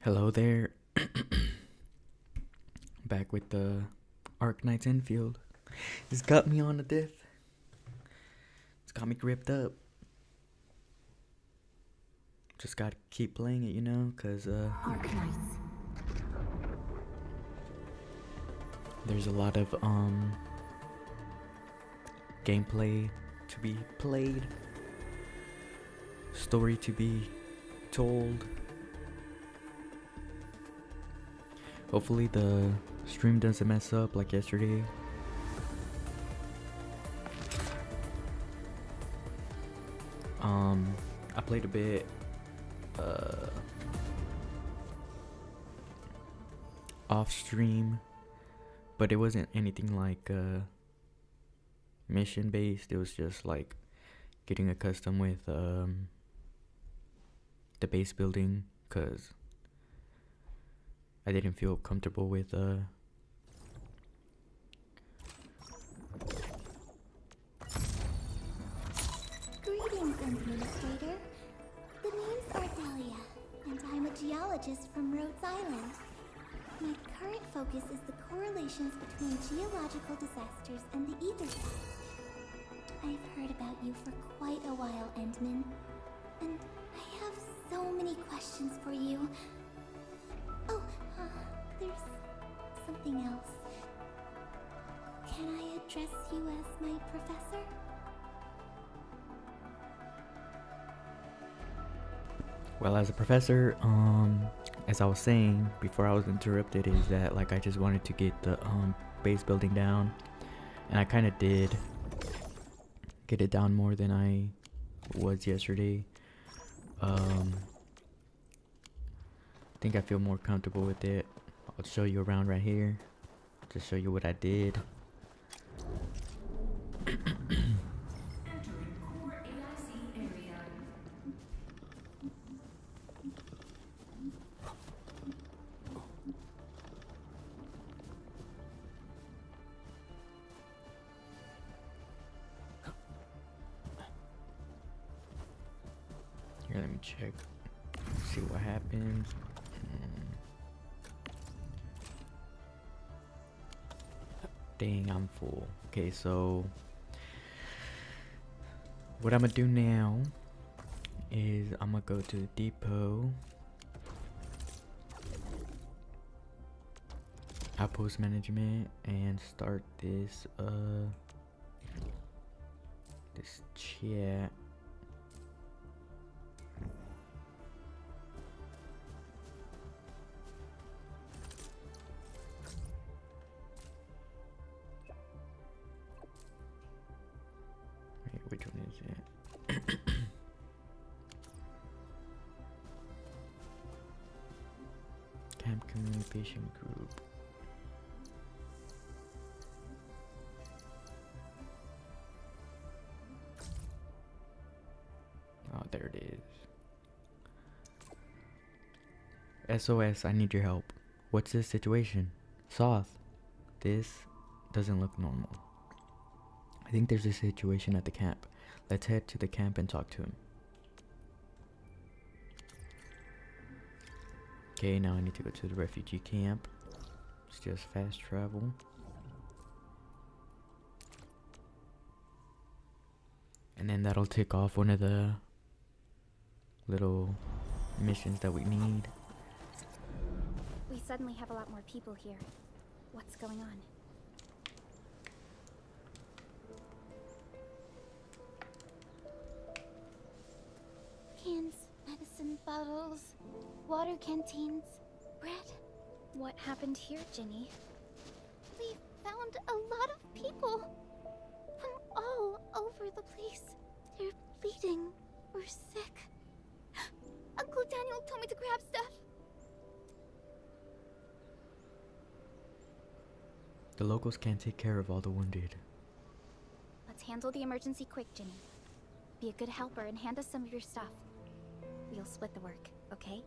Hello there. Back with the Arknights Endfield. It's got me on the death. It's got me gripped up. Just gotta keep playing it, cause Arknights. there's a lot of gameplay to be played, story to be told. Hopefully the stream doesn't mess up like yesterday. I played a bit off stream, but it wasn't anything like mission based. It was just like getting accustomed with the base building, cause I didn't feel comfortable with Greetings, Administrator. The name's Ardelia, and I'm a geologist from Rhodes Island. My current focus is the correlations between geological disasters and the ether side. I've heard about you for quite a while, Endman, and I have so many questions for you. Oh, there's something else. Can I address you as my professor? well, as a professor, as I was saying before I was interrupted, is that like I just wanted to get the base building down, and I kind of did get it down more than I was yesterday. I think I feel more comfortable with it. I'll show you around right here, just show you what I did. Here, let me check, see what happens. Dang, I'm full. Okay, so what I'm gonna do now is I'm gonna go to the depot, outpost management, and start this this chat. Wait, which one is it? Camp communication group. Oh, there it is. SOS, I need your help. What's this situation? Soth, this doesn't look normal. I think there's a situation at the camp. Let's head to the camp and talk to him. Okay, now I need to go to the refugee camp. It's just fast travel. And then that'll tick off one of the little missions that we need. We suddenly have a lot more people here. What's going on? Cans, medicine bottles, water canteens, bread. What happened here, Ginny? We found a lot of people from all over the place. They're bleeding or sick. Uncle Daniel told me to grab stuff. The locals can't take care of all the wounded. Let's handle the emergency quick, Ginny. Be a good helper and hand us some of your stuff. We'll split the work, okay?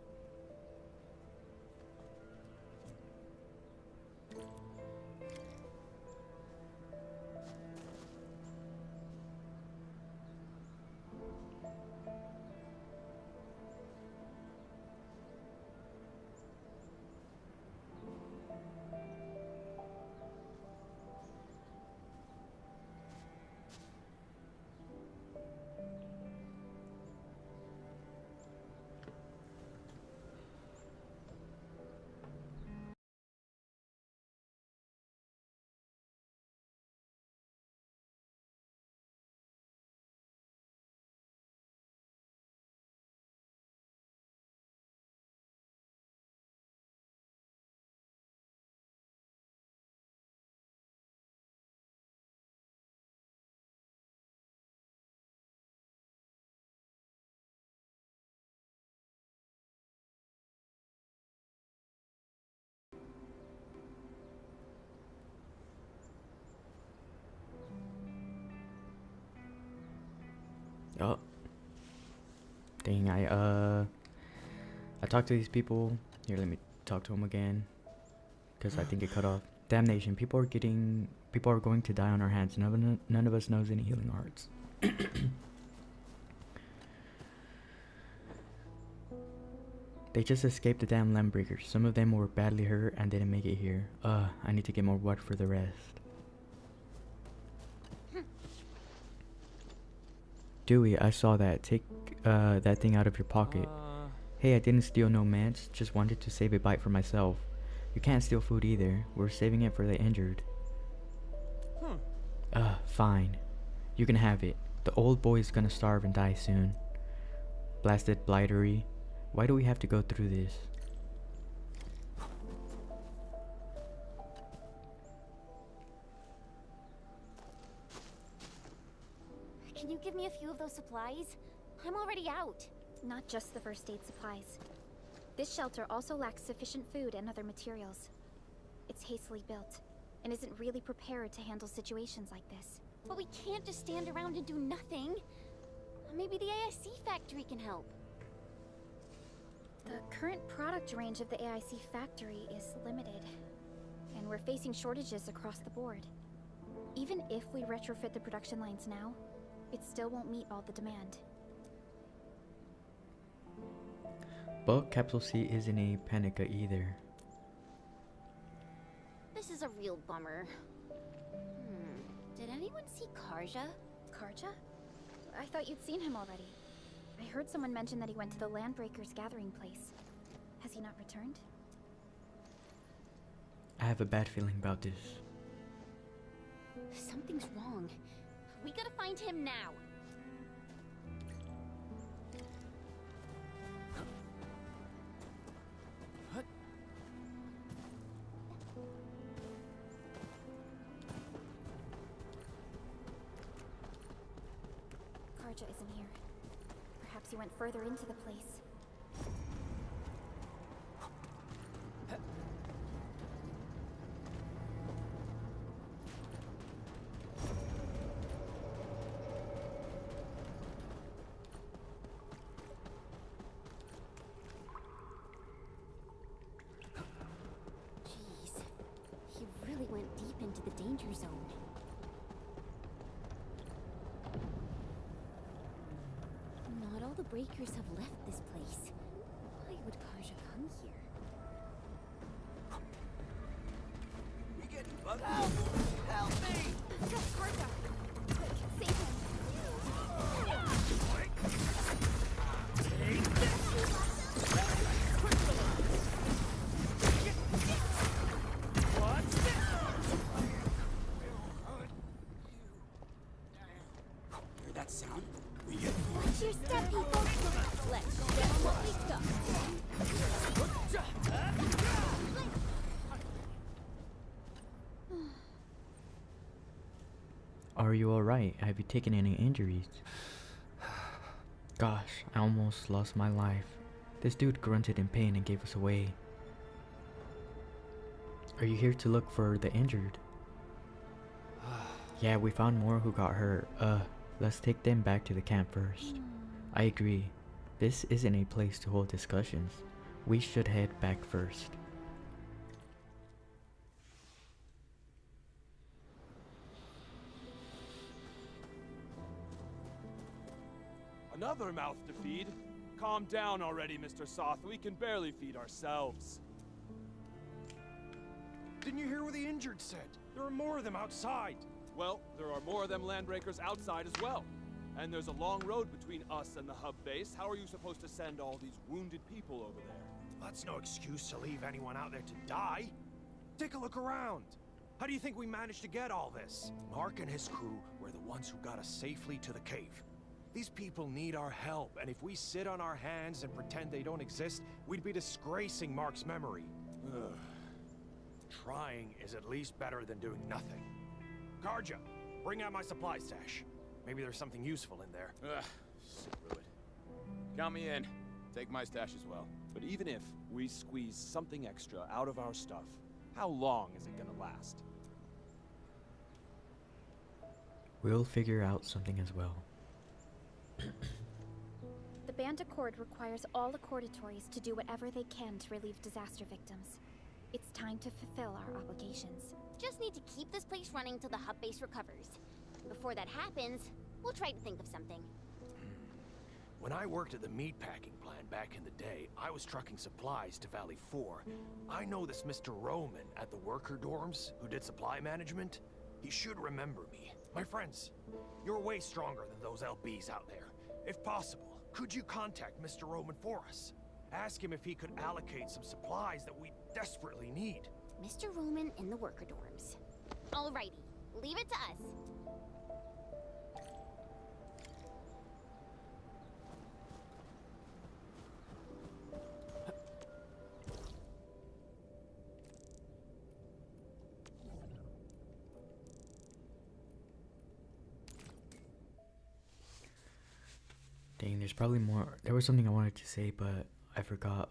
Oh. Dang, I talked to these people. Here, let me talk to them again. Because I think it cut off. Damnation, people are going to die on our hands. None of us knows any healing arts. They just escaped the damn Landbreakers. Some of them were badly hurt and didn't make it here. I need to get more wood for the rest. Dewey, I saw that. Take that thing out of your pocket. Hey, I didn't steal no mans. Just wanted to save a bite for myself. You can't steal food either. We're saving it for the injured. Fine. You can have it. The old boy is gonna starve and die soon. Blasted blightery. Why do we have to go through this? Can you give me a few of those supplies? I'm already out. Not just the first aid supplies. This shelter also lacks sufficient food and other materials. It's hastily built, and isn't really prepared to handle situations like this. But we can't just stand around and do nothing. Maybe the AIC factory can help. The current product range of the AIC factory is limited, and we're facing shortages across the board. Even if we retrofit the production lines now, it still won't meet all the demand. But Capsule C isn't a Panica either. This is a real bummer. Did anyone see Karja? Karja? I thought you'd seen him already. I heard someone mention that he went to the Landbreakers gathering place. Has he not returned? I have a bad feeling about this. Something's wrong. We gotta find him now. Karja isn't here. Perhaps he went further into the place. Jeez, he really went deep into the danger zone. Not all the breakers have left this place. Why would Karja come here? We getting bugged? Help me! Karja! Quick, save him! Hear that sound? Watch your step, people. Let's show 'em what we got. Are you alright? Have you taken any injuries? Gosh, I almost lost my life. This dude grunted in pain and gave us away. Are you here to look for the injured? Yeah, we found more who got hurt. Let's take them back to the camp first. I agree. This isn't a place to hold discussions. We should head back first. Another mouth to feed? Calm down already, Mr. Soth. We can barely feed ourselves. Didn't you hear what the injured said? There are more of them outside. Well, there are more of them Landbreakers outside as well. And there's a long road between us and the hub base. How are you supposed to send all these wounded people over there? That's no excuse to leave anyone out there to die. Take a look around. How do you think we managed to get all this? Mark and his crew were the ones who got us safely to the cave. These people need our help, and if we sit on our hands and pretend they don't exist, we'd be disgracing Mark's memory. Ugh. Trying is at least better than doing nothing. Karja, bring out my supply stash. Maybe there's something useful in there. Ugh, screw it. Count me in. Take my stash as well. But even if we squeeze something extra out of our stuff, how long is it gonna last? We'll figure out something as well. The Band Accord requires all Accordatories to do whatever they can to relieve disaster victims. It's time to fulfill our obligations. Just need to keep this place running till the hub base recovers. Before that happens, we'll try to think of something. When I worked at the meatpacking plant back in the day, I was trucking supplies to Valley 4. I know this Mr. Roman at the worker dorms who did supply management. He should remember me. My friends, you're way stronger than those LBs out there. If possible, could you contact Mr. Roman for us? Ask him if he could allocate some supplies that we desperately need. Mr. Roman in the worker dorms. Alrighty, leave it to us. Dang, there's probably more. There was something I wanted to say, but I forgot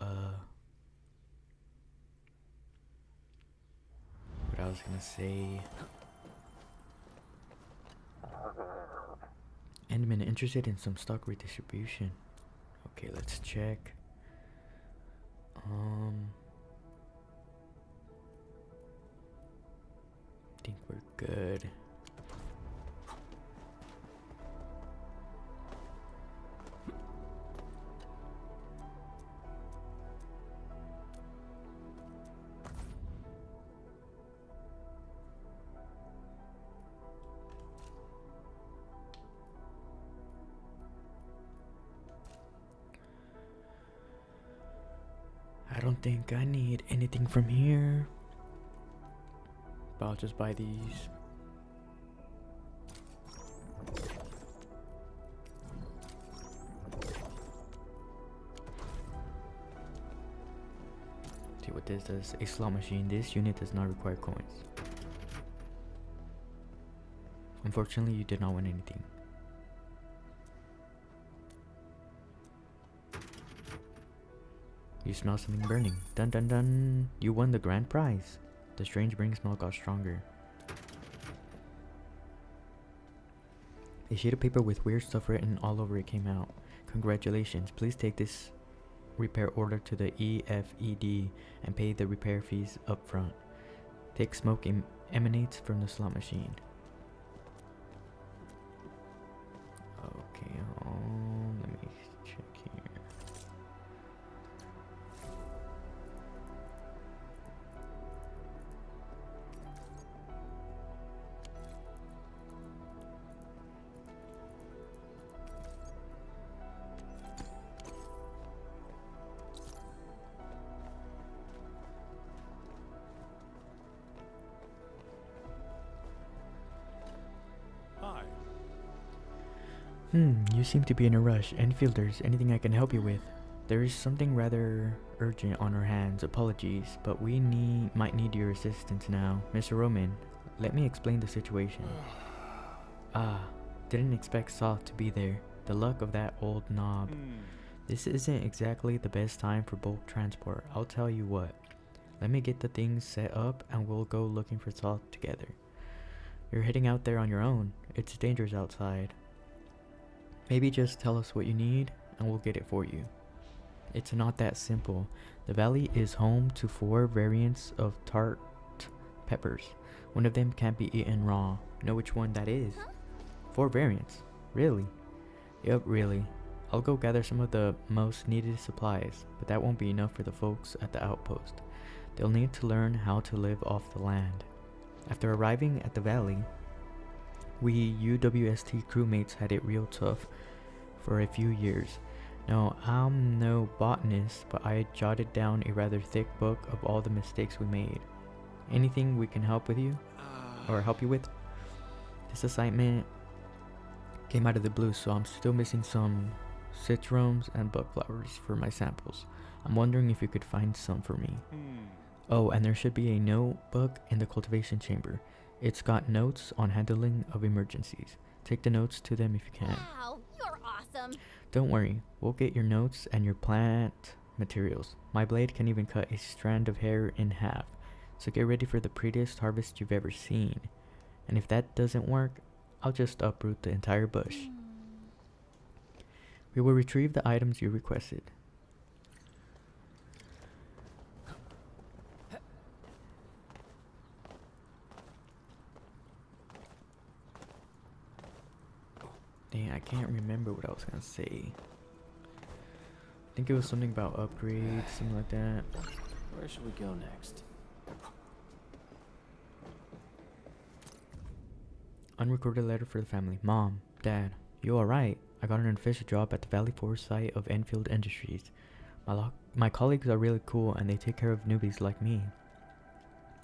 what I was gonna say. Endman interested in some stock redistribution. Okay, let's check. Think we're good. I don't think I need anything from here, but I'll just buy these. See what this does. A slot machine. This unit does not require coins. Unfortunately, you did not win anything. You smell something burning. Dun dun dun. You won the grand prize. The strange burning smell got stronger. A sheet of paper with weird stuff written all over it came out. Congratulations. Please take this repair order to the EFED and pay the repair fees up front. Thick smoke emanates from the slot machine. Okay, let me check here. Hi. You seem to be in a rush. Enfielders, anything I can help you with? There is something rather urgent on our hands. Apologies, but we might need your assistance now. Mr. Roman, let me explain the situation. Didn't expect Soth to be there. The luck of that old knob. This isn't exactly the best time for bulk transport. I'll tell you what. Let me get the things set up and we'll go looking for Soth together. You're heading out there on your own. It's dangerous outside. Maybe just tell us what you need and we'll get it for you. It's not that simple. The valley is home to 4 variants of tart peppers. One of them can't be eaten raw. Know which one that is? 4 variants. Really? Yup, really. I'll go gather some of the most needed supplies, but that won't be enough for the folks at the outpost. They'll need to learn how to live off the land. After arriving at the valley, we UWST crewmates had it real tough for a few years. No, I'm no botanist, but I jotted down a rather thick book of all the mistakes we made. Anything we can help with you? Or help you with? This assignment came out of the blue, so I'm still missing some citrons and bug flowers for my samples. I'm wondering if you could find some for me. Oh, and there should be a notebook in the cultivation chamber. It's got notes on handling of emergencies. Take the notes to them if you can. Wow, you're awesome. Don't worry, we'll get your notes and your plant materials. My blade can even cut a strand of hair in half. So get ready for the prettiest harvest you've ever seen. And if that doesn't work, I'll just uproot the entire bush. We will retrieve the items you requested. Dang, I can't remember what I was gonna say. I think it was something about upgrades, something like that. Where should we go next? Unrecorded letter for the family. Mom, Dad, you alright? I got an official job at the Valley 4 site of Endfield Industries. My colleagues are really cool and they take care of newbies like me.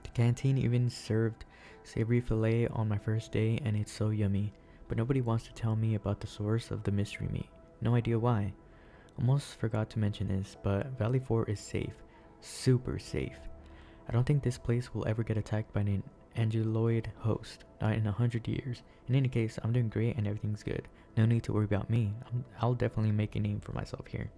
The canteen even served savory filet on my first day and it's so yummy. But nobody wants to tell me about the source of the mystery meat. No idea why. Almost forgot to mention this, but Valley 4 is safe. Super safe. I don't think this place will ever get attacked by an angeloid host. Not in 100 years. In any case, I'm doing great and everything's good. No need to worry about me. I'll definitely make a name for myself here.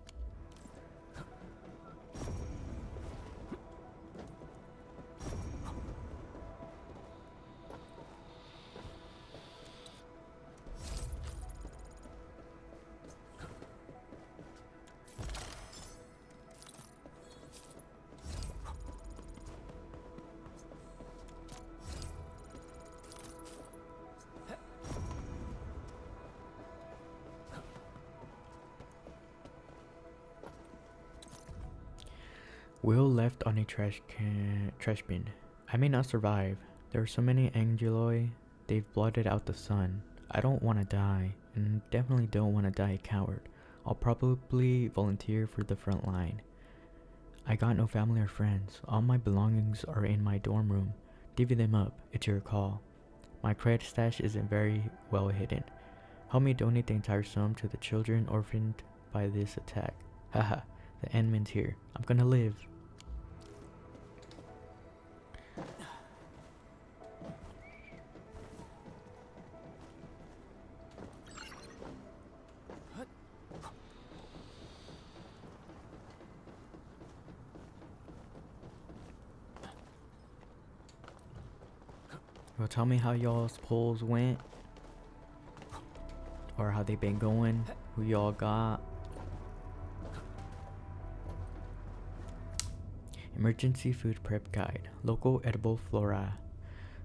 Will left on a trash bin. I may not survive. There are so many angeloi, they've blotted out the sun. I don't want to die, and definitely don't want to die a coward. I'll probably volunteer for the front line. I got no family or friends. All my belongings are in my dorm room. Divvy them up, it's your call. My credit stash isn't very well hidden. Help me donate the entire sum to the children orphaned by this attack. Haha, the endman's here. I'm gonna live. Well, tell me how y'all's polls went. Or how they been going. Who y'all got. Emergency food prep guide. Local edible flora.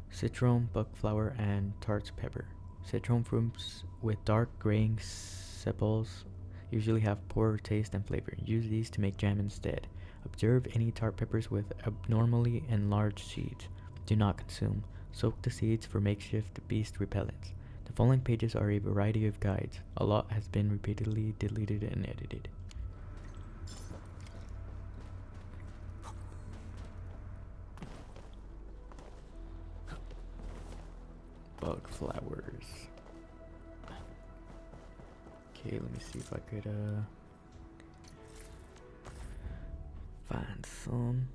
Citron, buckflower, and tart pepper. Citron fruits with dark graying sepals usually have poor taste and flavor. Use these to make jam instead. Observe any tart peppers with abnormally enlarged seeds. Do not consume. Soak the seeds for makeshift beast repellents. The following pages are a variety of guides. A lot has been repeatedly deleted and edited. Bug flowers. Okay, let me see if I could find some.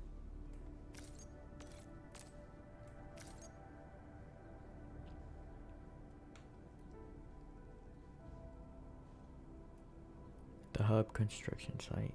The hub construction site.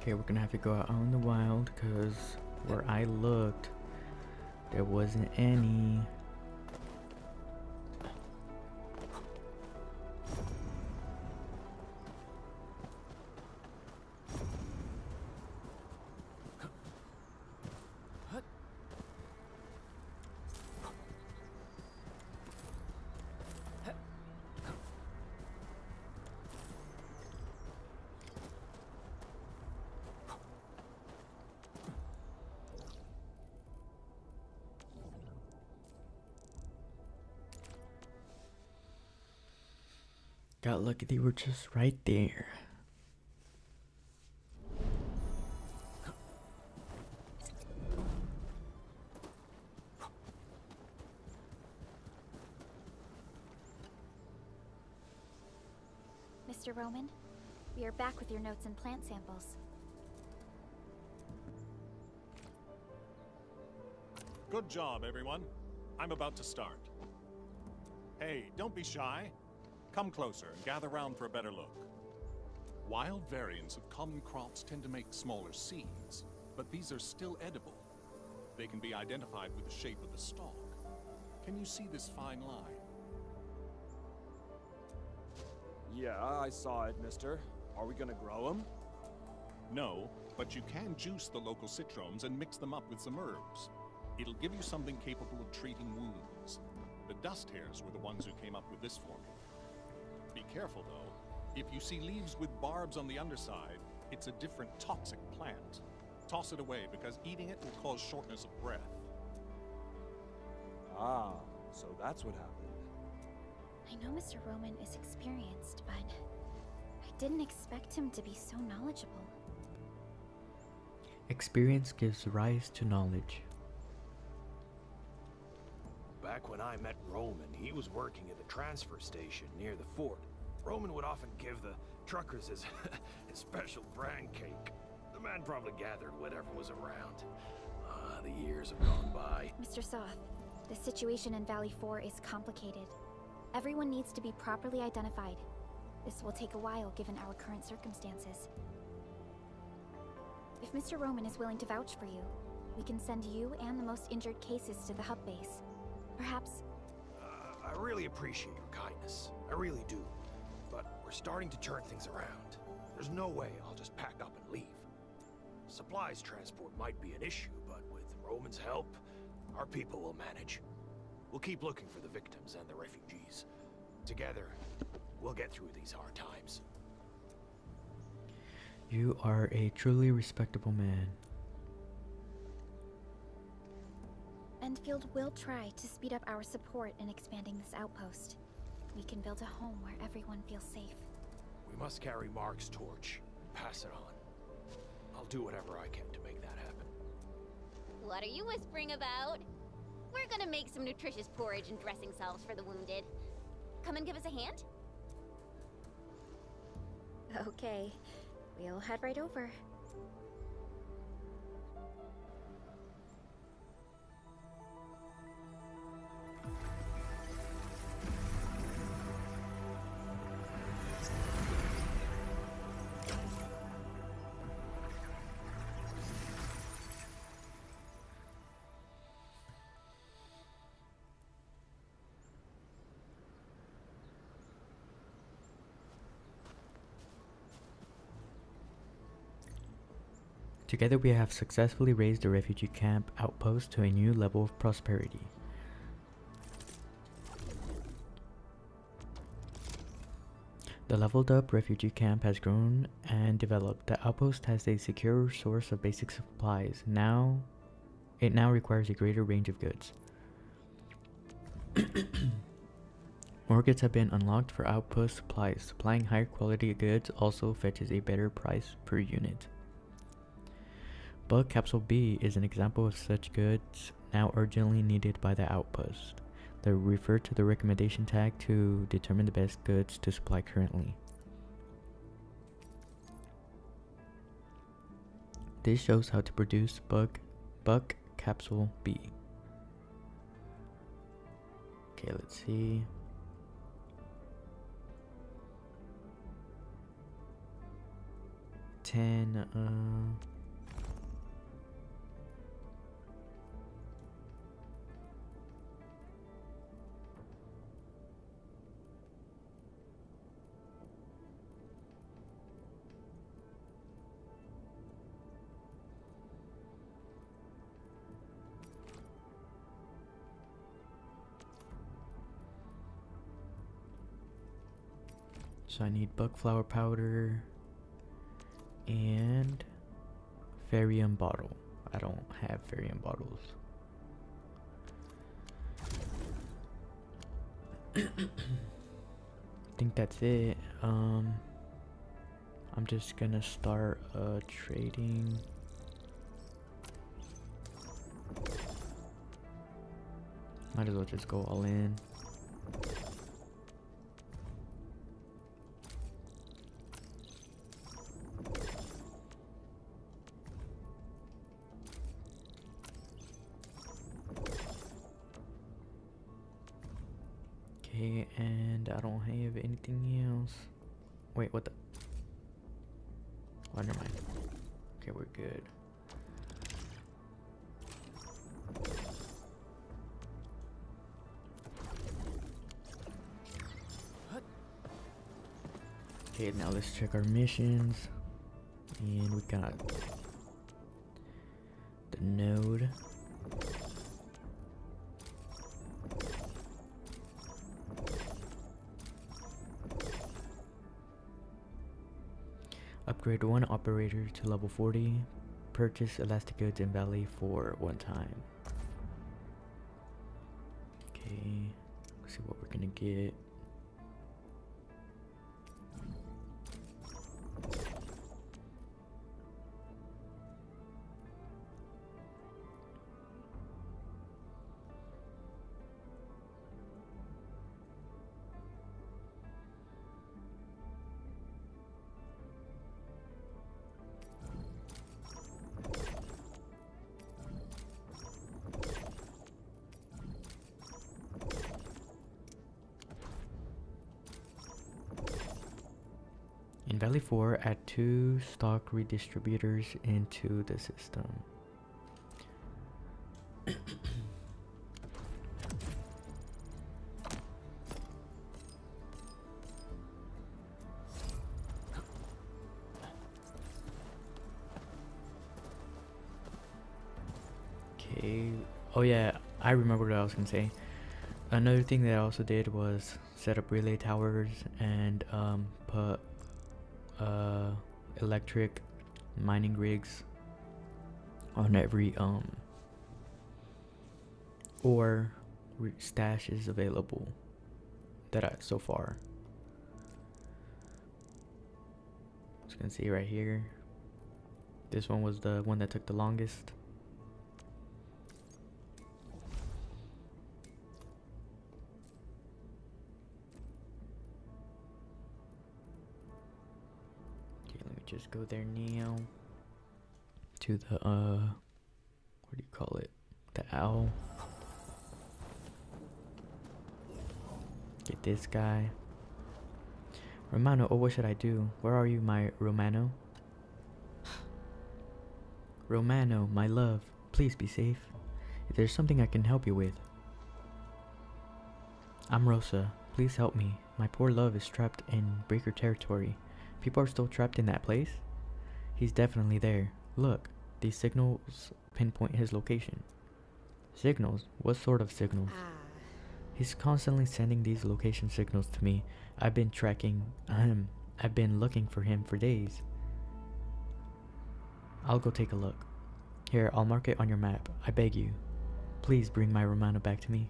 Okay, we're gonna have to go out on the wild because where I looked, there wasn't any. Got lucky they were just right there. Mr. Roman. We are back with your notes and plant samples. Good job, everyone. I'm about to start. Hey, don't be shy. Come closer and gather round for a better look. Wild variants of common crops tend to make smaller seeds, but these are still edible. They can be identified with the shape of the stalk. Can you see this fine line? Yeah, I saw it, mister. Are we gonna grow them? No, but you can juice the local citromes and mix them up with some herbs. It'll give you something capable of treating wounds. The dust hares were the ones who came up with this formula. Be careful, though. If you see leaves with barbs on the underside, it's a different toxic plant. Toss it away, because eating it will cause shortness of breath. Ah, so that's what happened. I know Mr. Roman is experienced, but I didn't expect him to be so knowledgeable. Experience gives rise to knowledge. Back when I met Roman, he was working at the transfer station near the fort. Roman would often give the truckers his, his special bran cake. The man probably gathered whatever was around. The years have gone by. Mr. Soth, the situation in Valley 4 is complicated. Everyone needs to be properly identified. This will take a while given our current circumstances. If Mr. Roman is willing to vouch for you, we can send you and the most injured cases to the hub base. Perhaps... I really appreciate your kindness. I really do. But we're starting to turn things around. There's no way I'll just pack up and leave. Supplies transport might be an issue, but with Roman's help, our people will manage. We'll keep looking for the victims and the refugees. Together, we'll get through these hard times. You are a truly respectable man. Endfield will try to speed up our support in expanding this outpost. We can build a home where everyone feels safe. We must carry Mark's torch and pass it on. I'll do whatever I can to make that happen. What are you whispering about? We're gonna make some nutritious porridge and dressing salves for the wounded. Come and give us a hand? Okay, we'll head right over. Together we have successfully raised the refugee camp outpost to a new level of prosperity. The leveled up refugee camp has grown and developed. The outpost has a secure source of basic supplies. It now requires a greater range of goods. More goods have been unlocked for outpost supplies. Supplying higher quality goods also fetches a better price per unit. Bug Capsule B is an example of such goods now urgently needed by the outpost. They refer to the recommendation tag to determine the best goods to supply currently. This shows how to produce Bug Capsule B. Okay, let's see. So I need bug flower powder and Ferium bottle. I don't have Ferium bottles. I think that's it. I'm just gonna start trading. Might as well just go all in. And I don't have anything else. Wait, what the? Oh, never mind. Okay, we're good. Okay, now let's check our missions. And we got the node. Upgrade one operator to level 40. Purchase elastic goods in Valley for one time. Okay, let's see what we're gonna get. In Valley 4, add 2 stock redistributors into the system. Okay. Oh yeah, I remember what I was gonna say. Another thing that I also did was set up relay towers and put electric mining rigs on every ore stash is available that I so far. As you can see right here, this one was the one that took the longest. Just go there now to the what do you call it, the owl. Get this guy. Romano, oh, what should I do? Where are you, my Romano? Romano, my love, please be safe. If there's something I can help you with. I'm Rosa, please help me. My poor love is trapped in Breaker territory. People are still trapped in that place? He's definitely there. Look, these signals pinpoint his location. Signals? What sort of signals? He's constantly sending these location signals to me. I've been tracking him. I've been looking for him for days. I'll go take a look. Here, I'll mark it on your map. I beg you. Please bring my Romano back to me.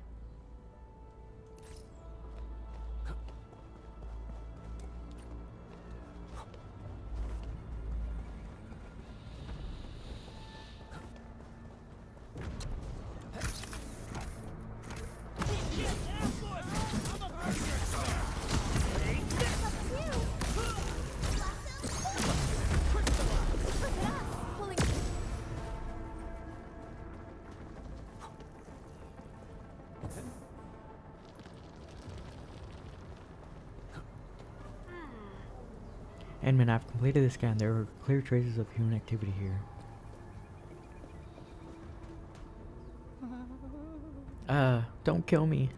Edmund, I've completed the scan. There are clear traces of human activity here. Don't kill me.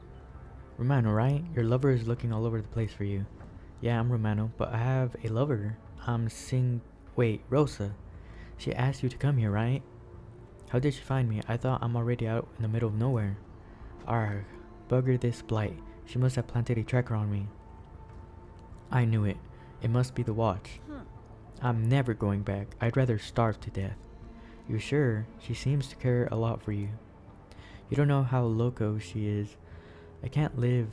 Romano, right? Your lover is looking all over the place for you. Yeah, I'm Romano, but I have a lover. Wait, Rosa. She asked you to come here, right? How did she find me? I thought I'm already out in the middle of nowhere. Arg, bugger this blight. She must have planted a tracker on me. I knew it. It must be the watch. I'm never going back. I'd rather starve to death. You sure? She seems to care a lot for you. You don't know how loco she is. I can't live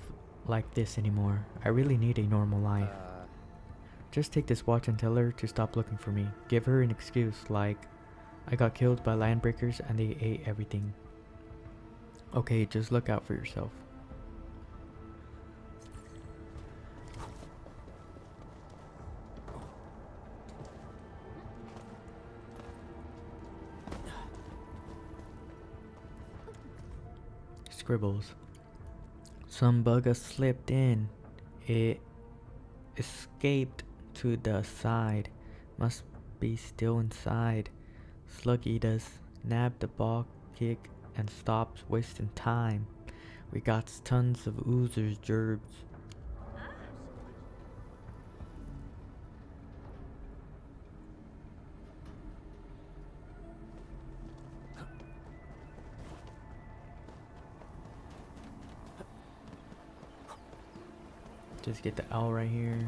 like this anymore. I really need a normal life. Just take this watch and tell her to stop looking for me. Give her an excuse like, I got killed by landbreakers and they ate everything. Okay, just look out for yourself. Scribbles. Some bugger slipped in. It escaped to the side. Must be still inside. Slug eat us. Nab the ball kick and stops wasting time. We got tons of oozers, gerbs. Just get the owl right here.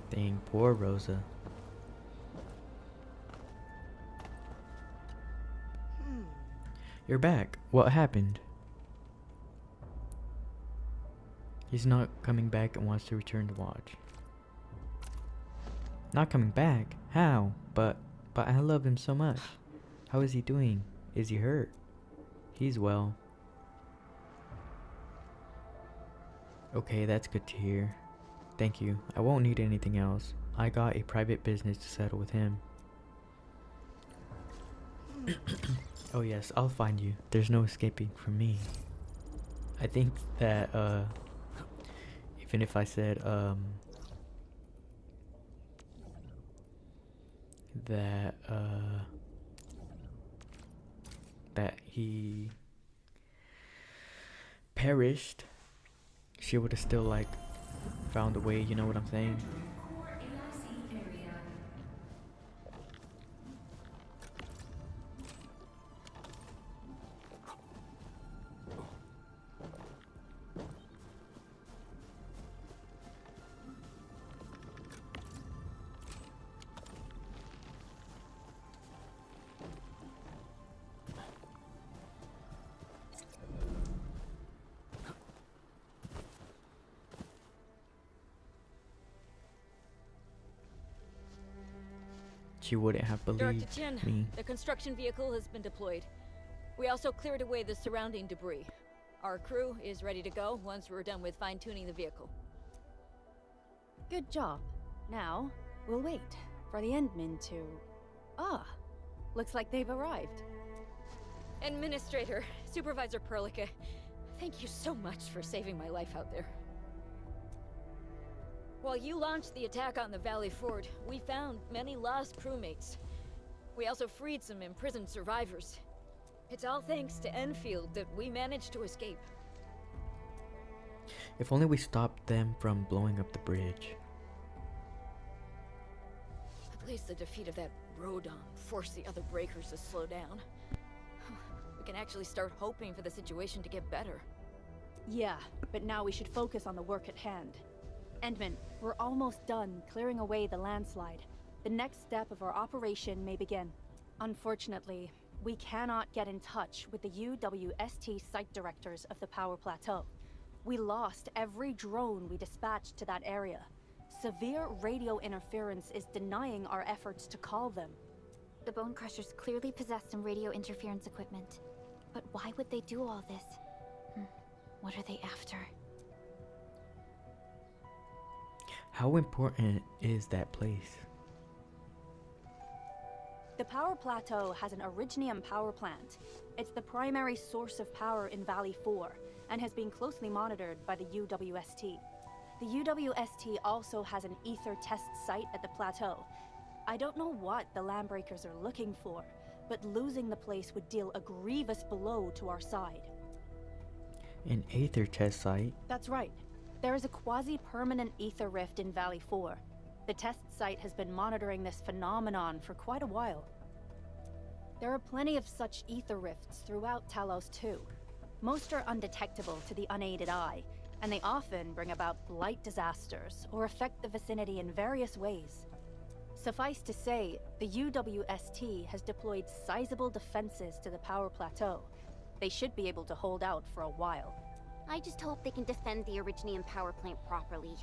Dang, poor Rosa. You're back. What happened? He's not coming back and wants to return to watch. Not coming back? How? But I love him so much. How is he doing? Is he hurt? He's well. Okay, that's good to hear. Thank you. I won't need anything else. I got a private business to settle with him. Oh yes, I'll find you. There's no escaping from me. I think that, even if I said, that he perished, she would have still, like, found a way, you know what I'm saying? She wouldn't have believed Chen, me. the construction vehicle has been deployed. We also cleared away the surrounding debris. Our crew is ready to go once we're done with fine-tuning the vehicle. Good job. Now, we'll wait for the Endmen to... Ah, looks like they've arrived. Administrator, Supervisor Perlica, thank you so much for saving my life out there. While you launched the attack on the Valley Ford, we found many lost crewmates. We also freed some imprisoned survivors. It's all thanks to Enfield that we managed to escape. If only we stopped them from blowing up the bridge. At least the defeat of that Rodon forced the other breakers to slow down. We can actually start hoping for the situation to get better. Yeah, but now we should focus on the work at hand. Endman, we're almost done clearing away the landslide. The next step of our operation may begin. Unfortunately, we cannot get in touch with the UWST site directors of the Power Plateau. We lost every drone we dispatched to that area. Severe radio interference is denying our efforts to call them. The Bone Crushers clearly possess some radio interference equipment. But why would they do all this? What are they after? How important is that place? The Power Plateau has an Originium power plant. It's the primary source of power in Valley 4, and has been closely monitored by the UWST. The UWST also has an ether test site at the plateau. I don't know what the Landbreakers are looking for, but losing the place would deal a grievous blow to our side. An ether test site? That's right. There is a quasi-permanent ether rift in Valley 4. The test site has been monitoring this phenomenon for quite a while. There are plenty of such ether rifts throughout Talos too. Most are undetectable to the unaided eye, and they often bring about blight disasters or affect the vicinity in various ways. Suffice to say, the UWST has deployed sizable defenses to the Power Plateau. They should be able to hold out for a while. I just hope they can defend the Originium power plant properly.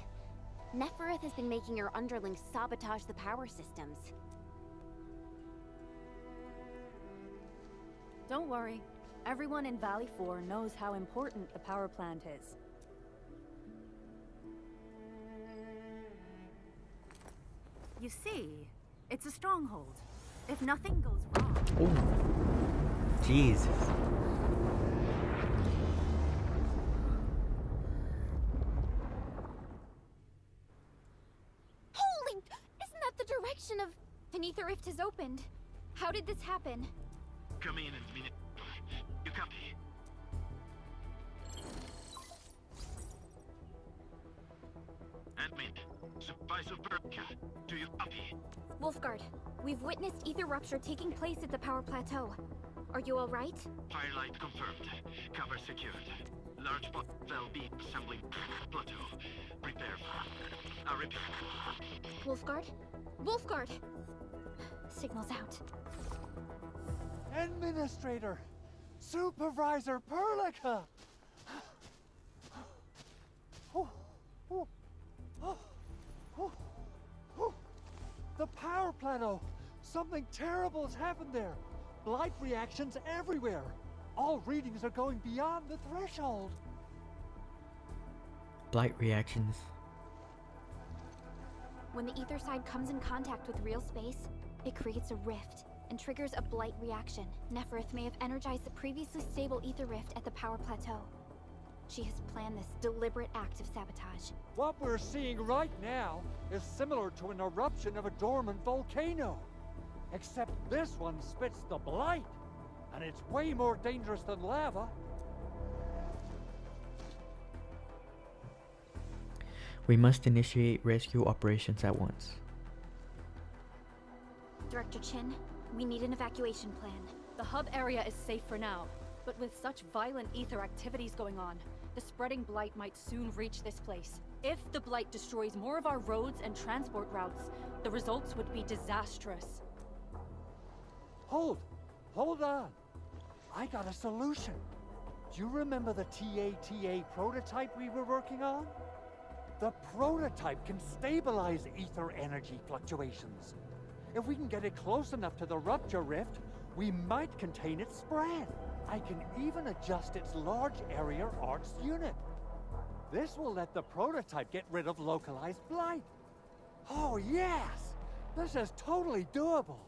Nefereth has been making her underlings sabotage the power systems. Don't worry. Everyone in Valley 4 knows how important the power plant is. You see, it's a stronghold. If nothing goes wrong... Oh, Jesus. Holy! Isn't that the direction of... An ether rift has opened. How did this happen? Come in and minute. You copy? Admin, Supervisor Burka, do you copy? Wolfguard, we've witnessed ether rupture taking place at the power plateau. Are you alright? Firelight confirmed. Cover secured. Large pot will be assembling plateau. Prepare. Repeat. Wolfguard? Wolfguard! Signal's out. Administrator! Supervisor Perlica! The power plateau! Something terrible has happened there! Blight reactions everywhere! All readings are going beyond the threshold! Blight reactions. When the ether side comes in contact with real space, it creates a rift and triggers a blight reaction. Neferith may have energized the previously stable ether rift at the power plateau. She has planned this deliberate act of sabotage. What we're seeing right now is similar to an eruption of a dormant volcano. Except this one spits the blight, and it's way more dangerous than lava. We must initiate rescue operations at once. Director Chin, we need an evacuation plan. The hub area is safe for now, but with such violent ether activities going on, the spreading blight might soon reach this place. If the blight destroys more of our roads and transport routes, the results would be disastrous. Hold on. I got a solution. Do you remember the TATA prototype we were working on? The prototype can stabilize ether energy fluctuations. If we can get it close enough to the rupture rift, we might contain its spread. I can even adjust its large area arcs unit. This will let the prototype get rid of localized blight. Oh yes! This is totally doable.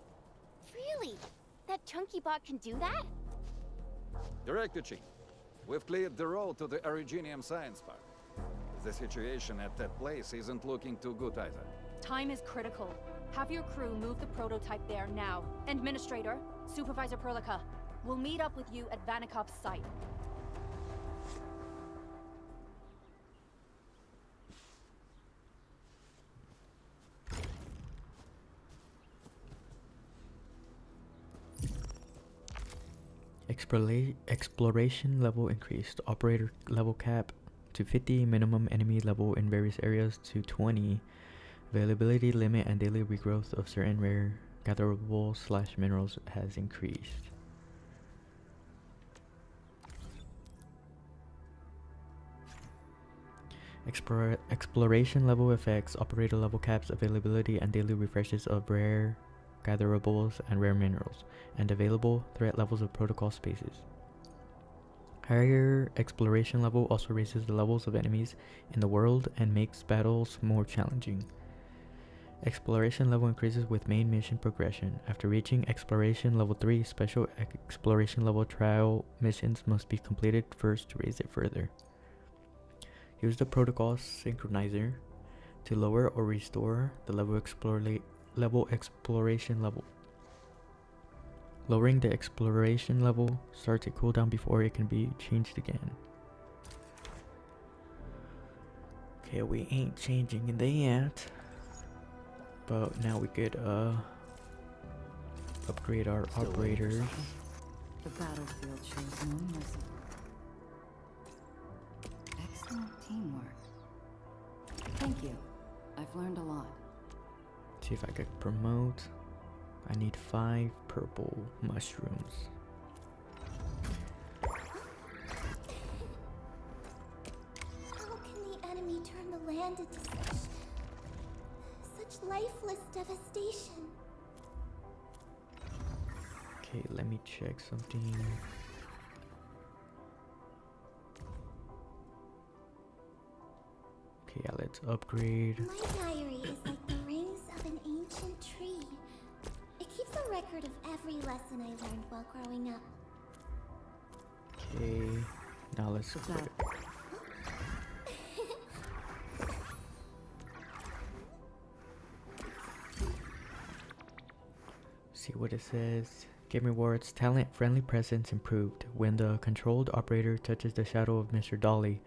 Really? That chunky bot can do that? Director Chin, we've cleared the road to the Originium Science Park. The situation at that place isn't looking too good either. Time is critical. Have your crew move the prototype there now. Administrator, Supervisor Perlica, we'll meet up with you at Vanikov's site. Exploration level increased. Operator level cap to 50. Minimum enemy level in various areas to 20. Availability limit and daily regrowth of certain rare gatherable / minerals has increased. Exploration level effects. Operator level caps. Availability and daily refreshes of rare gatherables and rare minerals, and available threat levels of protocol spaces. Higher exploration level also raises the levels of enemies in the world and makes battles more challenging. Exploration level increases with main mission progression. After reaching exploration level 3, special exploration level trial missions must be completed first to raise it further. Use the protocol synchronizer to lower or restore the exploration level. Lowering the exploration level starts a cooldown before it can be changed again. Okay, we ain't changing that, but now we could upgrade our operators. The battlefield shows no mercy. Excellent teamwork. Thank you. I've learned a lot. See if I could promote. I need 5 purple mushrooms. How can the enemy turn the land into such lifeless devastation? Okay, let me check something. Okay, yeah, let's upgrade. My diary is like the rings of an ancient tree. It keeps a record of every lesson I learned while growing up. Okay, now let's put it. See what it says. Game rewards: talent, friendly presence improved. When the controlled operator touches the shadow of Mr. Dolly,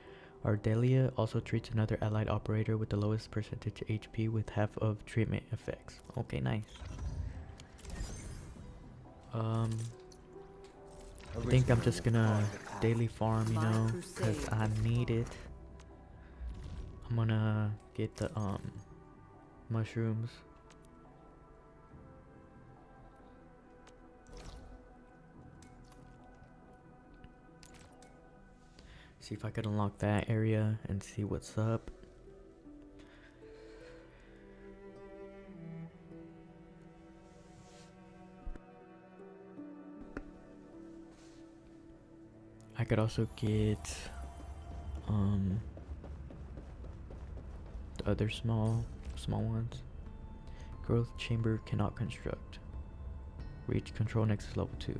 Ardelia also treats another allied operator with the lowest percentage HP with half of treatment effects. Okay, nice. I think I'm just gonna daily farm, you know, because I need it. I'm gonna get the mushrooms. See if I could unlock that area and see what's up. I could also get the other small ones. Growth chamber cannot construct. Reach control next level 2.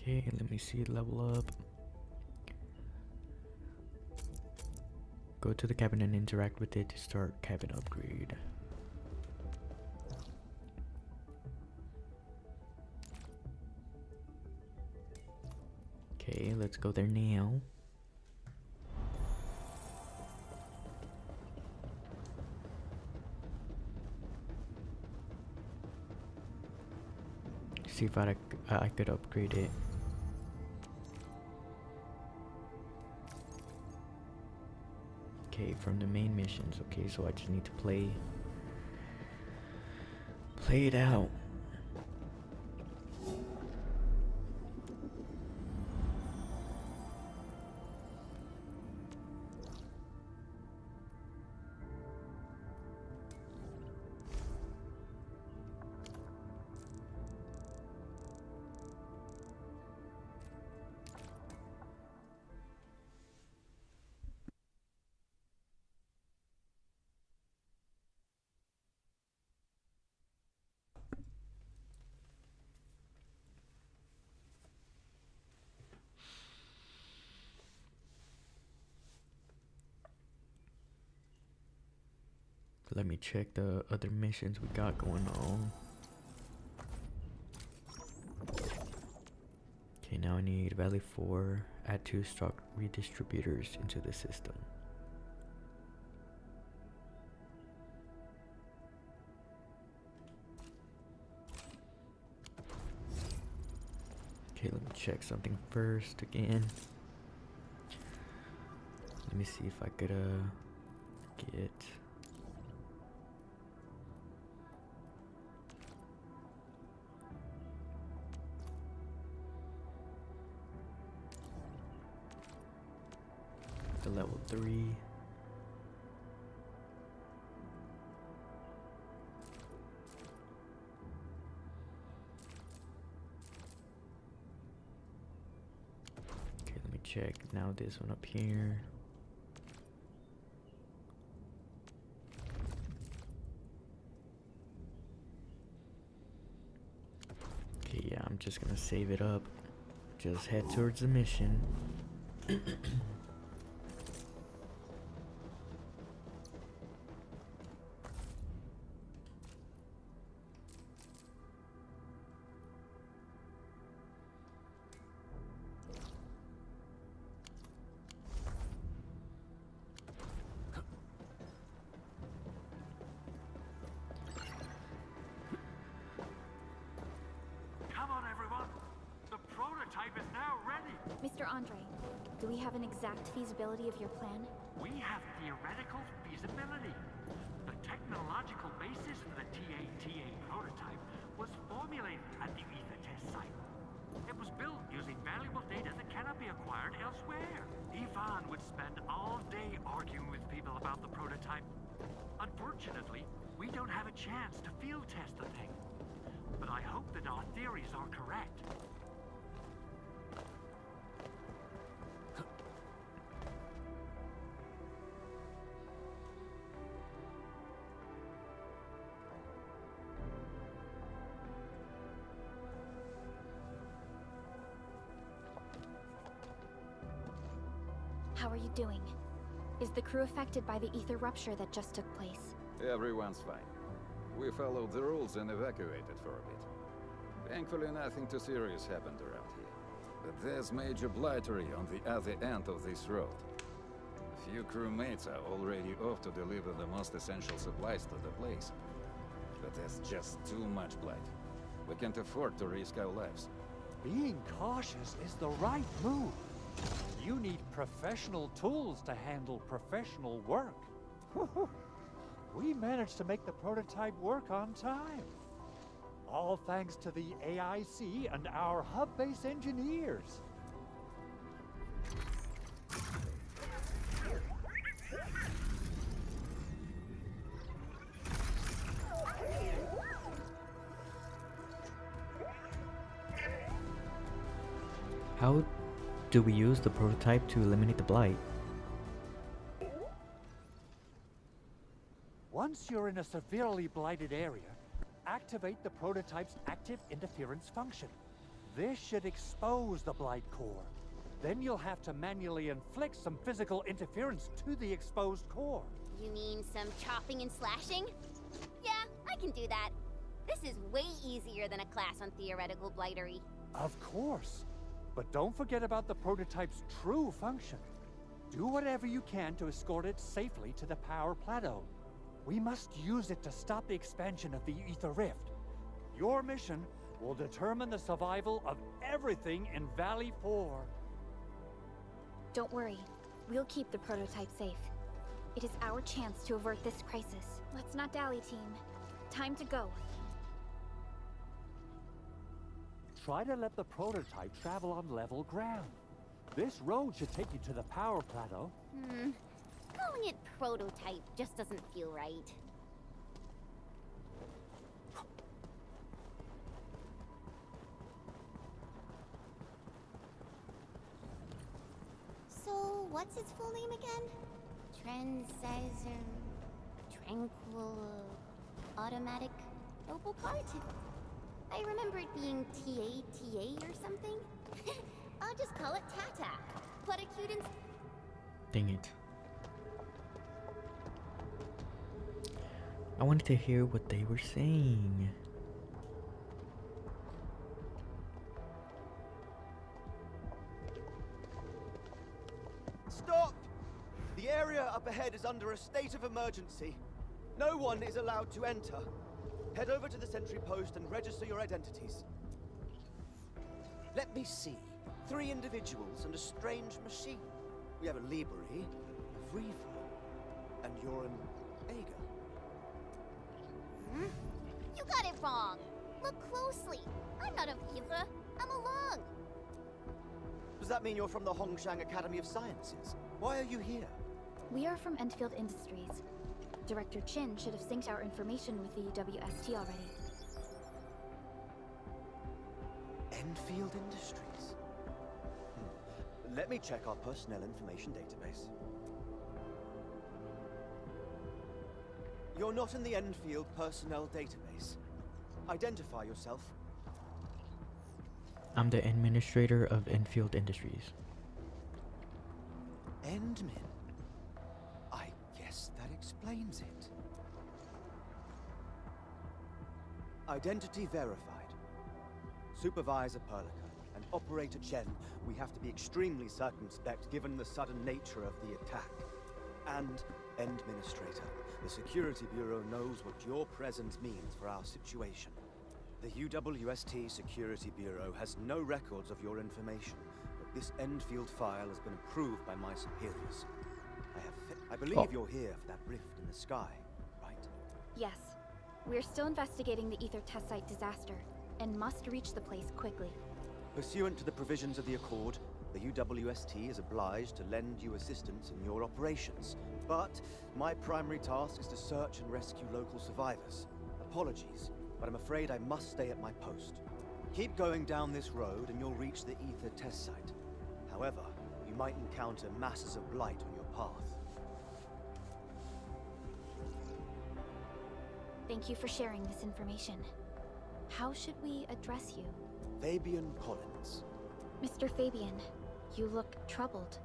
Okay, let me see, level up. Go to the cabin and interact with it to start cabin upgrade. Okay, let's go there now. See if I could upgrade it. Okay, from the main missions. Okay, so I just need to play it out. Let me check the other missions we got going on. Okay, now I need Valley 4, add 2 stock redistributors into the system. Okay, let me check something first again. Let me see if I could get the level 3. Okay, let me check now this one up here. Okay, yeah, I'm just gonna save it up. Just head towards the mission. Mr. Andre, do we have an exact feasibility of your plan? We have theoretical feasibility. The technological basis for the TA prototype was formulated at the Ether test site. It was built using valuable data that cannot be acquired elsewhere. Ivan would spend all day arguing with people about the prototype. Unfortunately, we don't have a chance to field test the thing. But I hope that our theories are correct. How are you doing? Is the crew affected by the ether rupture that just took place? Everyone's fine. We followed the rules and evacuated for a bit. Thankfully, nothing too serious happened around here. But there's major blightery on the other end of this road. A few crewmates are already off to deliver the most essential supplies to the place. But there's just too much blight. We can't afford to risk our lives. Being cautious is the right move. You need professional tools to handle professional work. We managed to make the prototype work on time. All thanks to the AIC and our hub-base engineers. How do we use the prototype to eliminate the blight? Once you're in a severely blighted area, activate the prototype's active interference function. This should expose the blight core. Then you'll have to manually inflict some physical interference to the exposed core. You mean some chopping and slashing? Yeah, I can do that. This is way easier than a class on theoretical blightery. Of course. But don't forget about the prototype's true function. Do whatever you can to escort it safely to the power plateau. We must use it to stop the expansion of the Ether Rift. Your mission will determine the survival of everything in Valley 4. Don't worry. We'll keep the prototype safe. It is our chance to avert this crisis. Let's not dally, team. Time to go. Try to let the prototype travel on level ground. This road should take you to the power plateau. Calling it prototype just doesn't feel right. So, what's its full name again? Tranquil... Automatic... Noble Cart? I remember it being TA or something. I'll just call it Tata. Platitudins... Dang it. I wanted to hear what they were saying. Stop! The area up ahead is under a state of emergency. No one is allowed to enter. Head over to the sentry post and register your identities. Let me see. 3 individuals and a strange machine. We have a Libri, a Vriever, and you're an Ager. You got it wrong. Look closely. I'm not a Viva. I'm a Lung. Does that mean you're from the Hongshang Academy of Sciences? Why are you here? We are from Endfield Industries. Director Chin should have synced our information with the WST already. Endfield Industries? Let me check our personnel information database. You're not in the Endfield personnel database. Identify yourself. I'm the administrator of Endfield Industries. Endmin? I guess that explains it. Identity verified. Supervisor Perlica and Operator Chen, we have to be extremely circumspect given the sudden nature of the attack. And Administrator, the Security Bureau knows what your presence means for our situation. The UWST Security Bureau has no records of your information, but This Endfield file has been approved by my superiors. I believe you're here for that rift in the sky, right? Yes. We're still investigating the Ether test site disaster, and must reach the place quickly. Pursuant to the provisions of the Accord, the UWST is obliged to lend you assistance in your operations. But my primary task is to search and rescue local survivors. Apologies, but I'm afraid I must stay at my post. Keep going down this road and you'll reach the Ether test site. However, you might encounter masses of blight on your path. Thank you for sharing this information. How should we address you? Fabian Collins. Mr. Fabian, you look troubled.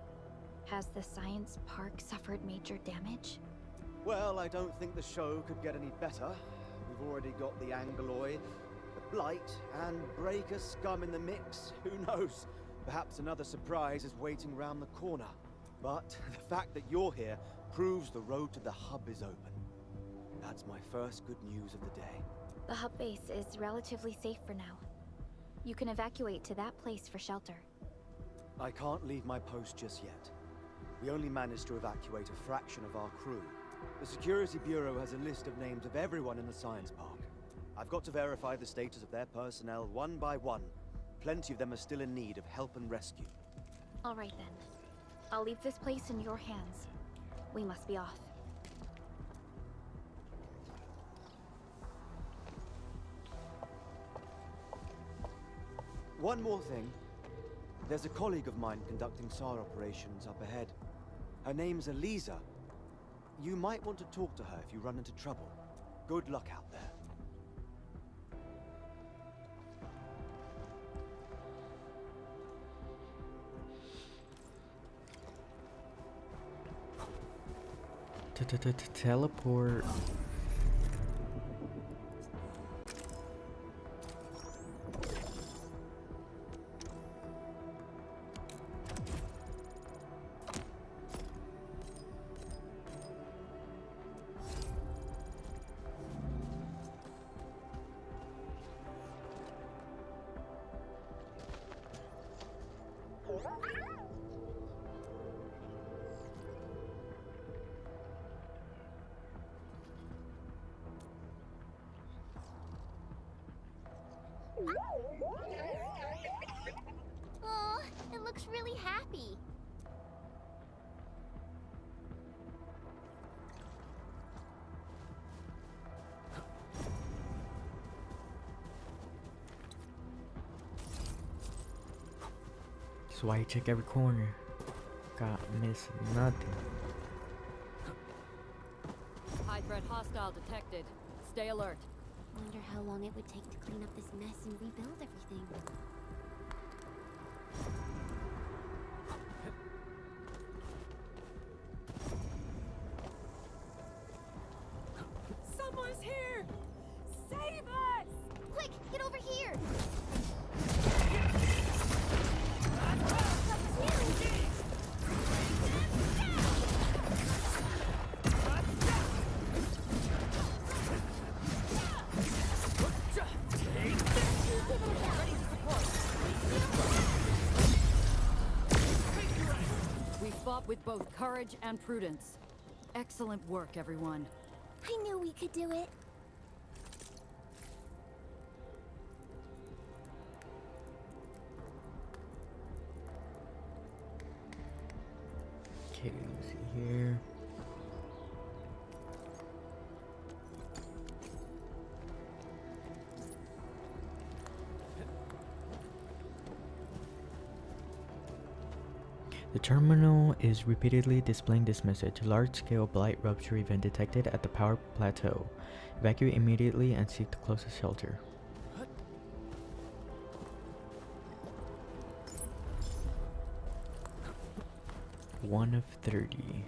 Has the science park suffered major damage? Well, I don't think the show could get any better. We've already got the Angeloy, the Blight, and Breaker scum in the mix. Who knows? Perhaps another surprise is waiting round the corner. But the fact that you're here proves the road to the hub is open. That's my first good news of the day. The hub base is relatively safe for now. You can evacuate to that place for shelter. I can't leave my post just yet. We only managed to evacuate a fraction of our crew. The Security Bureau has a list of names of everyone in the science park. I've got to verify the status of their personnel one by one. Plenty of them are still in need of help and rescue. All right then. I'll leave this place in your hands. We must be off. One more thing. There's a colleague of mine conducting SAR operations up ahead. Her name's Eliza. You might want to talk to her if you run into trouble. Good luck out there. Teleport. Oh, it looks really happy. That's why you check every corner. Got miss nothing. High threat hostile detected. Stay alert. Wonder how long it would take to clean up this mess and rebuild everything. Someone's here! Save us! Quick, get over here! We fought with both courage and prudence. Excellent work, everyone. I knew we could do it. Okay, let's see here. The terminal is repeatedly displaying this message. Large-scale blight rupture event detected at the power plateau. Evacuate immediately and seek the closest shelter. One of 30.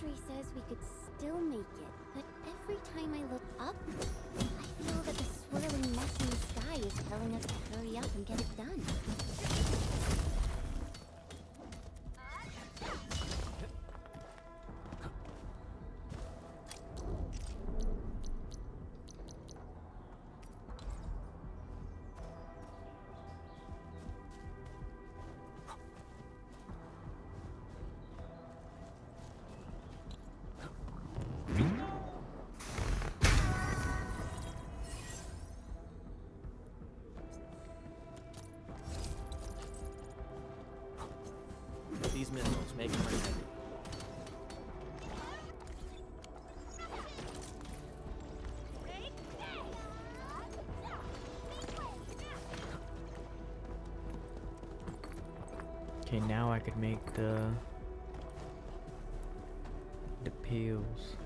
Andre says we could still make it, but every time I look up, I feel that the swirling mess in the sky is telling us to hurry up and get it done. These minerals make them heavy. Okay, now I could make the pills.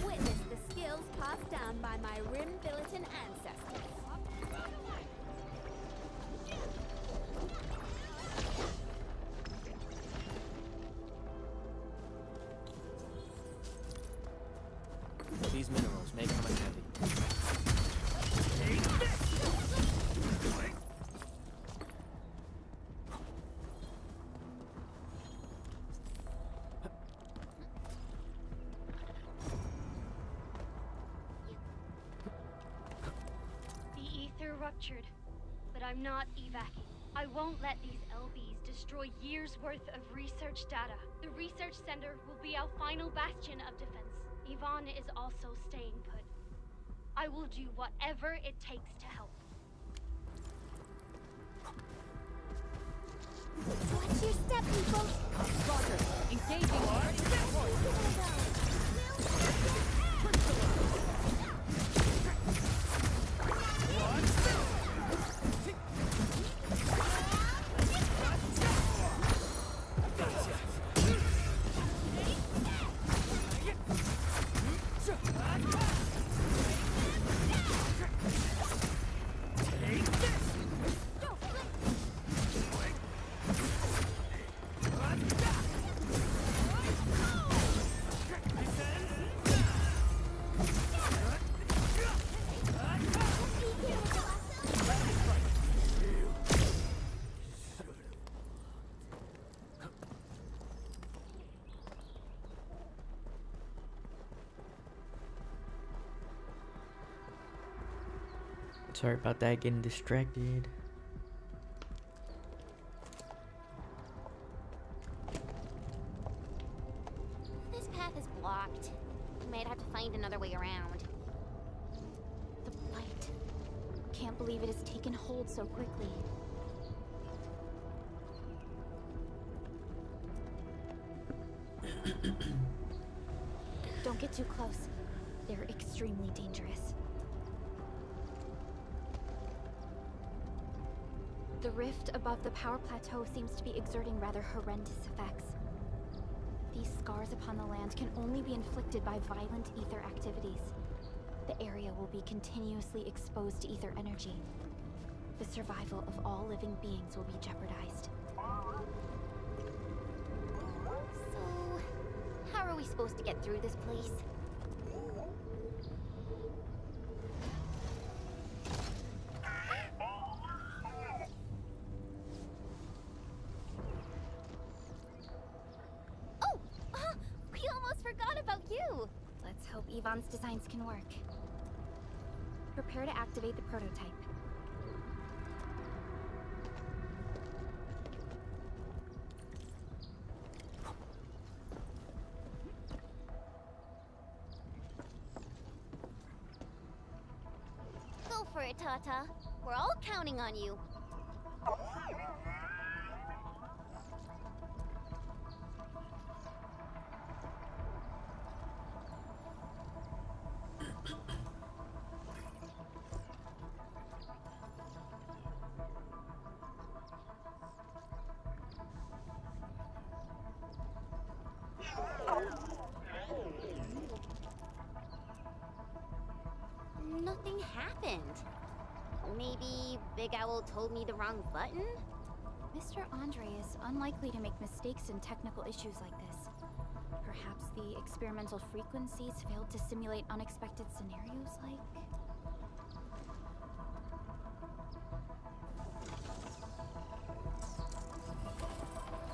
Witness the skills passed down by my Rim-Bilitan ancestors. These minerals make them heavy. The ether ruptured, but I'm not evacing. I won't let these LBs destroy years' worth of research data. The research center will be our final bastion of defense. Yvonne is also staying put. I will do whatever it takes to help. Watch your step, people! Roger. Engaging. Sorry about that, getting distracted. This path is blocked. We might have to find another way around. The blight. Can't believe it has taken hold so quickly. Don't get too close. They're extremely dangerous. The rift above the power plateau seems to be exerting rather horrendous effects. These scars upon the land can only be inflicted by violent ether activities. The area will be continuously exposed to ether energy. The survival of all living beings will be jeopardized. So, how are we supposed to get through this place? We almost forgot about you! Let's hope Yvonne's designs can work. Prepare to activate the prototype. Go for it, Tata. We're all counting on you. Nothing happened. Maybe Big Owl told me the wrong button? Mr. Andre is unlikely to make mistakes in technical issues like this. Perhaps the experimental frequencies failed to simulate unexpected scenarios like...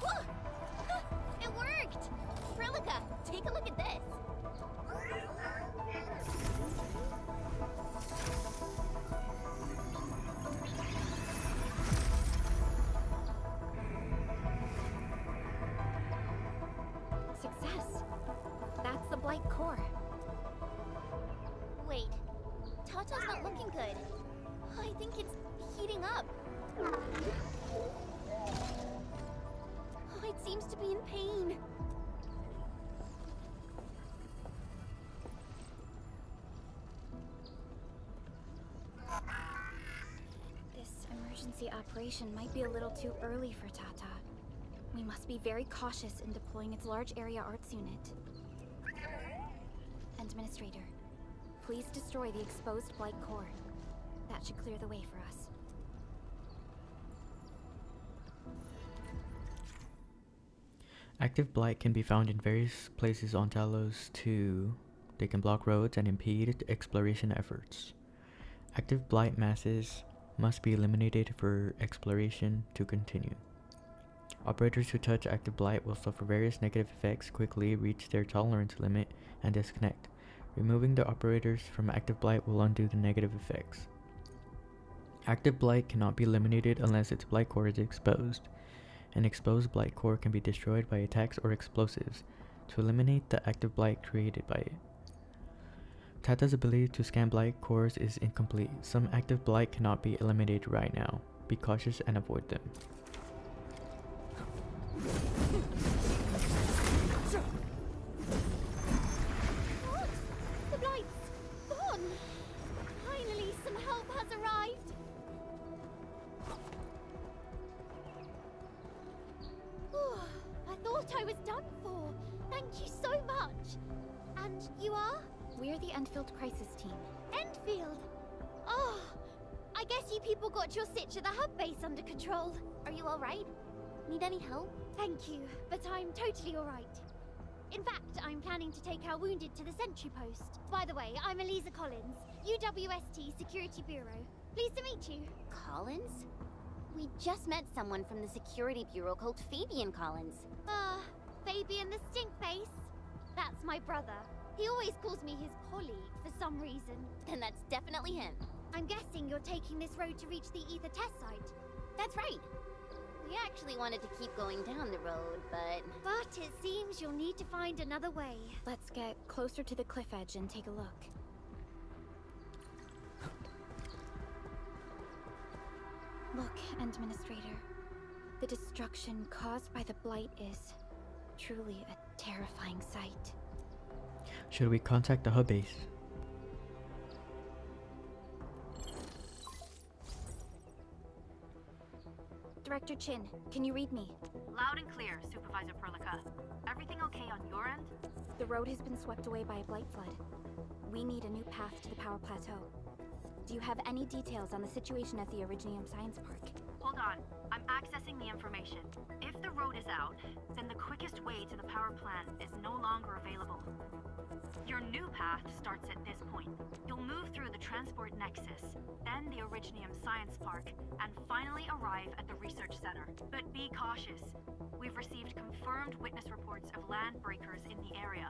Whoa! It worked! Prelica, take a look at this. Success. That's the Blight core. Wait, Tata's not looking good. I think it's heating up. Oh, it seems to be in pain. This emergency operation might be a little too early for Tata. We must be very cautious in deploying its large area arts unit. Administrator, please destroy the exposed Blight core. That should clear the way for us. Active Blight can be found in various places on Talos 2. They can block roads and impede exploration efforts. Active Blight masses must be eliminated for exploration to continue. Operators who touch active Blight will suffer various negative effects, quickly reach their tolerance limit, and disconnect. Removing the operators from active Blight will undo the negative effects. Active Blight cannot be eliminated unless its Blight core is exposed. An exposed Blight core can be destroyed by attacks or explosives to eliminate the active Blight created by it. Tata's ability to scan Blight cores is incomplete. Some active Blight cannot be eliminated right now. Be cautious and avoid them. What? The Blight's gone! Finally, some help has arrived! Oh, I thought I was done for. Thank you so much. And you are? We're the Endfield crisis team. Endfield! Oh, I guess you people got your sitch at the hub base under control. Are you alright? Need any help? Thank you, but I'm totally alright. In fact, I'm planning to take our wounded to the sentry post. By the way, I'm Eliza Collins, UWST Security Bureau. Pleased to meet you. Collins? We just met someone from the Security Bureau called Fabian Collins. Fabian the Stinkface? That's my brother. He always calls me his colleague for some reason. Then that's definitely him. I'm guessing you're taking this road to reach the Ether test site. That's right. We actually wanted to keep going down the road, but... But it seems you'll need to find another way. Let's get closer to the cliff edge and take a look. Look, Administrator. The destruction caused by the Blight is truly a terrifying sight. Should we contact the hub base? Director Chin, can you read me? Loud and clear, Supervisor Perlica. Everything okay on your end? The road has been swept away by a Blight flood. We need a new path to the power plateau. Do you have any details on the situation at the Originium Science Park? Hold on. I'm accessing the information. If the road is out, then the quickest way to the power plant is no longer available. Your new path starts at this point. You'll move through the Transport Nexus, then the Originium Science Park, and finally arrive at the Research Center. But be cautious. We've received confirmed witness reports of land breakers in the area.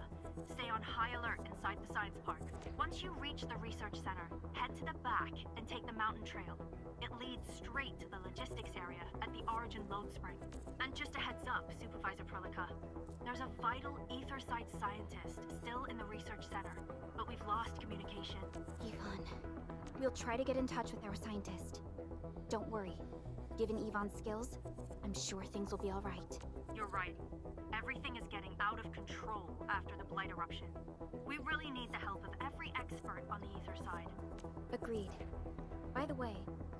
Stay on high alert inside the Science Park. Once you reach the Research Center, head to the back and take the mountain trail. It leads straight to the logistics area at the Origin Load Spring. And just a heads up, Supervisor Perlica, there's a vital ether site scientist still in the Research Center, but we've lost communication. Yvonne, we'll try to get in touch with our scientist. Don't worry. Given Yvonne's skills, I'm sure things will be all right. You're right. Everything is getting out of control after the Blight eruption. We really need the help of every expert on the ether side. Agreed. By the way,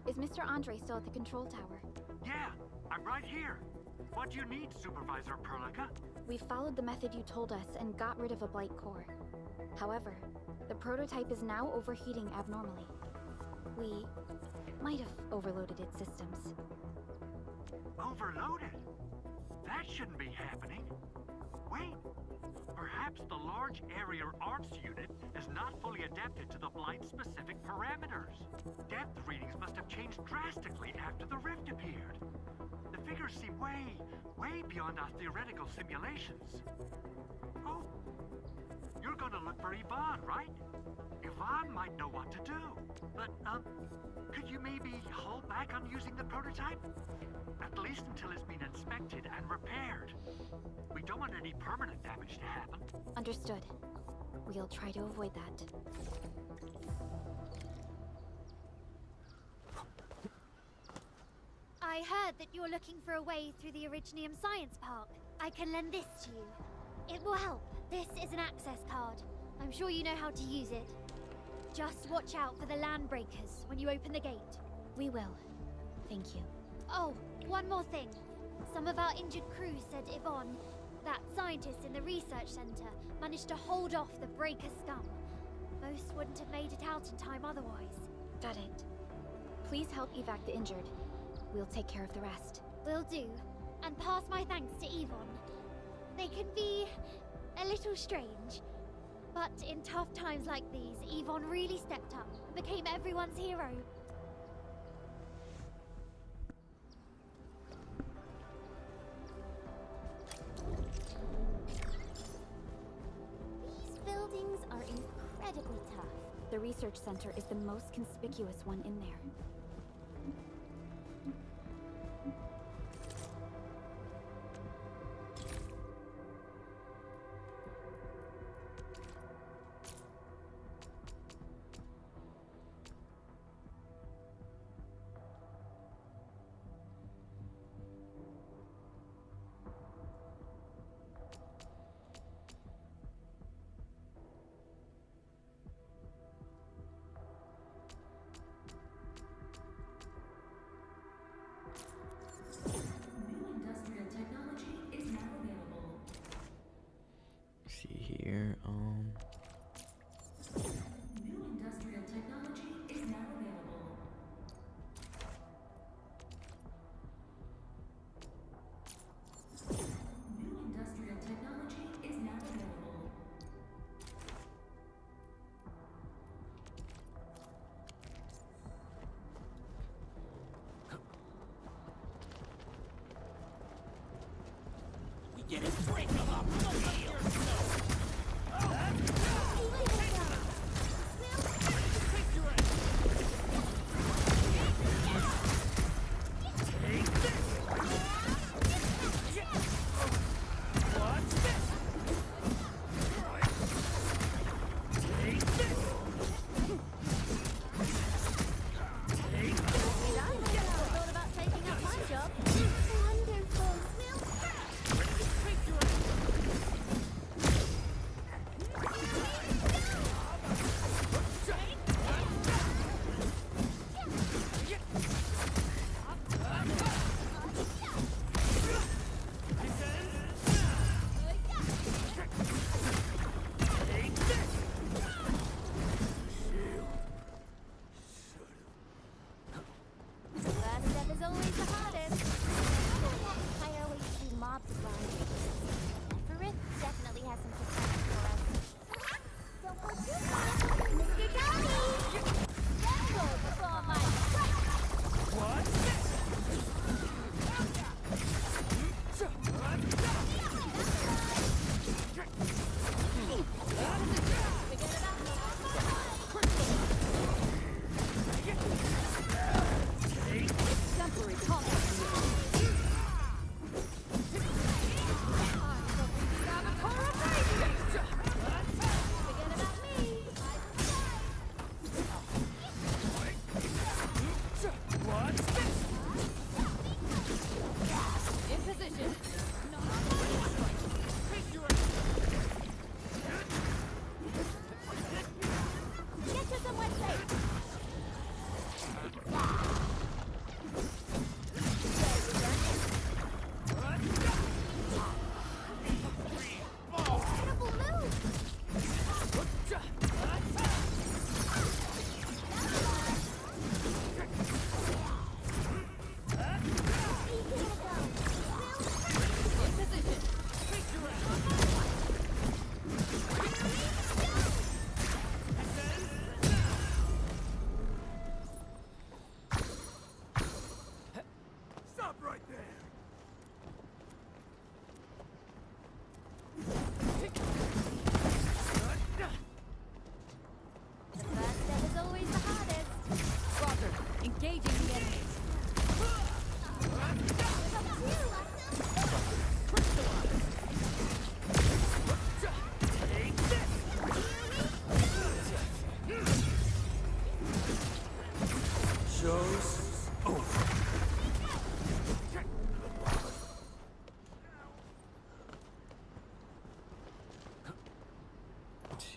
is Mr. Andre still at the control tower? Yeah, I'm right here. What do you need, Supervisor Perlica? We followed the method you told us and got rid of a Blight core. However, the prototype is now overheating abnormally. We might have overloaded its systems. Overloaded? That shouldn't be happening. Wait! Perhaps the large area arts unit is not fully adapted to the Blight-specific parameters. Depth readings must have changed drastically after the rift appeared. The figures seem way beyond our theoretical simulations. Oh, you're gonna look for Yvonne, right? Yvonne might know what to do. But, could you maybe hold back on using the prototype? At least until it's been inspected and repaired. We don't want any permanent damage to happen. Understood. We'll try to avoid that. I heard that you're looking for a way through the Originium Science Park. I can lend this to you. It will help. This is an access card. I'm sure you know how to use it. Just watch out for the land breakers when you open the gate. We will. Thank you. Oh, one more thing. Some of our injured crew said Yvonne, that scientist in the research center, managed to hold off the breaker scum. Most wouldn't have made it out in time otherwise. Got it. Please help evac the injured. We'll take care of the rest. Will do. And pass my thanks to Yvonne. They can be a little strange. But in tough times like these, Yvonne really stepped up and became everyone's hero. These buildings are incredibly tough. The research center is the most conspicuous one in there. Here, New industrial technology is now available. New industrial technology is now available. We get it, break them up.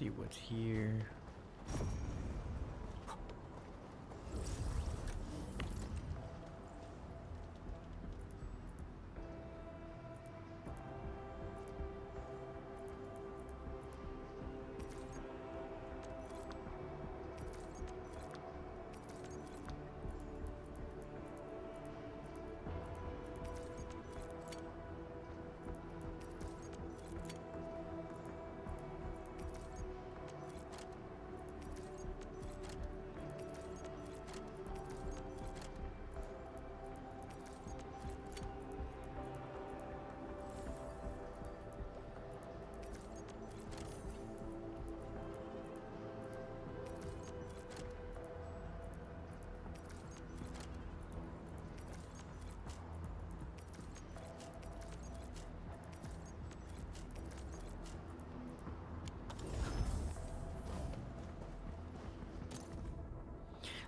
see what's here.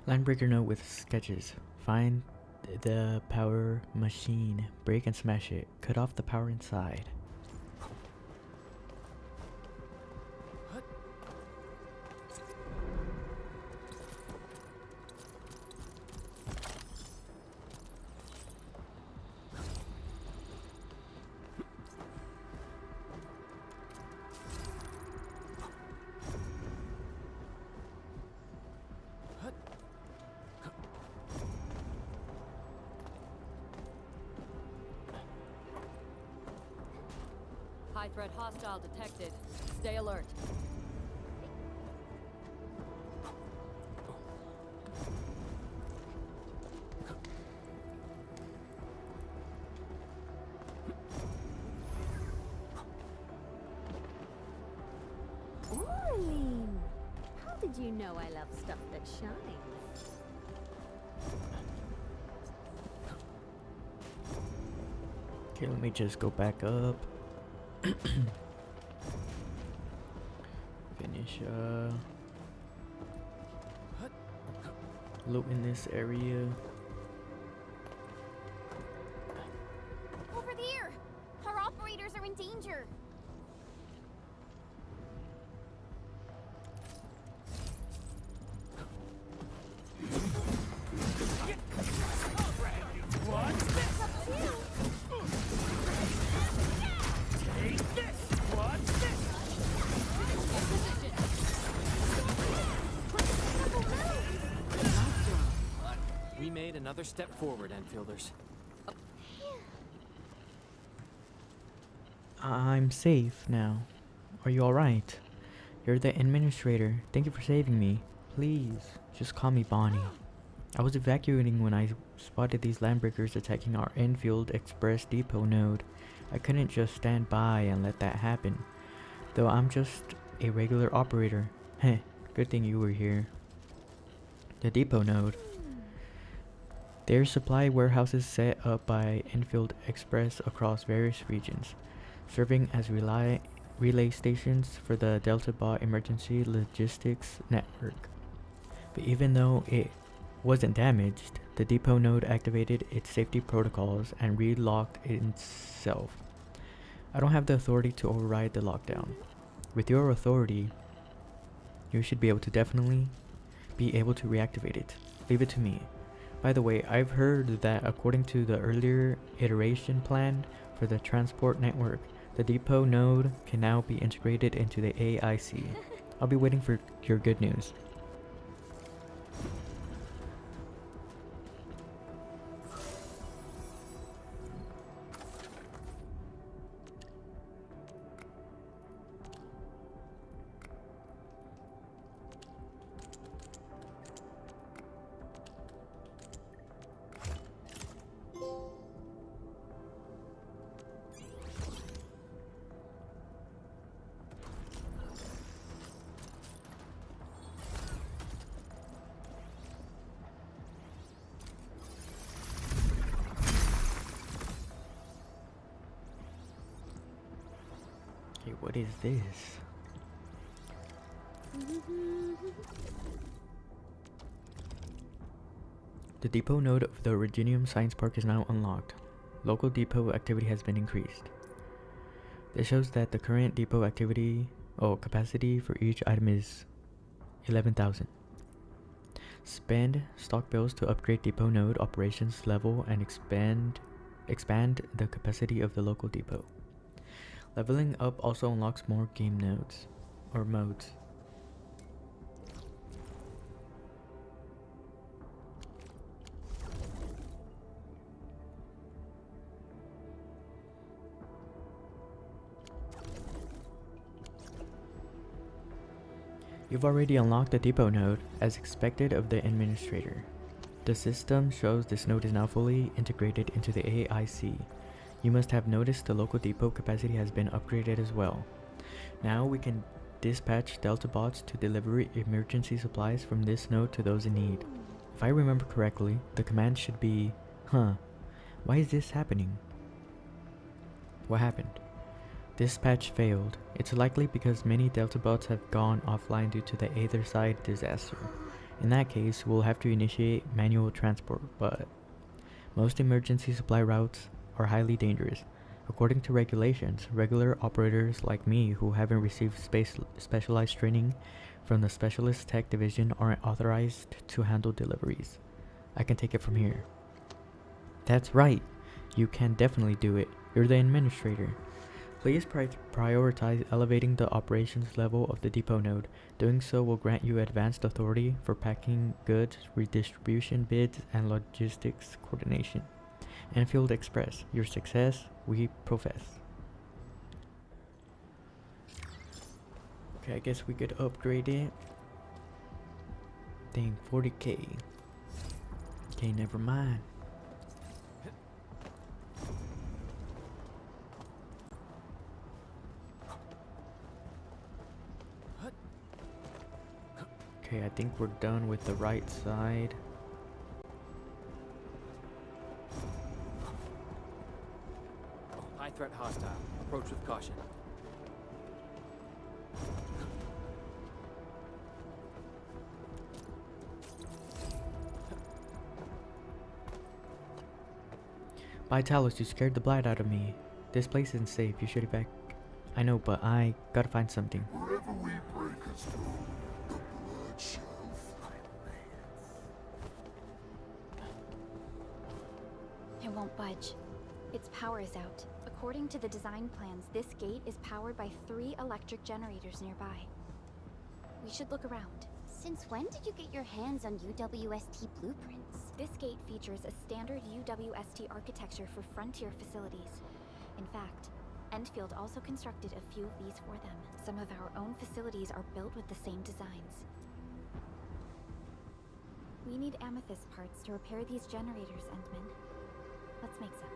Linebreaker note with sketches. Find the power machine. Break and smash it. Cut off the power inside. High threat hostile detected. Stay alert. Orlean! How did you know I love stuff that shines? Okay, let me just go back up. Finish loot in this area. Over there! Our operators are in danger! We made another step forward, Enfielders. I'm safe now. Are you alright? You're the administrator. Thank you for saving me. Please, just call me Bonnie. I was evacuating when I spotted these landbreakers attacking our Endfield Express Depot node. I couldn't just stand by and let that happen. Though I'm just a regular operator. Heh, good thing you were here. The depot node. There's supply warehouses set up by Endfield Express across various regions, serving as relay stations for the Delta Bot emergency logistics network. But even though it wasn't damaged, the depot node activated its safety protocols and relocked itself. I don't have the authority to override the lockdown. With your authority, you should be able to definitely be able to reactivate it. Leave it to me. By the way, I've heard that according to the earlier iteration plan for the transport network, the depot node can now be integrated into the AIC. I'll be waiting for your good news. Okay, what is this? The depot node of the Originium Science Park is now unlocked. Local depot activity has been increased. This shows that the current depot activity Oh, capacity for each item is 11,000. Spend stock bills to upgrade depot node operations level and expand the capacity of the local depot. Leveling up also unlocks more game nodes or modes. You've already unlocked the depot node, as expected of the administrator. The system shows this node is now fully integrated into the AIC. You must have noticed the local depot capacity has been upgraded as well. Now we can dispatch Delta bots to deliver emergency supplies from this node to those in need. If I remember correctly, the command should be, why is this happening? What happened? Dispatch failed. It's likely because many Delta bots have gone offline due to the Aether side disaster. In that case, we'll have to initiate manual transport, but most emergency supply routes are highly dangerous. According to regulations, regular operators like me who haven't received specialized training from the Specialist Tech Division aren't authorized to handle deliveries. I can take it from here. That's right. You can definitely do it. You're the administrator. Please prioritize elevating the operations level of the depot node. Doing so will grant you advanced authority for packing goods, redistribution bids, and logistics coordination. Endfield Express, your success we profess. Okay, I guess we could upgrade it. Dang, 40k. Okay, never mind. Okay, I think we're done with the right side. High threat hostile. Approach with caution. By Talos, you scared the blight out of me. This place isn't safe. You should evac. I know, but I gotta find something. Wherever we break us through, the blood shall find. It won't budge. Its power is out. According to the design plans, this gate is powered by 3 electric generators nearby. We should look around. Since when did you get your hands on UWST blueprints? This gate features a standard UWST architecture for frontier facilities. In fact, Endfield also constructed a few of these for them. Some of our own facilities are built with the same designs. We need amethyst parts to repair these generators, Endman. Let's make some.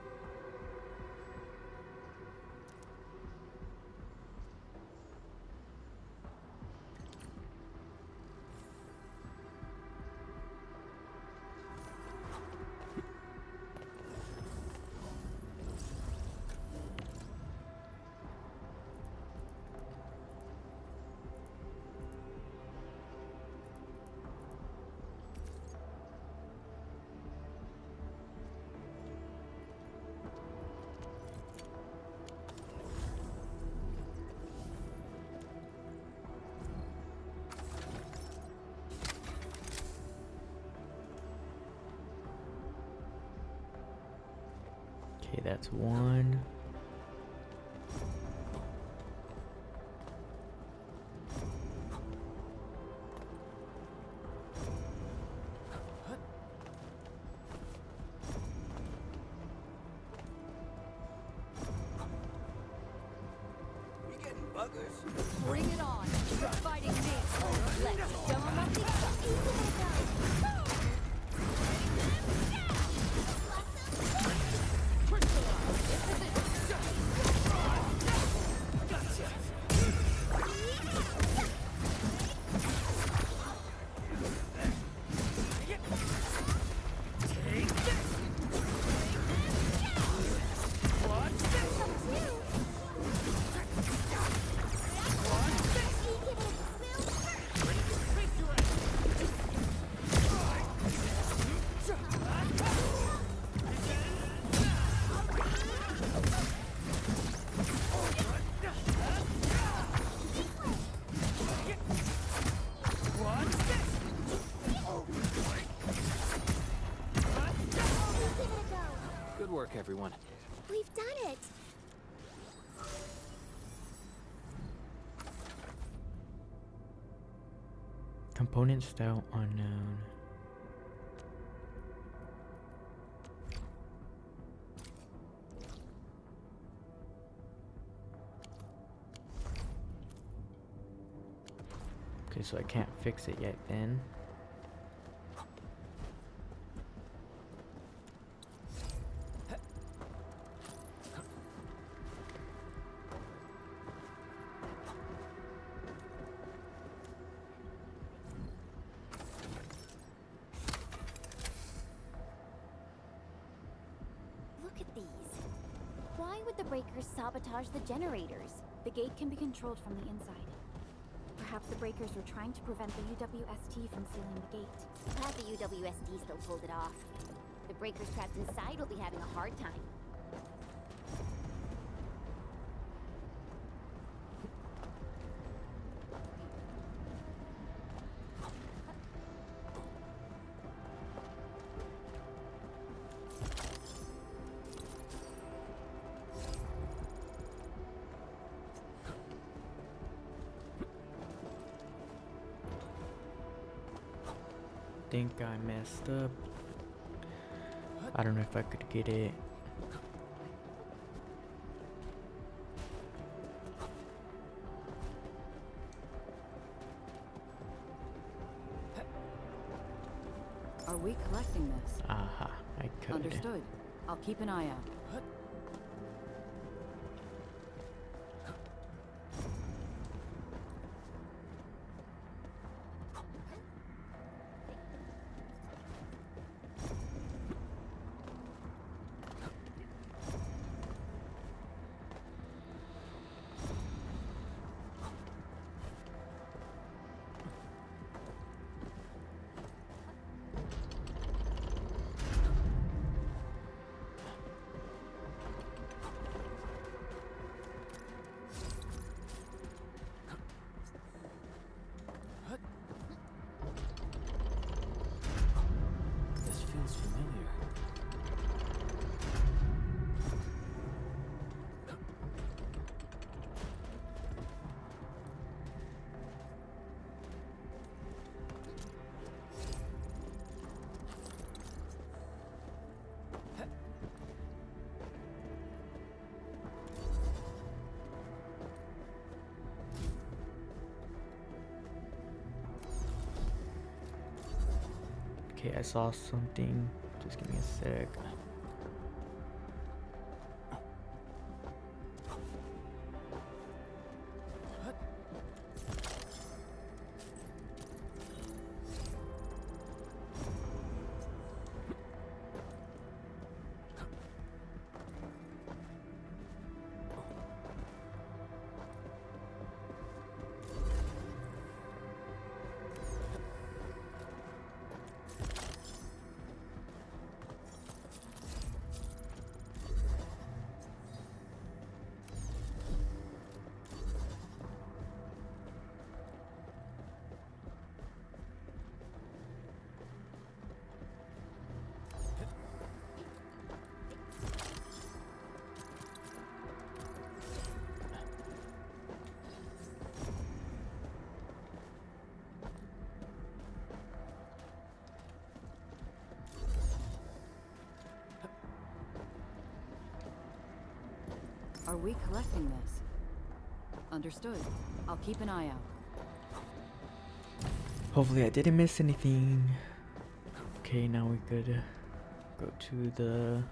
Okay, that's one. We getting buggers? Bring it on. You're fighting me. Let's drum up the doing? We've done it! Component style unknown. Okay, so I can't fix it yet then. Look at these. Why would the breakers sabotage the generators? The gate can be controlled from the inside. Perhaps the breakers were trying to prevent the UWST from sealing the gate. Glad the UWSD still pulled it off. The breakers trapped inside will be having a hard time. Think I messed up. I don't know if I could get it. Are we collecting this? Aha, I could. Understood. I'll keep an eye out. This feels familiar. Okay, I saw something. Just give me a sec. Are we collecting this? Understood. I'll keep an eye out. Hopefully I didn't miss anything. Okay, now we could go to the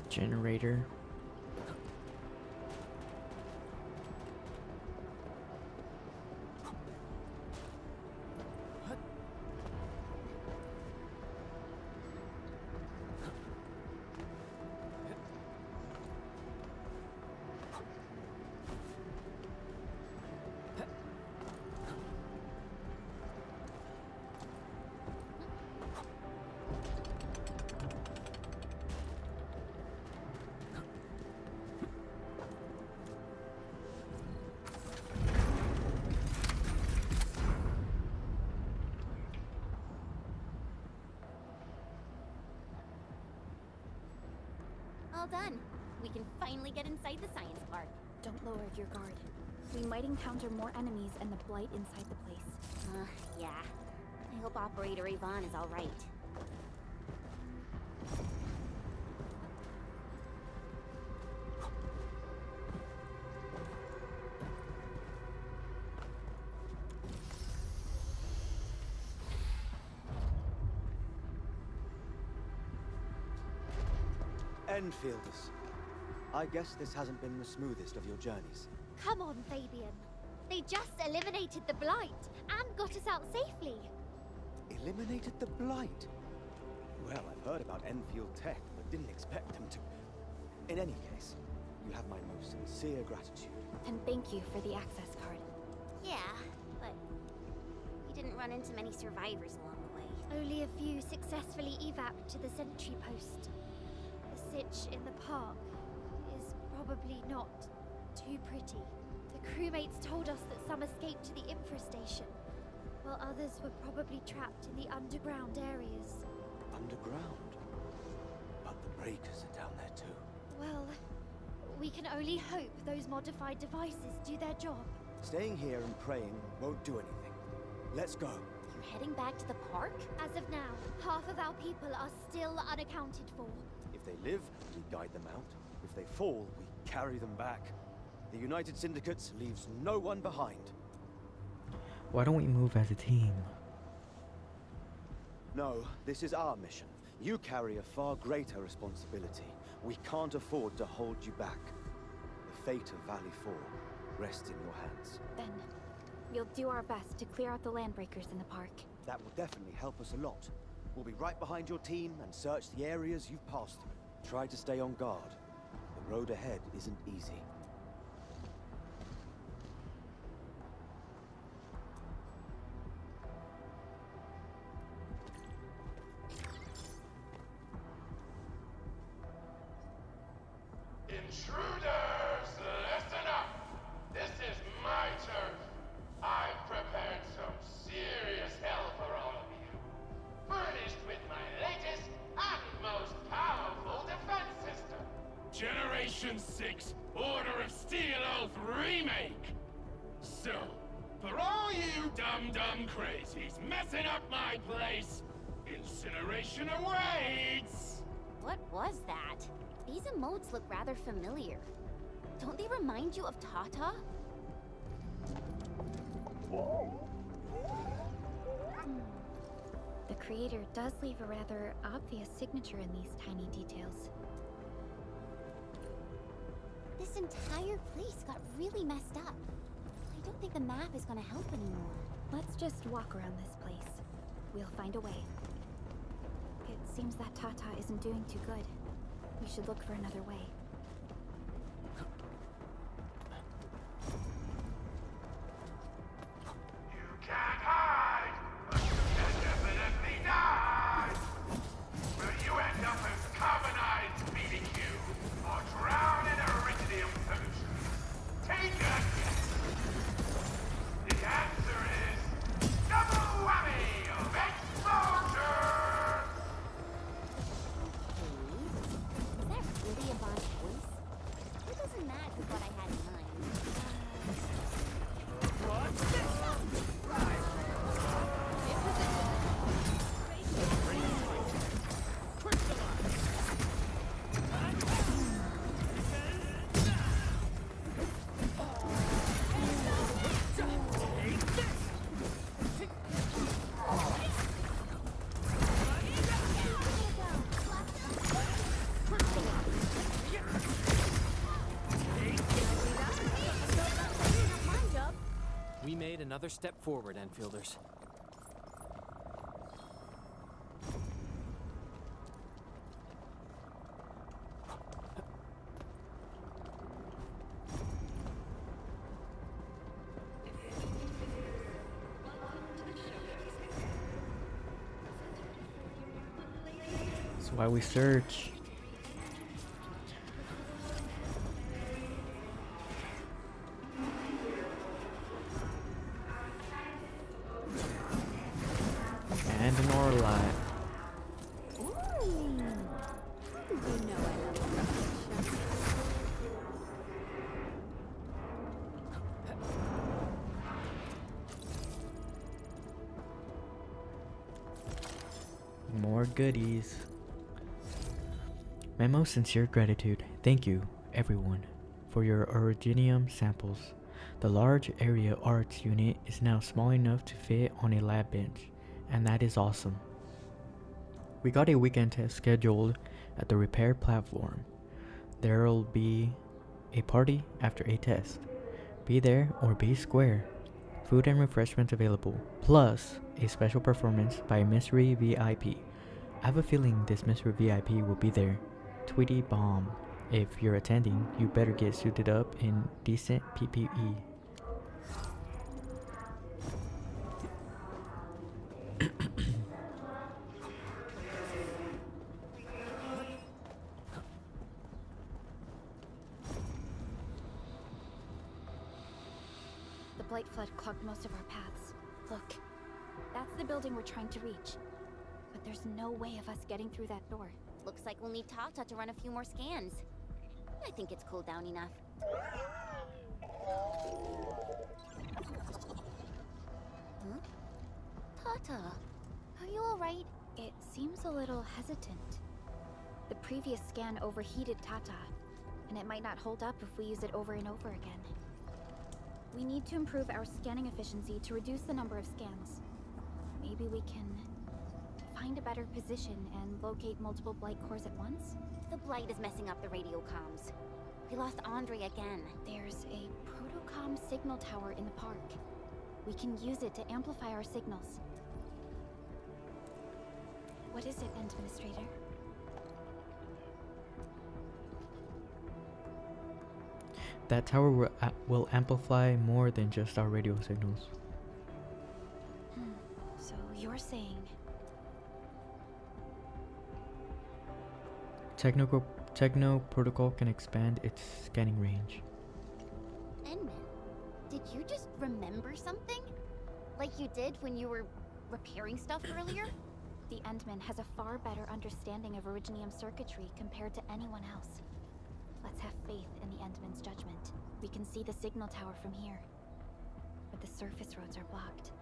generator. all done. We can finally get inside the science park. Don't lower your guard. We might encounter more enemies and the blight inside the place. Yeah. I hope Operator Yvonne is all right. Enfielders. I guess this hasn't been the smoothest of your journeys. Come on, Fabian. They just eliminated the Blight and got us out safely. Eliminated the Blight? Well, I've heard about Enfield tech, but didn't expect them to... In any case, you have my most sincere gratitude. And thank you for the access card. Yeah, but we didn't run into many survivors along the way. Only a few successfully evac to the sentry post. The sitch in the park is probably not too pretty. The crewmates told us that some escaped to the infrastation, while others were probably trapped in the underground areas. Underground? But the breakers are down there too. Well, we can only hope those modified devices do their job. Staying here and praying won't do anything. Let's go. You're heading back to the park? As of now, half of our people are still unaccounted for. If they live, we guide them out. If they fall, we carry them back. The United Syndicates leaves no one behind. Why don't we move as a team? No, this is our mission. You carry a far greater responsibility. We can't afford to hold you back. The fate of Valley 4 rests in your hands. Then, we'll do our best to clear out the landbreakers in the park. That will definitely help us a lot. We'll be right behind your team and search the areas you've passed through. Try to stay on guard. The road ahead isn't easy. Intruders, listen up! This is my turf. I've prepared some serious hell for all of you. Furnished with my latest and most powerful defense system. Generation 6 Order of Steel Oath Remake! So, for all you dumb crazies messing up my place, incineration awaits! What was that? These emotes look rather familiar. Don't they remind you of Tata? The creator does leave a rather obvious signature in these tiny details. This entire place got really messed up. I don't think the map is gonna help anymore. Let's just walk around this place. We'll find a way. It seems that Tata isn't doing too good. We should look for another way. You can't hide, but you can definitely die! Will you end up as carbonized BBQ, or drown in iridium pollution? Take a guess! The answer is... double whammy of exposure! Is that really Yvonne's voice? It doesn't match with what I had in mind. We made another step forward, Enfielders. That's why we search. And an ore lot. Ooh. You know I love More goodies. My most sincere gratitude. Thank you, everyone, for your originium samples. The large area arts unit is now small enough to fit on a lab bench, and that is awesome. We got a weekend test scheduled at the repair platform. There'll be a party after a test. Be there or be square. Food and refreshments available, plus a special performance by a mystery VIP. I have a feeling this mystery VIP will be there. Tweety bomb. If you're attending, you better get suited up in decent PPE. The blight flood clogged most of our paths. Look, that's the building we're trying to reach. But there's no way of us getting through that door. Looks like we'll need Tata to run a few more scans. I think it's cooled down enough. Huh? Tata, are you alright? It seems a little hesitant. The previous scan overheated Tata, and it might not hold up if we use it over and over again. We need to improve our scanning efficiency to reduce the number of scans. Maybe we can find a better position and locate multiple blight cores at once? The blight is messing up the radio comms. We lost Andre again. There's a protocom signal tower in the park. We can use it to amplify our signals. What is it, Administrator? That tower will amplify more than just our radio signals. So you're saying... Techno protocol can expand its scanning range. Enman, did you just remember something? Like you did when you were repairing stuff earlier? The Endman has a far better understanding of originium circuitry compared to anyone else. Let's have faith in the Endman's judgment. We can see the signal tower from here, but the surface roads are blocked.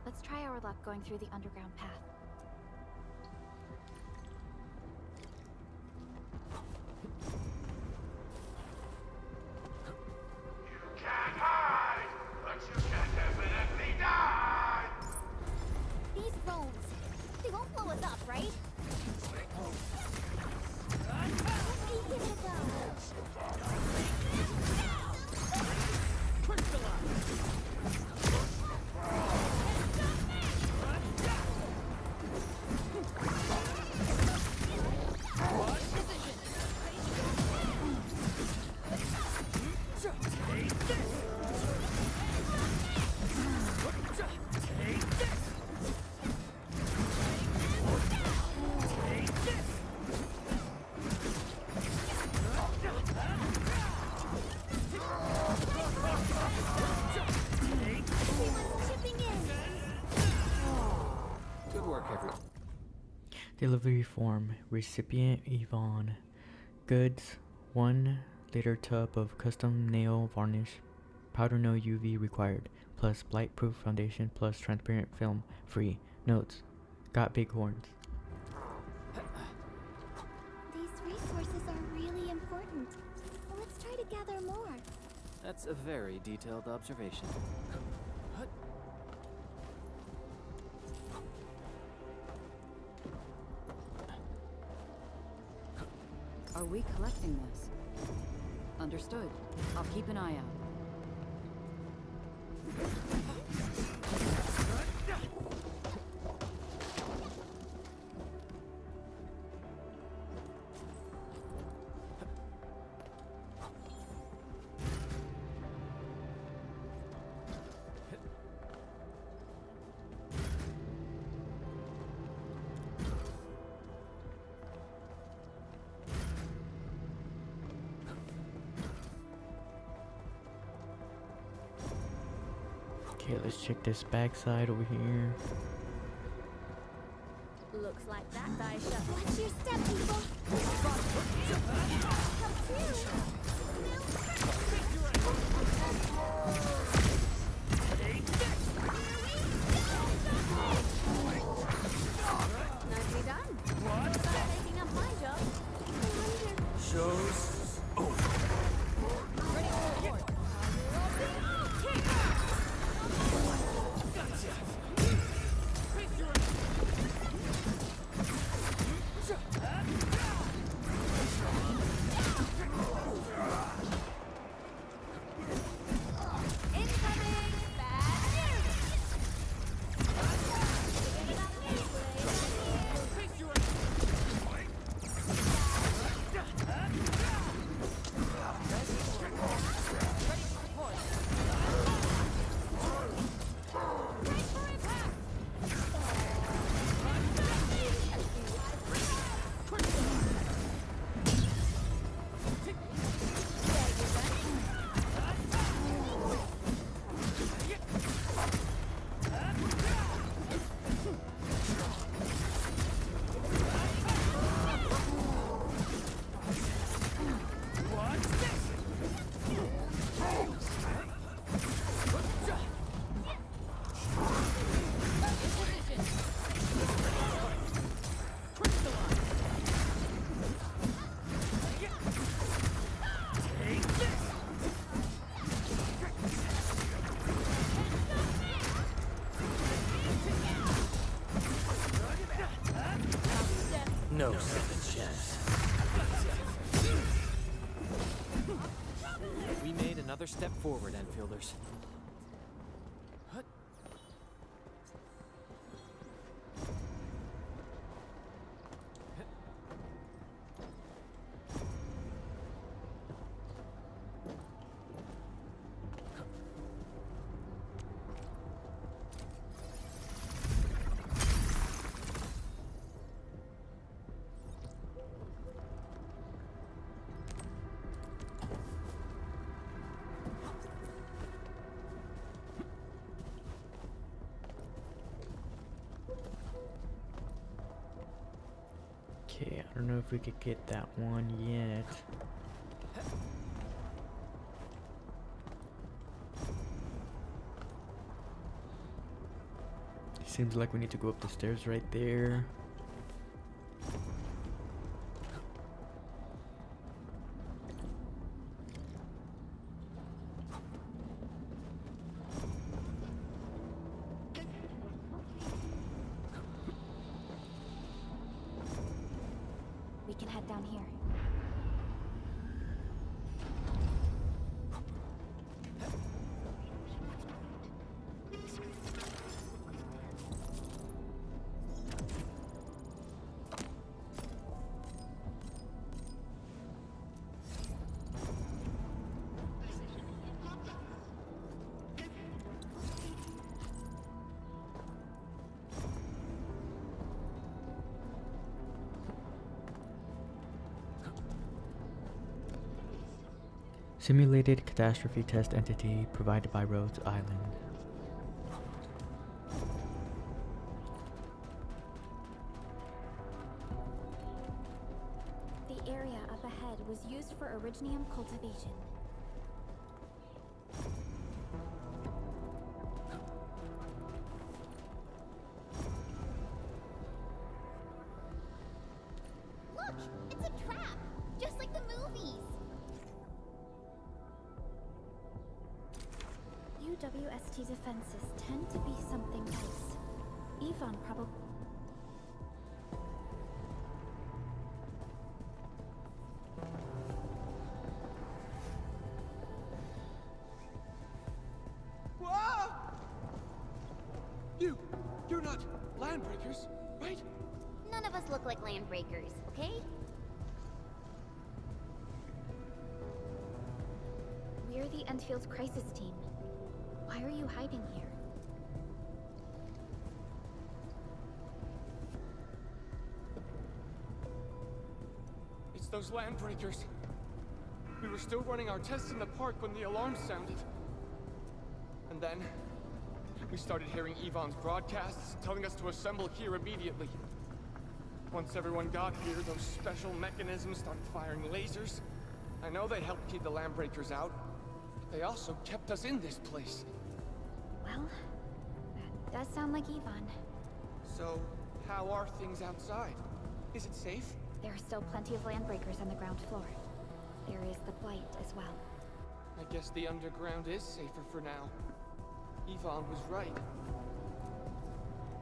Let's try our luck going through the underground path. Can't hide, but you can definitely die! These drones, they won't blow us up, right? Give it a go. Delivery form. Recipient Yvonne. Goods. 1 liter tub of custom nail varnish. Powder no UV required. Plus blight proof foundation plus transparent film free. Notes. Got big horns. These resources are really important. Let's try to gather more. That's a very detailed observation. Are we collecting this? Understood. I'll keep an eye out. Okay, let's check this backside over here. Looks like that die shot. Watch your step, people. Nice No second chance. We made another step forward, Enfielders. Okay, I don't know if we could get that one yet. Seems like we need to go up the stairs right there. We can head down here. Simulated catastrophe test entity provided by Rhodes Island. The area up ahead was used for originium cultivation. Look! It's a trap! Just like the movies! UWST defenses tend to be something else. Yvonne probably... Whoa! You're not landbreakers, right? None of us look like landbreakers, okay? We're the Endfield crisis team. Why are you hiding here? It's those landbreakers. We were still running our tests in the park when the alarm sounded. And then, we started hearing Yvonne's broadcasts telling us to assemble here immediately. Once everyone got here, those special mechanisms started firing lasers. I know they helped keep the landbreakers out. They also kept us in this place. Well, that does sound like Yvonne. So, how are things outside? Is it safe? There are still plenty of landbreakers on the ground floor. There is the Blight as well. I guess the underground is safer for now. Yvonne was right.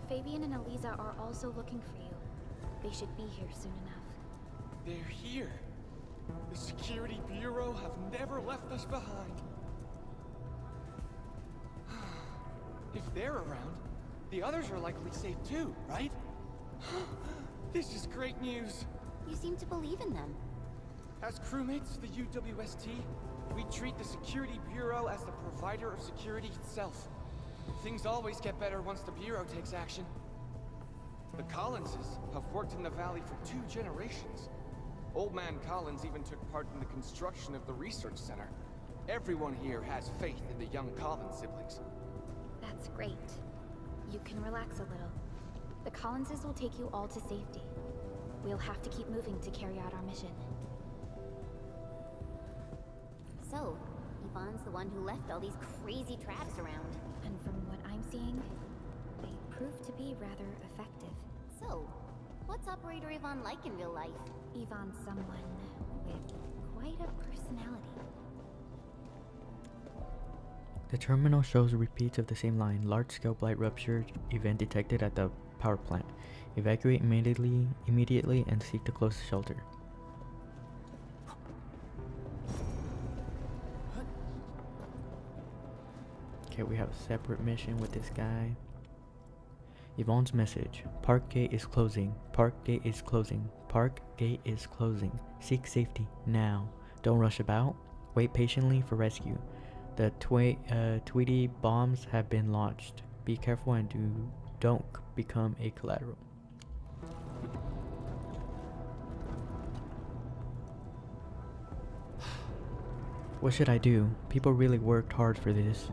Fabian and Eliza are also looking for you. They should be here soon enough. They're here. The Security Bureau have never left us behind. If they're around, the others are likely safe too, right? This is great news. You seem to believe in them. As crewmates of the UWST, we treat the Security Bureau as the provider of security itself. Things always get better once the Bureau takes action. The Collinses have worked in the Valley for 2 generations. Old Man Collins even took part in the construction of the Research Center. Everyone here has faith in the young Collins siblings. That's great. You can relax a little. The Collinses will take you all to safety. We'll have to keep moving to carry out our mission. So, Yvonne's the one who left all these crazy traps around. And from what I'm seeing, they prove to be rather effective. So, what's Operator Yvonne like in real life? Yvonne's someone with quite a personality. The terminal shows repeats of the same line. Large-scale blight rupture event detected at the power plant. Evacuate immediately and seek the closest shelter. Okay, we have a separate mission with this guy. Yvonne's message. Park gate is closing. Park gate is closing. Park gate is closing. Seek safety now. Don't rush about. Wait patiently for rescue. The Tweety bombs have been launched. Be careful and don't become a collateral. What should I do? People really worked hard for this.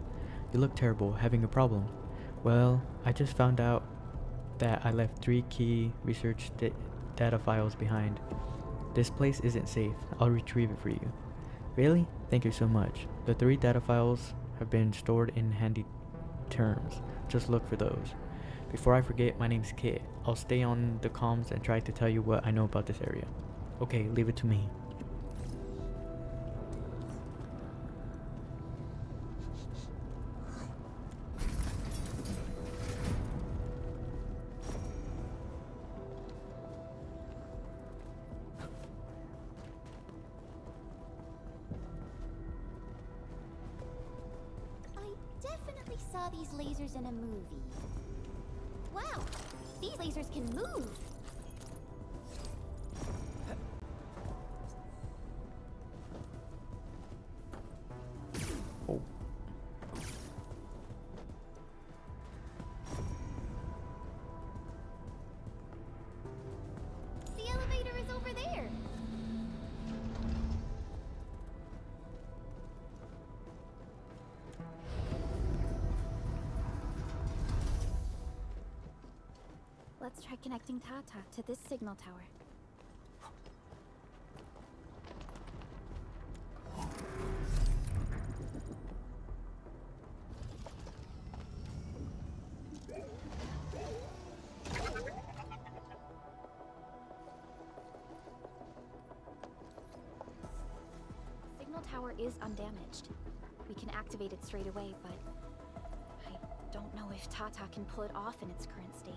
You look terrible. Having a problem? Well, I just found out that I left 3 key research data files behind. This place isn't safe. I'll retrieve it for you. Really? Thank you so much. The 3 data files have been stored in handy terms. Just look for those. Before I forget, my name's Kit. I'll stay on the comms and try to tell you what I know about this area. Okay, leave it to me. Definitely saw these lasers in a movie. Wow, these lasers can move. Oh. The elevator is over there. Let's try connecting Tata to this signal tower. Signal tower is undamaged. We can activate it straight away, but I don't know if Tata can pull it off in its current state.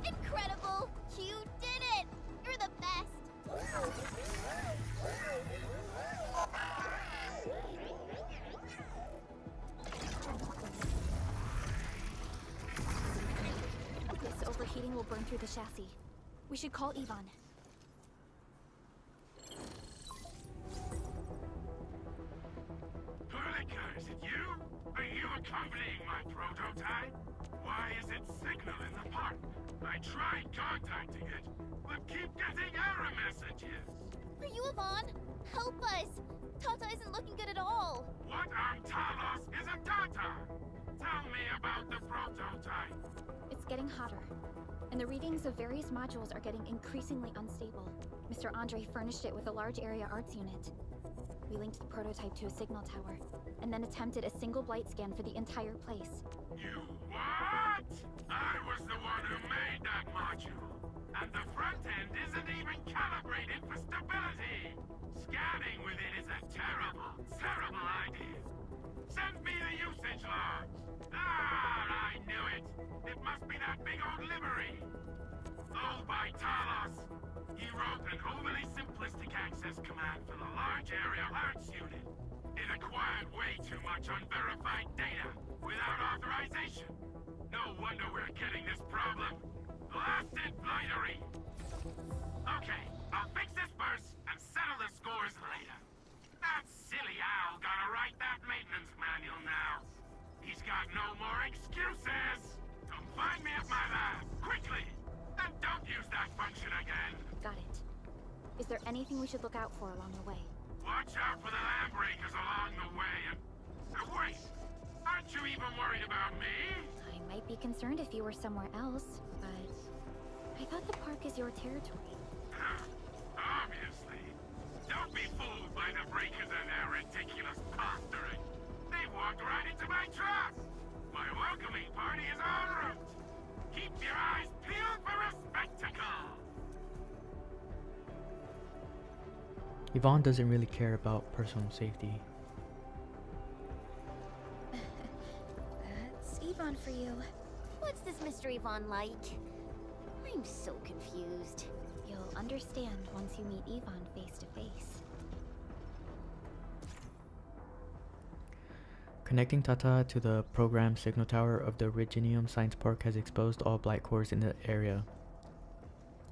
Incredible! You did it! You're the best! This overheating will burn through the chassis. We should call Yvonne. Perlica, is it you? Are you accompanying my prototype? Why is it signal in the park? I tried contacting it, but keep getting error messages. Are you Yvonne? Help us! Tata isn't looking good at all. What on Talos is a data? Tell me about the prototype. It's getting hotter, and the readings of various modules are getting increasingly unstable. Mr. Andre furnished it with a large area arts unit. We linked the prototype to a signal tower, and then attempted a single blight scan for the entire place. You what? I was the one who made that module. And the front end isn't even calibrated for stability. Scanning with it is a terrible, terrible idea. Send me the usage logs. Ah, I knew it. It must be that big old livery. Owned by Talos. He wrote an overly simplistic access command for the large area arts unit. It acquired way too much unverified data without authorization. No wonder we're getting this problem. Blasted blightery. Okay, I'll fix this first and settle the scores later. That silly owl gotta write that maintenance manual now. He's got no more excuses. Come find me at my lab, quickly. And don't use that function again. Got it. Is there anything we should look out for along the way? Watch out for the land breakers along the way and... wait! Aren't you even worried about me? I might be concerned if you were somewhere else, but I thought the park is your territory. Obviously. Don't be fooled by the breakers and their ridiculous posturing. Yvonne doesn't really care about personal safety. That's Yvonne for you. What's this Mr. Yvonne like? I'm so confused. You'll understand once you meet Yvonne face to face. Connecting Tata to the program signal tower of the Reginium Science Park has exposed all blight cores in the area.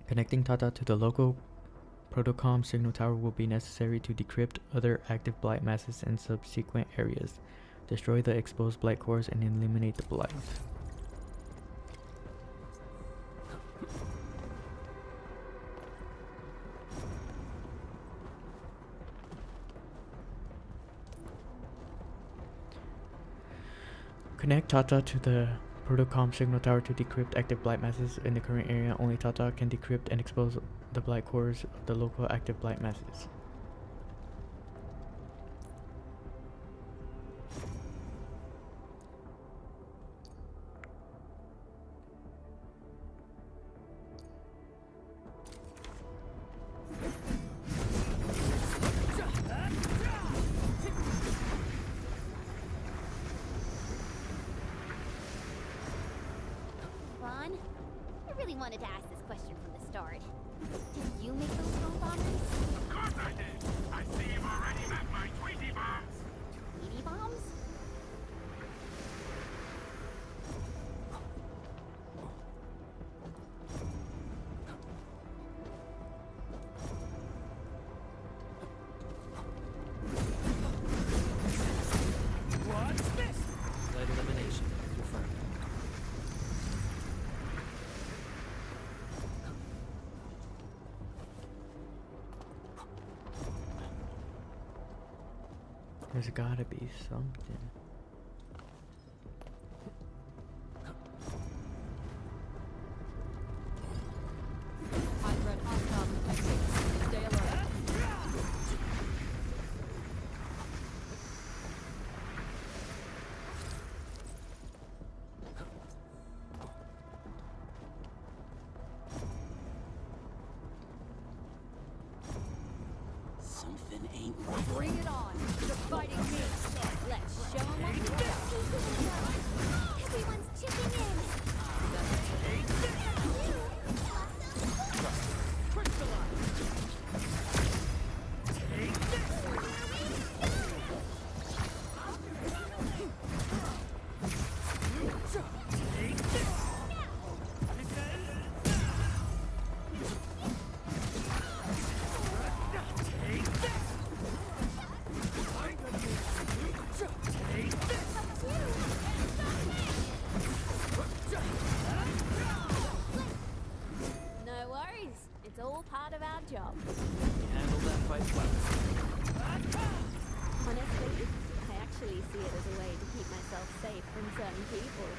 Connecting Tata to the local Protocom signal tower will be necessary to decrypt other active blight masses in subsequent areas, destroy the exposed blight cores, and eliminate the blight. Connect Tata to the Protocom signal tower to decrypt active blight masses in the current area. Only Tata can decrypt and expose the blight cores of the local active blight masses. Vaughn, I really wanted to ask this question from the start. Did you make those foam bombers? Of course I did. I see you've already met my Tweety bombs. Tweety bombs? What's this? Light elimination confirmed. There's gotta be something. High threat hostile detected. Stay alert. Something ain't right. Bring it on! The fighting me! Let's show 'em what we got! Everyone's chipping in! No worries. It's all part of our job. You handled that fight well. Honestly, I actually see it as a way to keep myself safe from certain people.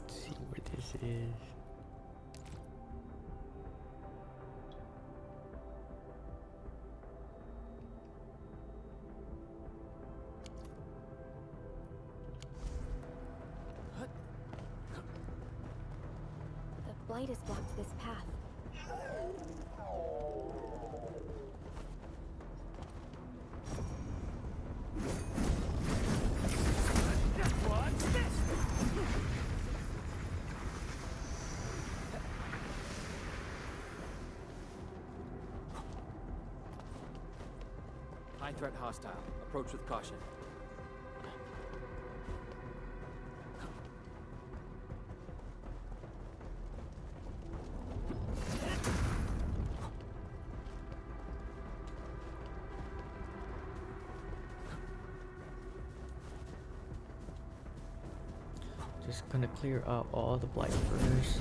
Let's see where this is. The blight has blocked this path. What's this? High threat hostile. Approach with caution. Just gonna clear out all the blight first.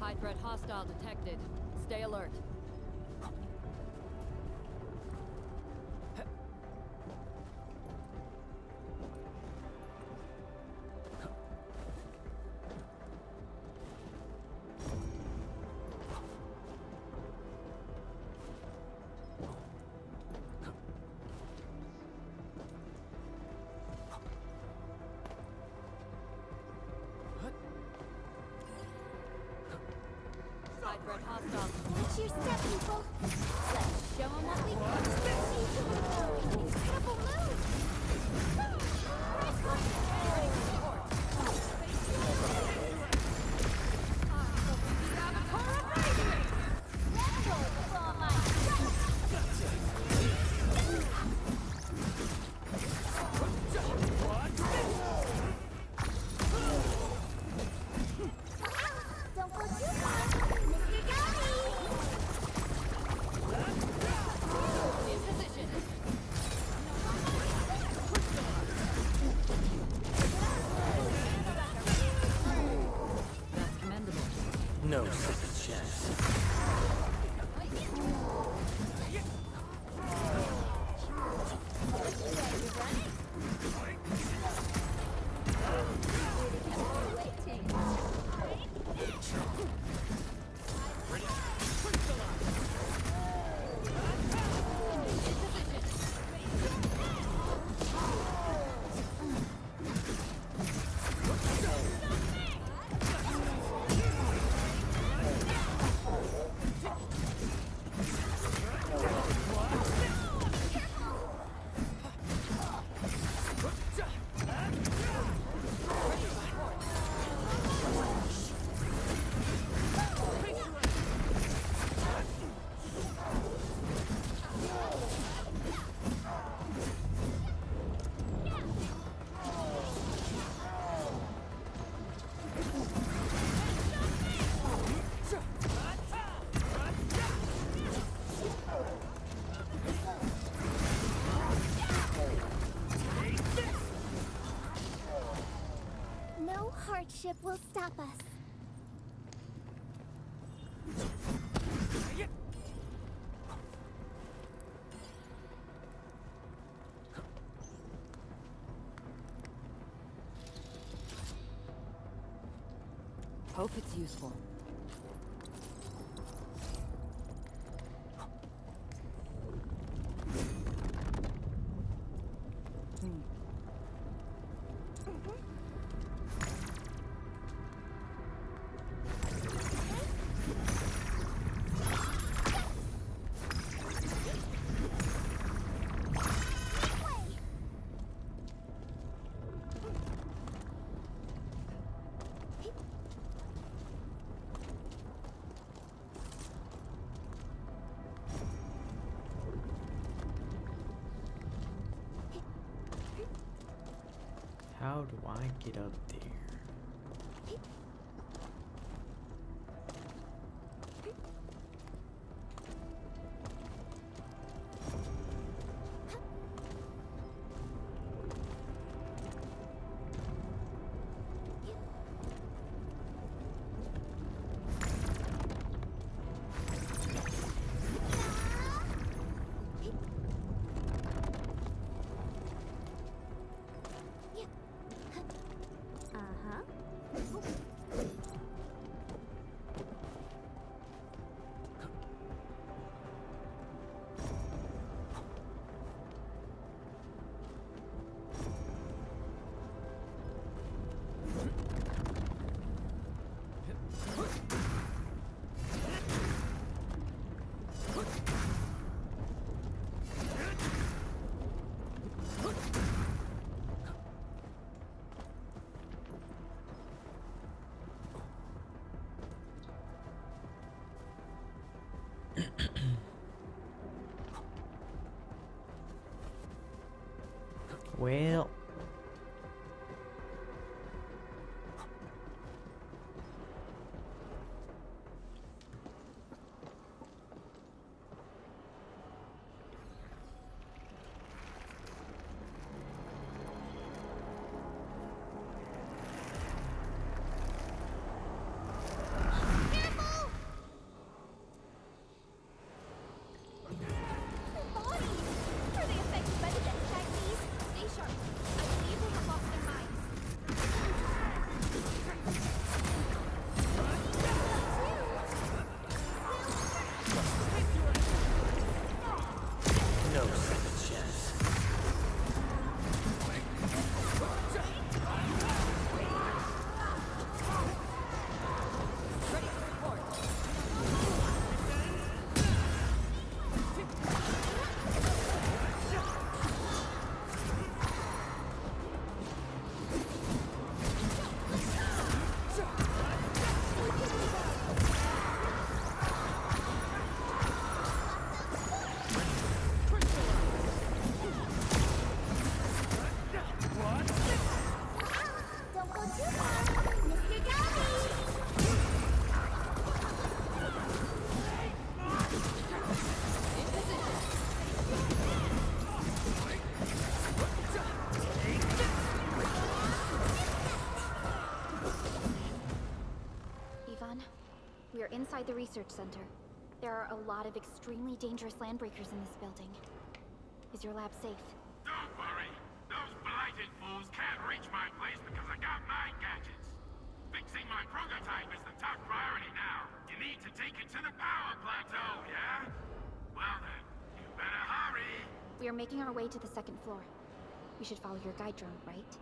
High threat hostile detected. Stay alert. High threat hostile. Watch your step, people. Let's show 'em what we got. Incredible move! Don't go too far, Mr. Gummy. In position. That's commendable. No second chance. No hardship will stop us. Hope it's useful. How do I get up there? Well, inside the research center. There are a lot of extremely dangerous landbreakers in this building. Is your lab safe? Don't worry. Those blighted fools can't reach my place because I got my gadgets. Fixing my prototype is the top priority now. You need to take it to the power plateau, yeah? Well then, you better hurry. We are making our way to the second floor. We should follow your guide drone, right?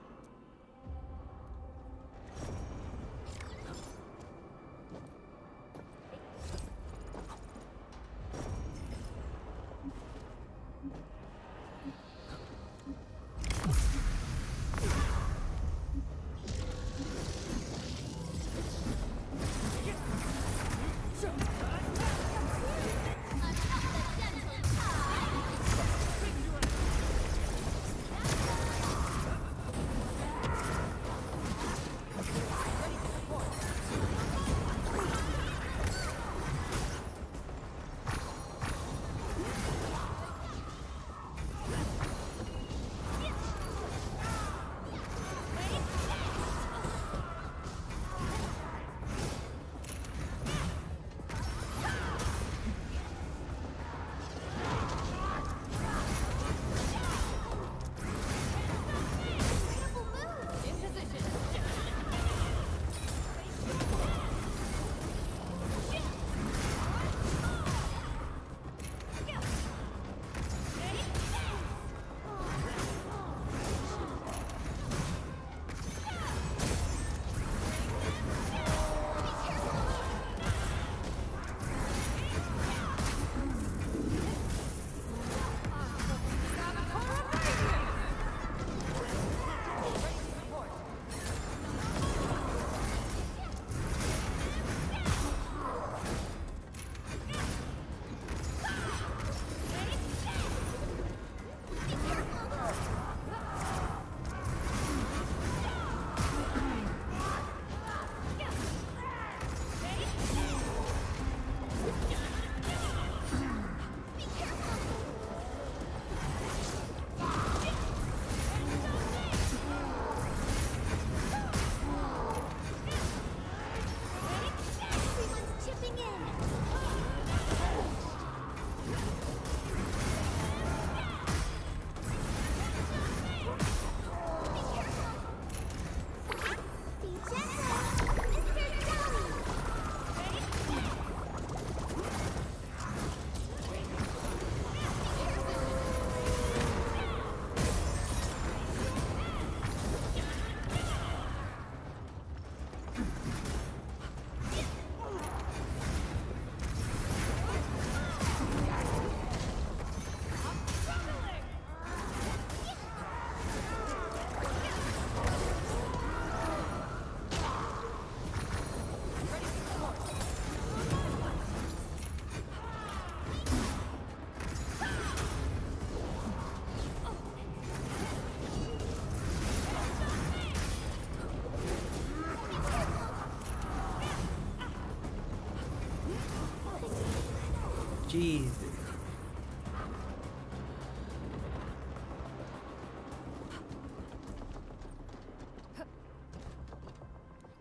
Jesus.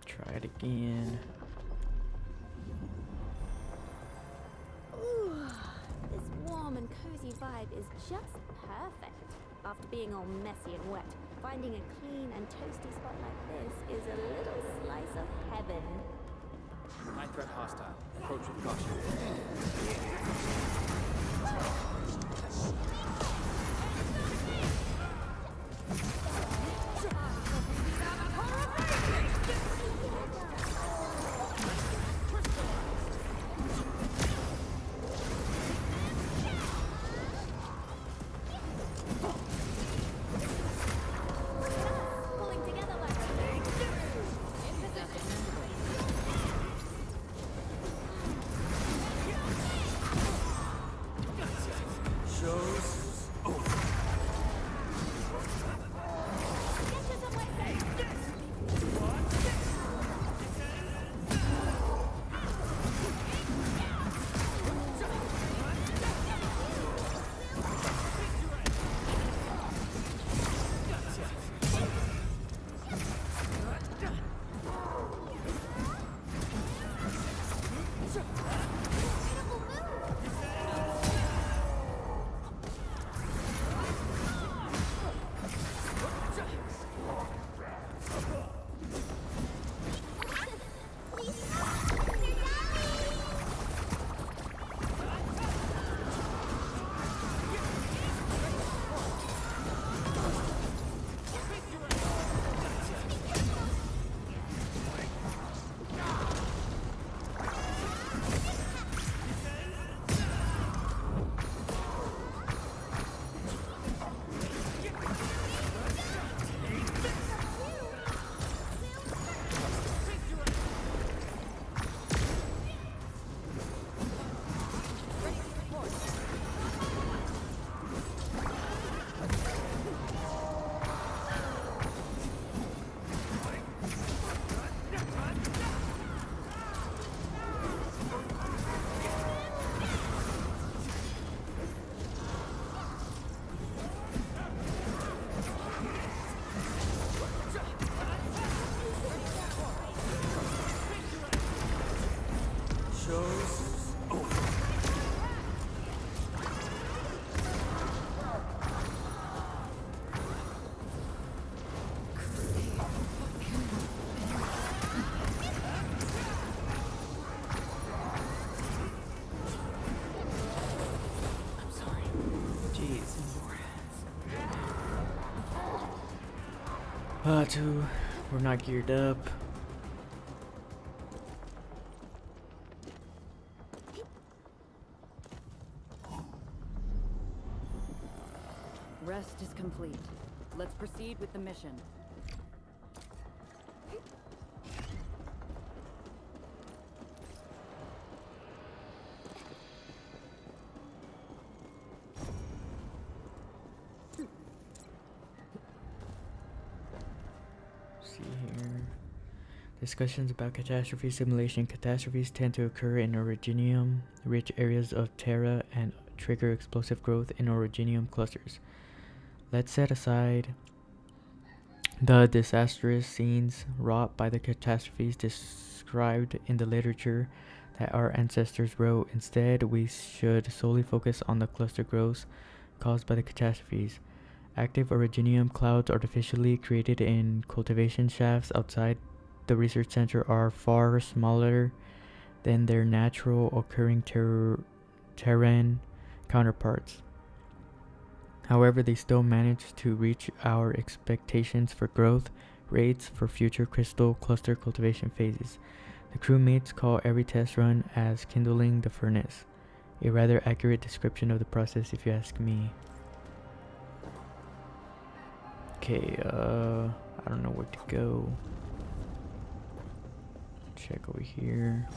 Try it again. Ooh, this warm and cozy vibe is just perfect. After being all messy and wet, finding a clean and toasty spot like this is a little slice of heaven. High threat hostile. Approach with caution. We're not geared up. Rest is complete. Let's proceed with the mission. See here. Discussions about catastrophe simulation. Catastrophes tend to occur in orogenium-rich areas of Terra and trigger explosive growth in orogenium clusters. Let's set aside the disastrous scenes wrought by the catastrophes described in the literature that our ancestors wrote. Instead, we should solely focus on the cluster growths caused by the catastrophes. Active orogenium clouds artificially created in cultivation shafts outside the research center are far smaller than their natural occurring terrain counterparts. However, they still manage to reach our expectations for growth rates for future crystal cluster cultivation phases. The crewmates call every test run as kindling the furnace. A rather accurate description of the process if you ask me. Okay, I don't know where to go. Check over here.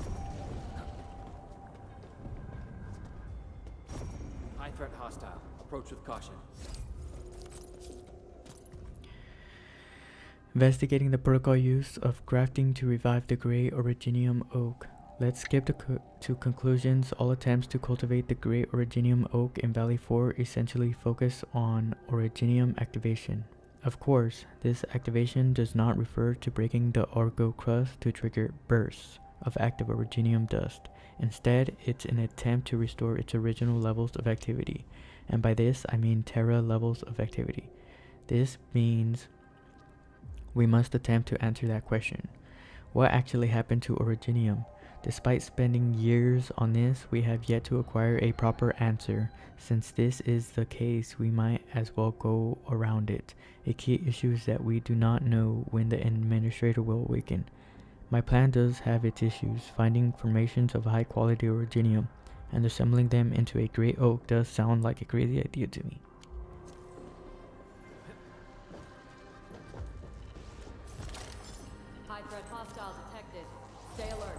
High threat hostile. Approach with caution. Investigating the protocol use of grafting to revive the gray orogenium oak. Let's skip to conclusions. All attempts to cultivate the gray orogenium oak in Valley 4 essentially focus on orogenium activation. Of course, this activation does not refer to breaking the orgo crust to trigger bursts of active orogenium dust. Instead, it's an attempt to restore its original levels of activity. And by this, I mean Terra levels of activity. This means we must attempt to answer that question. What actually happened to orogenium? Despite spending years on this, we have yet to acquire a proper answer. Since this is the case, we might as well go around it. A key issue is that we do not know when the administrator will awaken. My plan does have its issues. Finding formations of high quality orogenium and assembling them into a great oak does sound like a crazy idea to me. High threat hostile detected. Stay alert.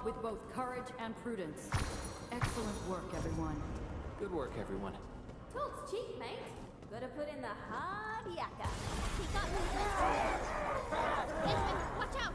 with both courage and prudence. Excellent work, everyone. Good work, everyone. Talk's cheap, mate. Gotta put in the hard yakka. He got movement. Desmond, watch out!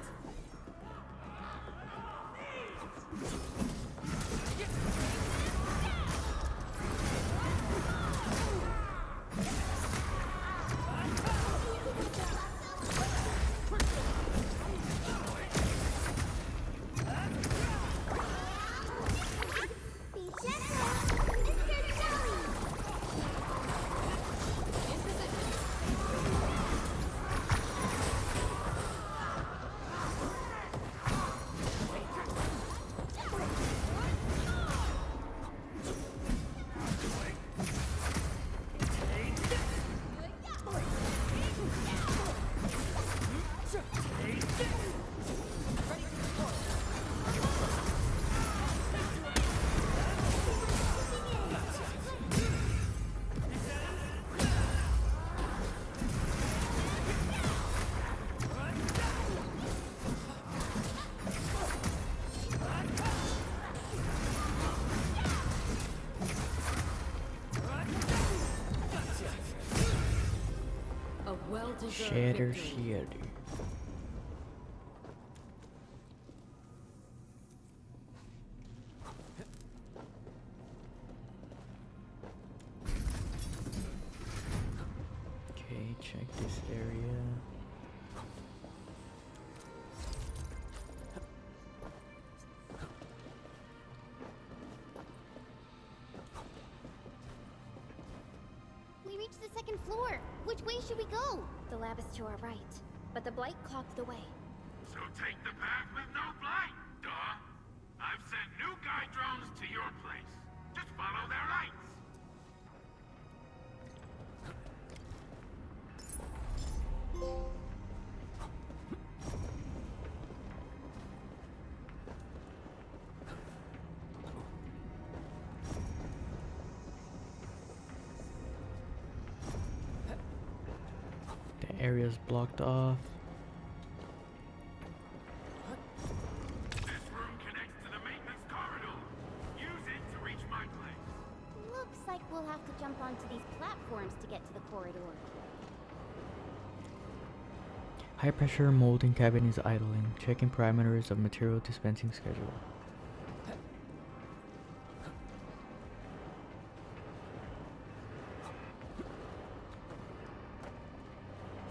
Shatter Shield. Okay, check this area. We reached the second floor. Which way should we go? The lab is to our right, but the blight clogged the way. So take the path with no blight, duh. I've sent new guide drones to your place. Just follow their lights. The area's blocked off. This room connects to the maintenance corridor. Use it to reach my place. Looks like we'll have to jump onto these platforms to get to the corridor. High pressure molding cabin is idling. Checking parameters of material dispensing schedule.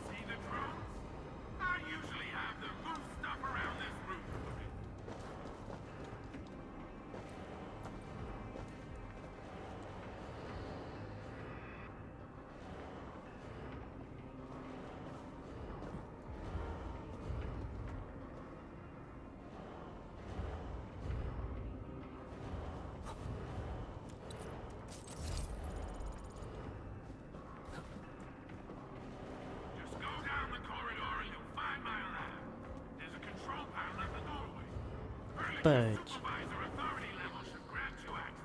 See the drones? I usually have them move stuff around this room for me. Just go down the corridor and you'll find my lab. There's a control panel at the doorway. Early Fudge. supervisor authority level should grant you access.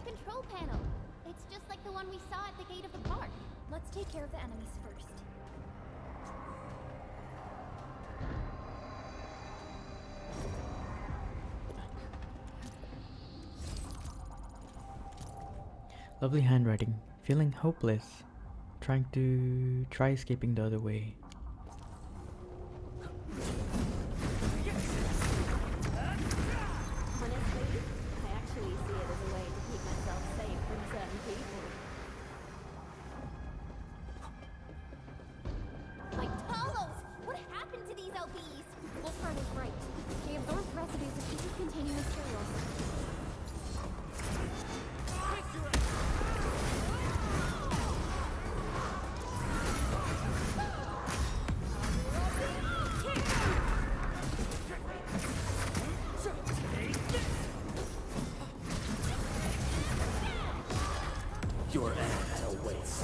a control panel. It's just like the one we saw at the gate of the park. Let's take care of the enemies first. Lovely handwriting. Feeling hopeless. Trying to escaping the other way. Honestly, I actually see it as a way to keep myself safe from certain people. Like Talos! What happened to these LBs? Wolfram is right. They absorb residues of ether-containing materials. Your end awaits.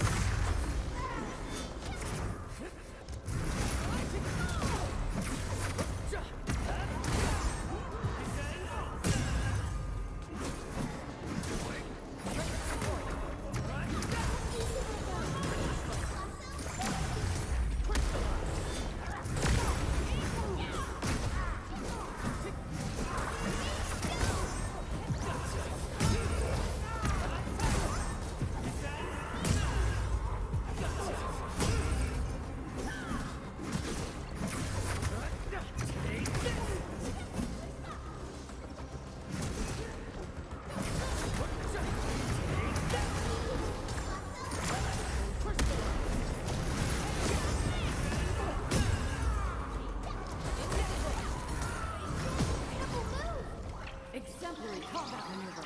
Exemplary combat maneuver.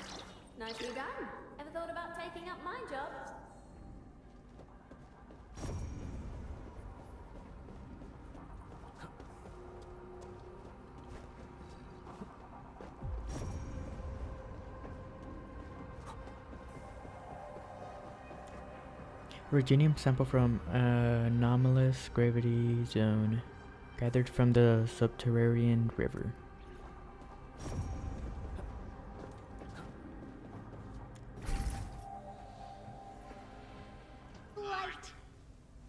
Nicely done. Ever thought about taking up my job? Virginium sample from anomalous gravity zone gathered from the subterranean river. Light.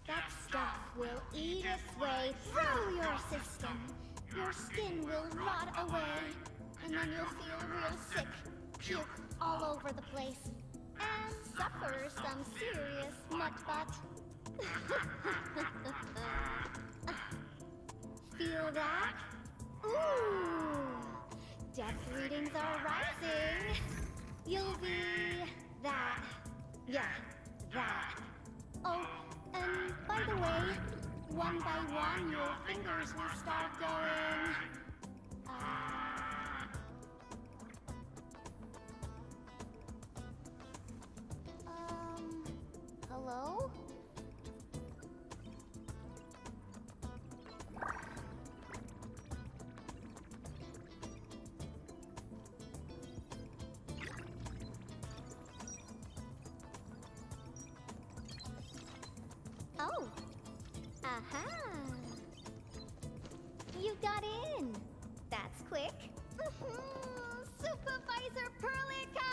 That stuff will eat its way through your system. Your skin will rot away, and then you'll feel real sick, puke all over the place, and suffer some serious nut-butt. Feel that? Ooh! Death readings are rising. You'll be that. Yeah, that. Oh, and by the way, one by one your fingers will start going. Hello? Oh. Aha. You got in. That's quick. Supervisor Perlica!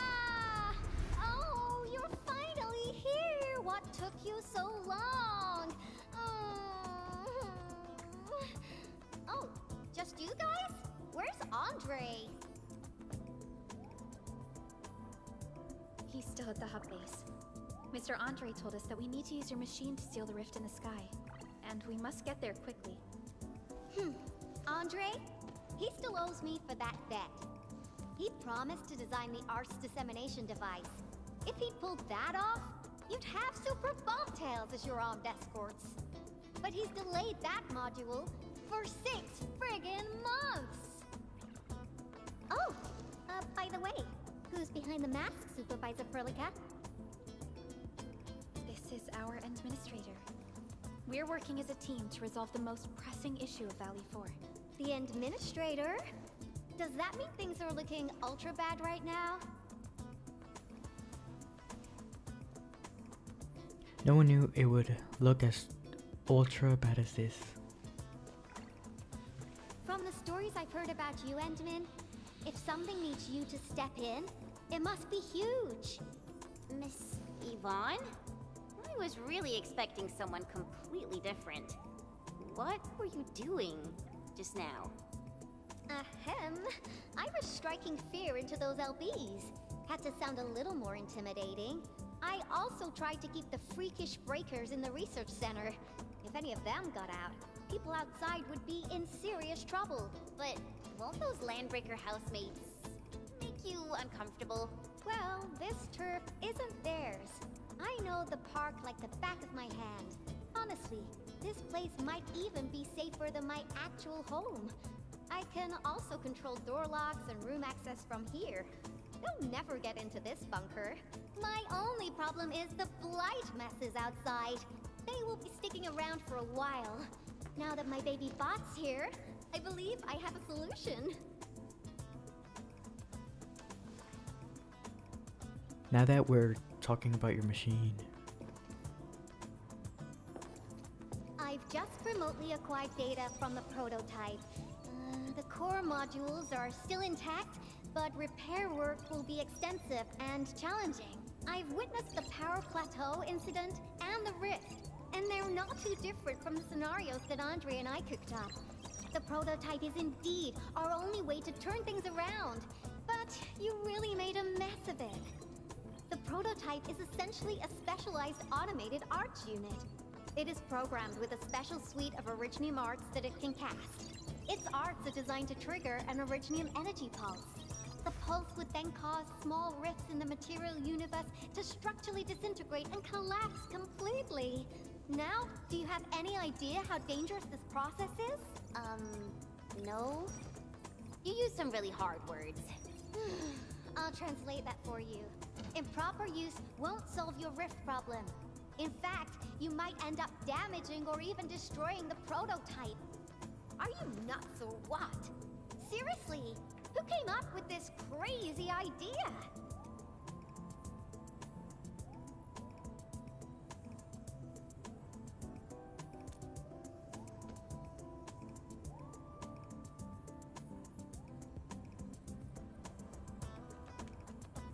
Oh, you're finally here. What took you so long? Oh, just you guys? Where's Andre? He's still at the hub base. Mr. Andre told us that we need to use your machine to seal the rift in the sky. And we must get there quickly. Andre? He still owes me for that bet. He promised to design the Art's dissemination device. If he'd pulled that off, you'd have Super Bobtails as your armed escorts. But he's delayed that module for 6 friggin' months! Oh, by the way, who's behind the mask, Supervisor Perlica? This is our administrator. We're working as a team to resolve the most pressing issue of Valley 4. The administrator? Does that mean things are looking ultra bad right now? No one knew it would look as ultra bad as this. From the stories I've heard about you, Endman, if something needs you to step in, It must be huge. Miss Yvonne? I was really expecting someone completely different. What were you doing just now? Ahem. I was striking fear into those LBs. Had to sound a little more intimidating. I also tried to keep the freakish breakers in the research center. If any of them got out, people outside would be in serious trouble. But won't those landbreaker housemates make you uncomfortable? Well, this turf isn't theirs. I know the park like the back of my hand. Honestly, this place might even be safer than my actual home. I can also control door locks and room access from here. They'll never get into this bunker. My only problem is the blight messes outside. They will be sticking around for a while. Now that my baby bot's here, I believe I have a solution. Now that we're talking about your machine, I've just remotely acquired data from the prototype. The core modules are still intact, but repair work will be extensive and challenging. I've witnessed the power plateau incident and the rift, and they're not too different from the scenarios that Andre and I cooked up. The prototype is indeed our only way to turn things around, but you really made a mess of it. The prototype is essentially a specialized automated arts unit. It is programmed with a special suite of Originium arts that it can cast. Its arts are designed to trigger an Originium energy pulse. The pulse would then cause small rifts in the material universe to structurally disintegrate and collapse completely. Now, do you have any idea how dangerous this process is? No. You use some really hard words. I'll translate that for you. Improper use won't solve your rift problem. In fact, you might end up damaging or even destroying the prototype. Are you nuts or what? Seriously, who came up with this crazy idea?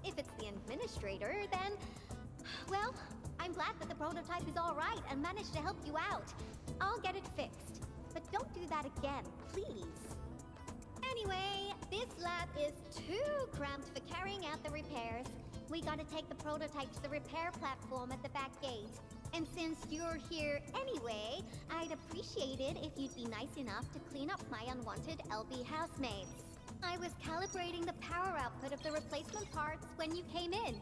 If it's the administrator, then... well, I'm glad that the prototype is all right and managed to help you out. I'll get it fixed. But don't do that again, please. Anyway, this lab is too cramped for carrying out the repairs. We gotta take the prototype to the repair platform at the back gate. And since you're here anyway, I'd appreciate it if you'd be nice enough to clean up my unwanted LB housemates. I was calibrating the power output of the replacement parts when you came in,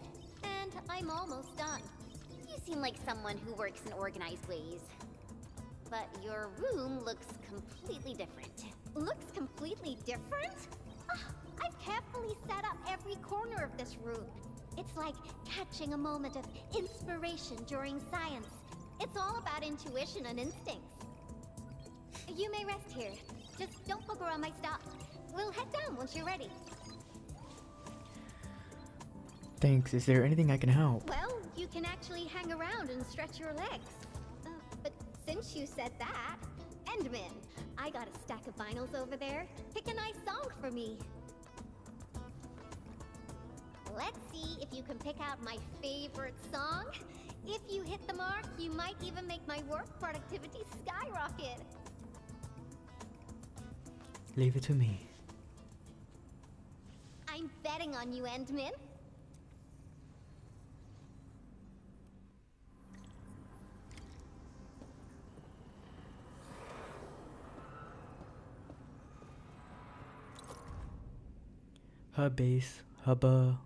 and I'm almost done. You seem like someone who works in organized ways. But your room looks completely different. Looks completely different? I've carefully set up every corner of this room. It's like catching a moment of inspiration during science. It's all about intuition and instincts. You may rest here. Just don't poke around my stuff. We'll head down once you're ready. thanks. Is there anything I can help? Well, you can actually hang around and stretch your legs. But since you said that, Endman, I got a stack of vinyls over there. Pick a nice song for me. Let's see if you can pick out my favorite song. If you hit the mark, you might even make my work productivity skyrocket. Leave it to me. I'm betting on you, Endman. Hub base, hubba,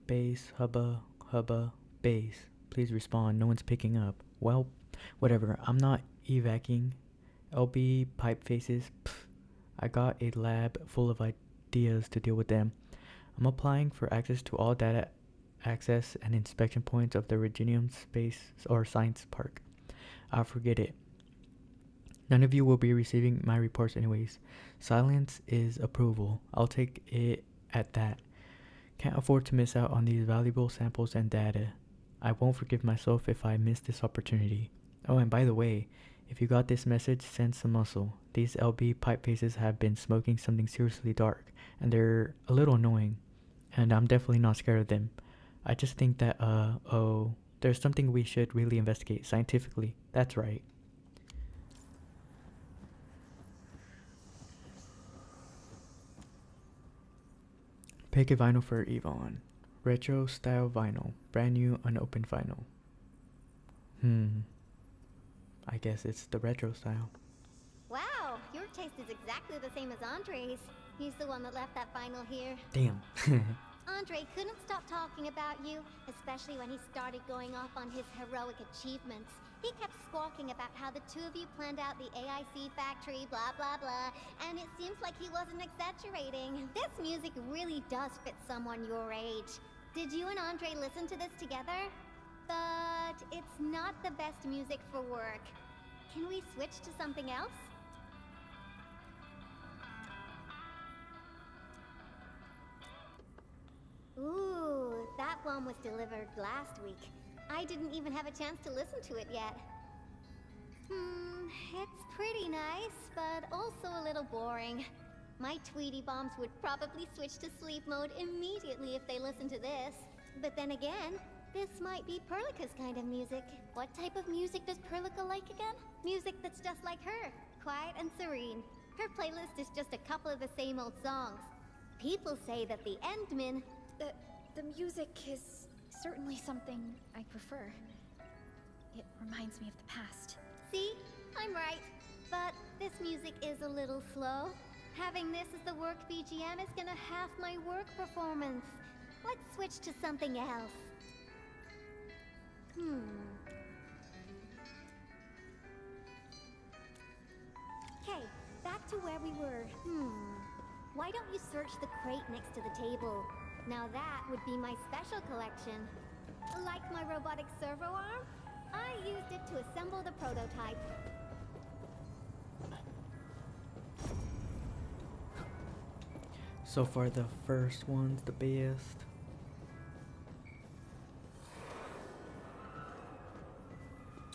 base, hubba, hubba, base. Please respond. No one's picking up. Well, whatever. I'm not evacing. LB pipe faces. Pff, I got a lab full of ideas to deal with them. I'm applying for access to all data access and inspection points of the Reginium Space or Science Park. I'll forget it. None of you will be receiving my reports anyways. Silence is approval. I'll take it at that. Can't afford to miss out on these valuable samples and data. I won't forgive myself if I miss this opportunity. Oh, and by the way, if you got this message, send some muscle. These LB pipe faces have been smoking something seriously dark, and they're a little annoying. and I'm definitely not scared of them. I just think that there's something we should really investigate scientifically. That's right. Pick a vinyl for Yvonne. Retro style vinyl. Brand new unopened vinyl. I guess it's the retro style. Wow, your taste is exactly the same as Andre's. He's the one that left that vinyl here. Damn. Andre couldn't stop talking about you, especially when he started going off on his heroic achievements. He kept squawking about how the two of you planned out the AIC factory, blah blah blah, and it seems like he wasn't exaggerating. This music really does fit someone your age. Did you and Andre listen to this together? But it's not the best music for work. Can we switch to something else? Ooh, that one was delivered last week. I didn't even have a chance to listen to it yet. It's pretty nice, but also a little boring. My Tweety Bombs would probably switch to sleep mode immediately if they listened to this. But then again, this might be Perlica's kind of music. What type of music does Perlica like again? Music that's just like her, quiet and serene. Her playlist is just a couple of the same old songs. People say that the Endmen... The music is certainly something I prefer. It reminds me of the past. See? I'm right. But this music is a little slow. Having this as the work BGM is gonna half my work performance. Let's switch to something else. Okay, back to where we were. Why don't you search the crate next to the table? Now that would be my special collection. Like my robotic servo arm, I used it to assemble the prototype. So far the first one's the best.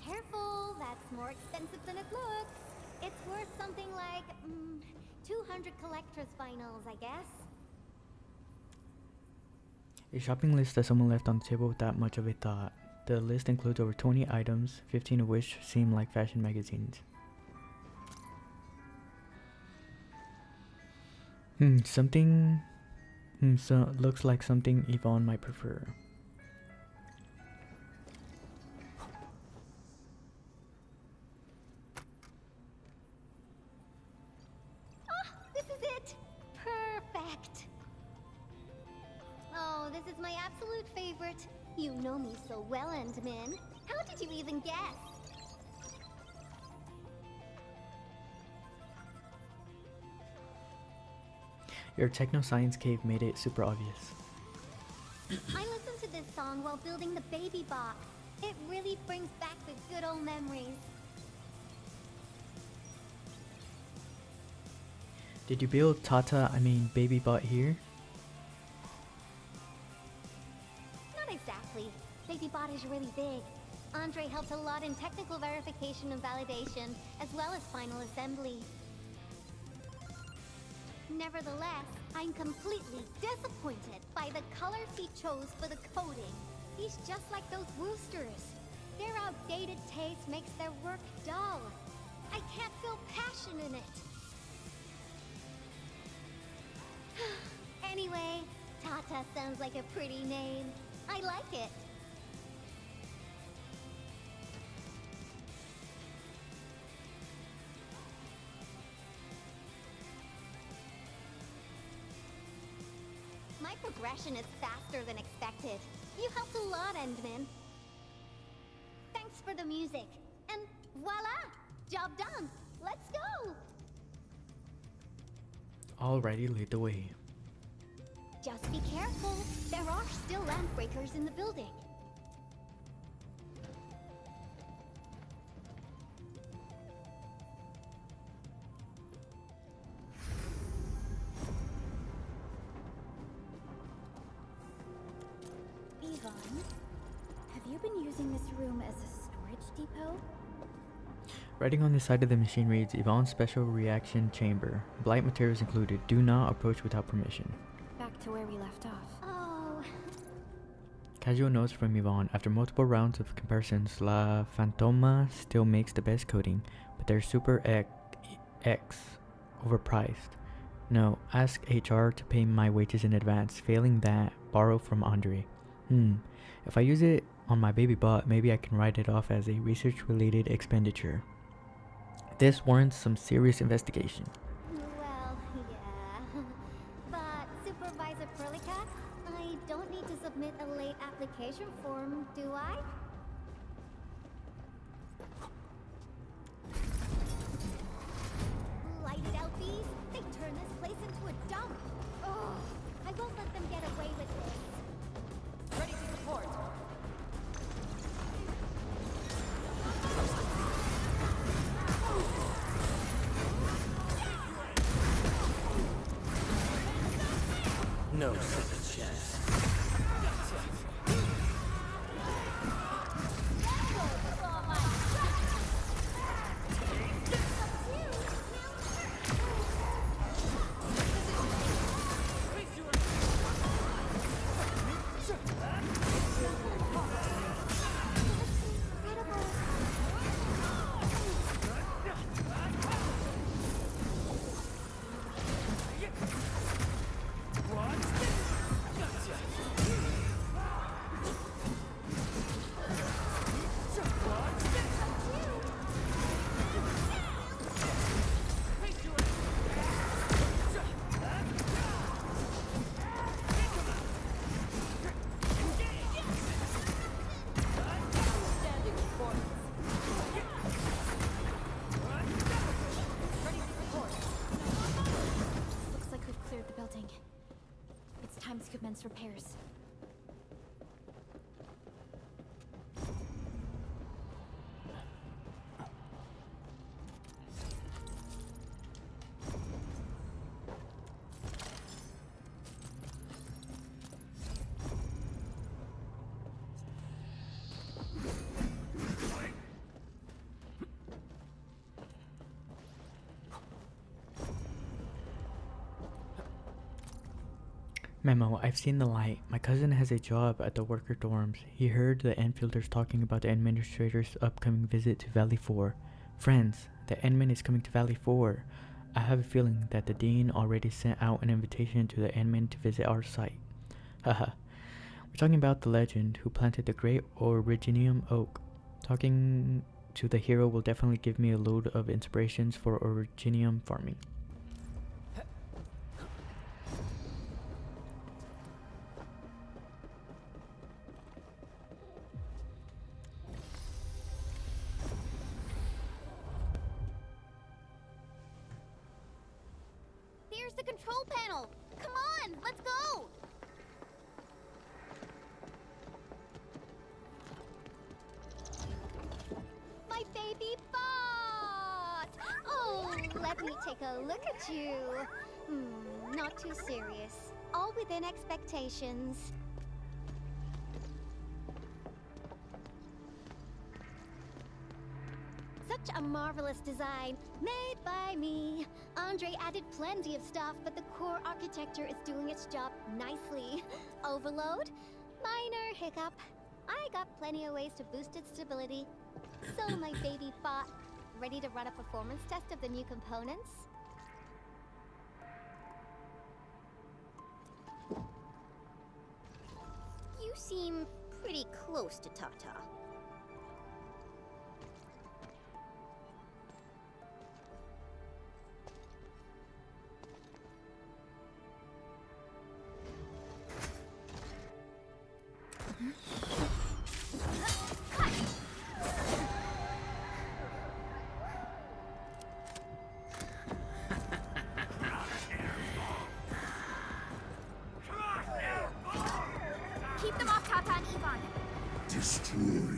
Careful, that's more expensive than it looks. It's worth something like 200 collector's vinyls, I guess. A shopping list that someone left on the table without much of a thought. The list includes over 20 items, 15 of which seem like fashion magazines. So looks like something Yvonne might prefer. This is it! Perfect! Oh, this is my absolute favorite. You know me so well, Endmin. How did you even guess? Your techno science cave made it super obvious. I listened to this song while building the baby bot. It really brings back the good old memories. Did you build Baby Bot here? Not exactly. Baby bot is really big. Andre helped a lot in technical verification and validation, as well as final assembly. Nevertheless, I'm completely disappointed by the colors he chose for the coding. He's just like those roosters. Their outdated taste makes their work dull. I can't feel passion in it. Anyway, Tata sounds like a pretty name. I like it. My progression is faster than expected. You helped a lot, Endmin. Thanks for the music. And voila! Job done. Let's go! Alrighty, lead the way. Just be careful. There are still lamp breakers in the building. Yvonne, have you been using this room as a storage depot? Writing on the side of the machine reads, Yvonne's special reaction chamber. Blight materials included. Do not approach without permission. Back to where we left off. Casual notes from Yvonne. After multiple rounds of comparisons, La Fantoma still makes the best coding, but their Super X overpriced. No, ask HR to pay my wages in advance. Failing that, borrow from Andre. If I use it on my baby bot, maybe I can write it off as a research-related expenditure. This warrants some serious investigation. Well, yeah. But Supervisor Perlica, I don't need to submit a late application form, do I? Lighted LBs? They turn this place into a dump. Oh, I won't let them get away with this. Ready to report. No second chance. Time to commence repairs. Memo, I've seen the light. My cousin has a job at the worker dorms. He heard the Enfielders talking about the administrator's upcoming visit to Valley 4. Friends, the admin is coming to Valley 4. I have a feeling that the dean already sent out an invitation to the admin to visit our site. Haha. We're talking about the legend who planted the great Originium oak. Talking to the hero will definitely give me a load of inspirations for Originium farming. Here's the control panel. Come on, let's go. My baby bot. Oh, let me take a look at you. Not too serious. All within expectations. Such a marvelous design, made by me. Andre added plenty of stuff, but the core architecture is doing its job nicely. Overload? Minor hiccup. I got plenty of ways to boost its stability. So my baby bot, ready to run a performance test of the new components? You seem pretty close to Tata. Keep them off Tata and Ivan. Destroy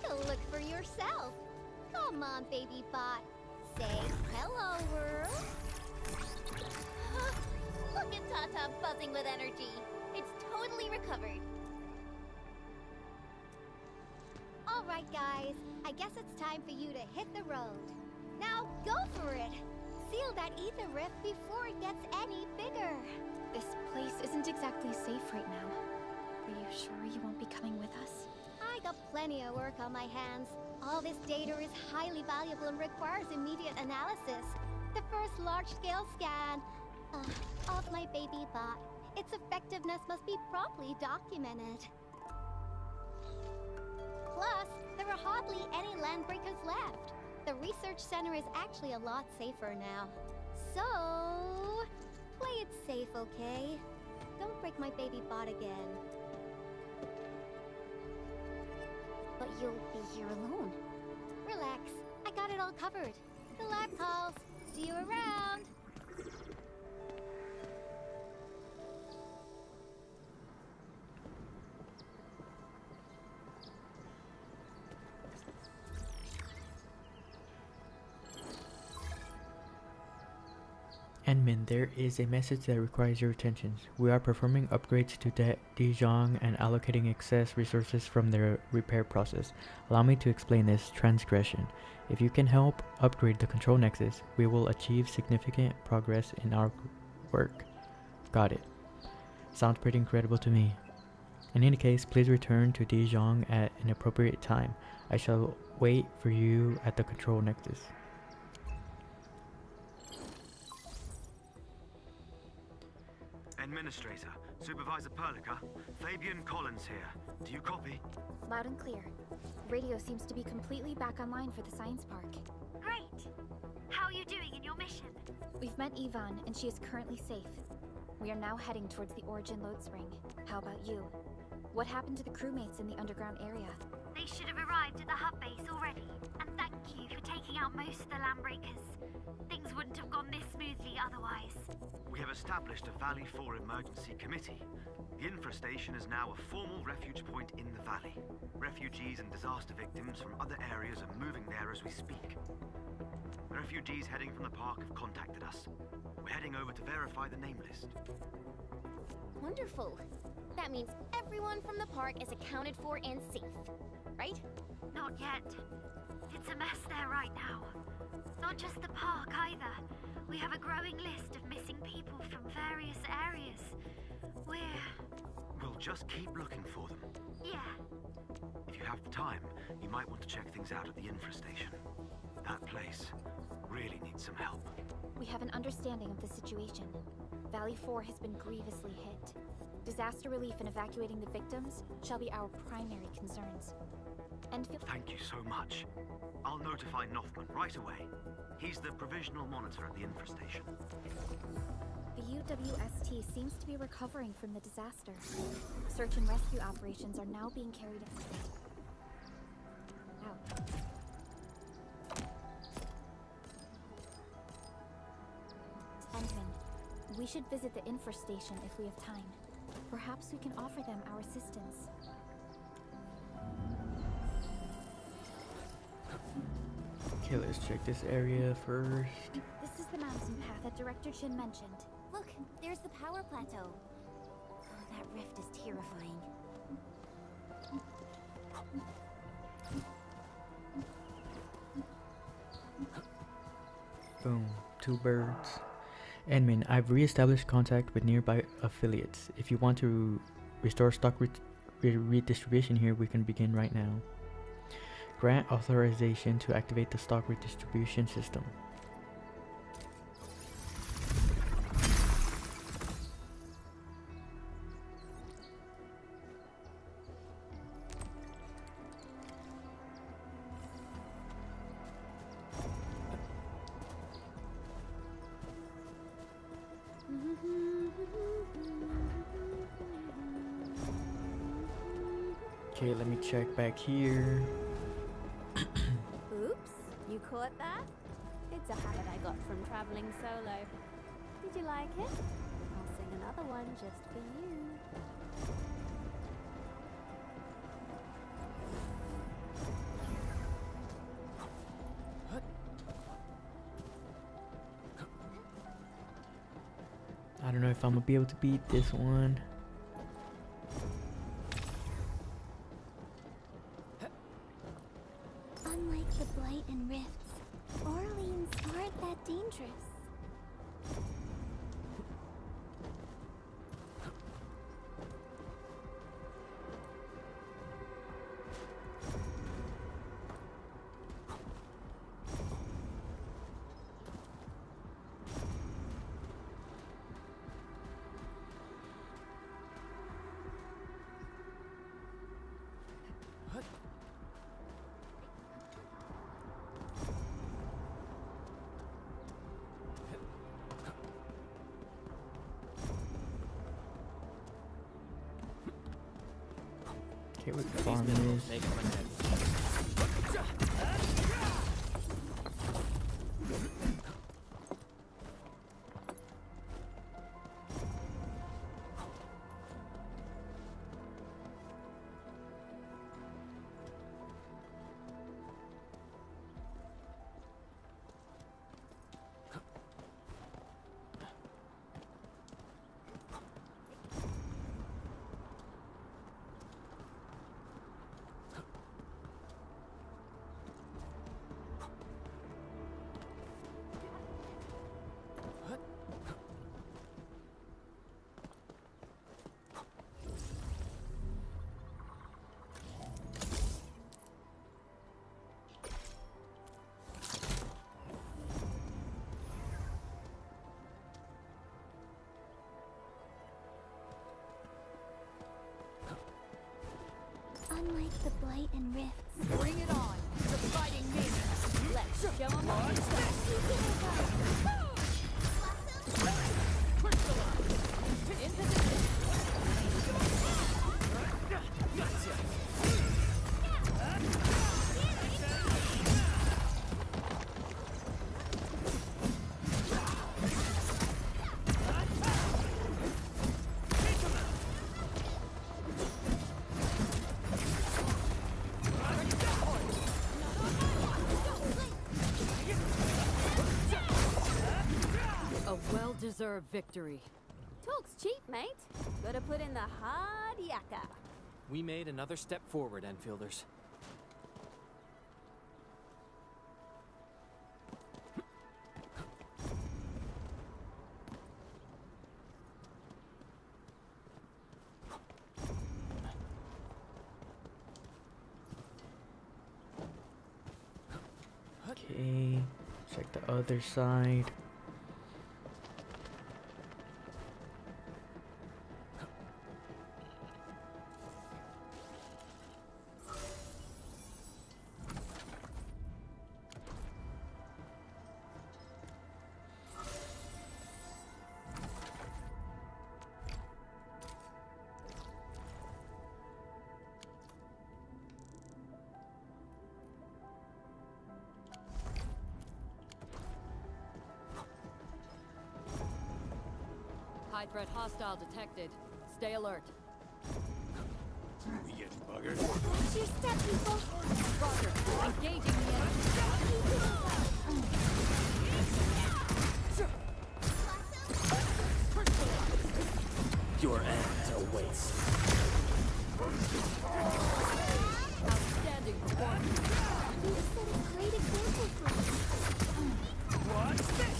Take a look for yourself. Come on, baby bot. Say hello, world. Look at Tata buzzing with energy. It's totally recovered. Alright guys, I guess it's time for you to hit the road. Now go for it! Seal that ether rift before it gets any bigger. This place isn't exactly safe right now. Are you sure you won't be coming with us? I got plenty of work on my hands. All this data is highly valuable and requires immediate analysis. The first large-scale scan of my baby bot. Its effectiveness must be properly documented. Plus, there are hardly any landbreakers left. The research center is actually a lot safer now. So, play it safe, okay? Don't break my baby bot again. But you'll be here alone. Relax, I got it all covered. The lab calls. See you around. Admin, there is a message that requires your attention. We are performing upgrades to Dijon and allocating excess resources from the repair process. Allow me to explain this transgression. If you can help upgrade the control nexus, we will achieve significant progress in our work. Got it. Sounds pretty incredible to me. In any case, please return to Dijon at an appropriate time. I shall wait for you at the control nexus. Administrator, Supervisor Perlica, Fabian Collins here. Do you copy? Loud and clear. Radio seems to be completely back online for the science park. Great! How are you doing in your mission? We've met Yvonne, and she is currently safe. We are now heading towards the Origin load spring. How about you? What happened to the crewmates in the underground area? They should have arrived at the hub base already. And thank you for taking out most of the landbreakers. Things wouldn't have gone this smoothly otherwise. We have established a Valley 4 emergency committee. The infrastation is now a formal refuge point in the valley. Refugees and disaster victims from other areas are moving there as we speak. Refugees heading from the park have contacted us. We're heading over to verify the name list. Wonderful. That means everyone from the park is accounted for and safe, right? Not yet. It's a mess there right now. Not just the park either. We have a growing list of missing people from various areas. We'll just keep looking for them. Yeah. If you have the time, you might want to check things out at the infrastation. That place really needs some help. We have an understanding of the situation. Valley 4 has been grievously hit. Disaster relief and evacuating the victims shall be our primary concerns. Endfield. Thank you so much. I'll notify Nothman right away. He's the provisional monitor at the infrastation. The UWST seems to be recovering from the disaster. Search and rescue operations are now being carried out. Endman, we should visit the infrastation if we have time. Perhaps we can offer them our assistance. Okay, let's check this area first. This is the mountain path that Director Chin mentioned. Look, there's the power plateau. Oh, that rift is terrifying. Boom, 2 birds. Admin, I've re-established contact with nearby affiliates. If you want to restore stock redistribution here, we can begin right now. Grant authorization to activate the stock redistribution system. Okay, let me check back here. Oops, you caught that? It's a habit I got from traveling solo. Did you like it? I'll sing another one just for you. if I'm gonna be able to beat this one. Unlike the Blight and Rifts, Orleans aren't that dangerous. Okay, we can farm this. Make them ahead. Unlike the Blight and Rifts. Bring it on! The fighting me! Let's show 'em all who's in position! Deserved victory. Talk's cheap, mate. Gotta put in the hard yakka. We made another step forward, Enfielders. Okay, check the other side. High threat hostile detected. Stay alert. We getting buggered? Watch your step, people! Roger. Engaging the enemy. Your end awaits. Outstanding performance. You set a great example for us. What's this?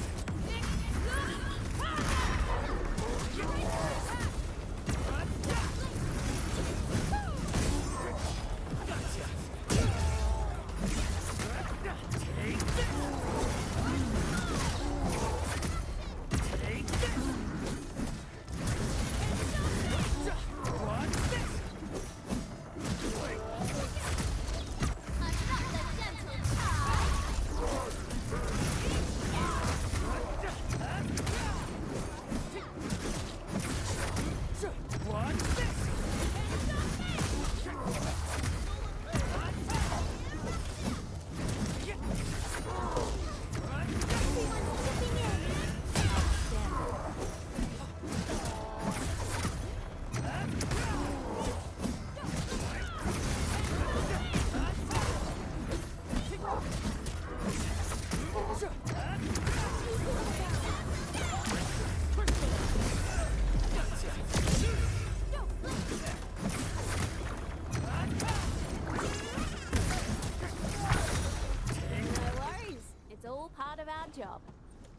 that job.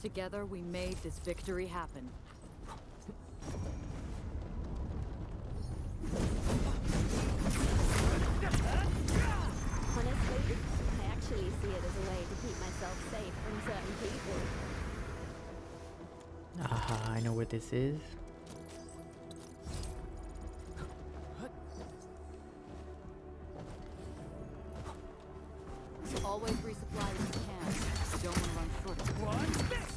Together we made this victory happen. Honestly, I actually see it as a way to keep myself safe from certain people. Aha, I know what this is. Always resupply if you can. Don't want to run short of What's this?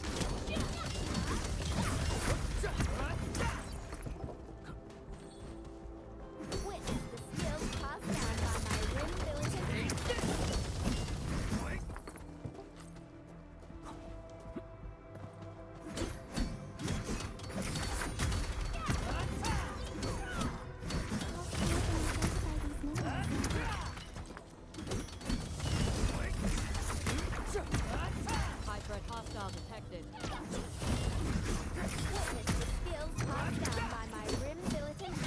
Witness the skills passed down by my rim militant high threat hostile detected. Witness the skills passed down by my rim militant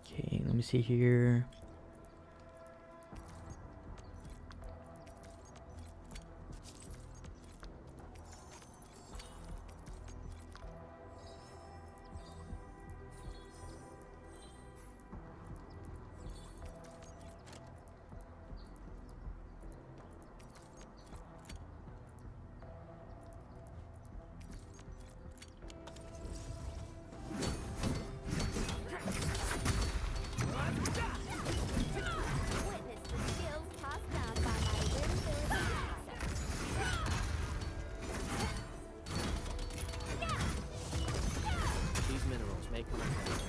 Okay, let me see here. Witness the skills passed down by my rim These minerals may come in handy.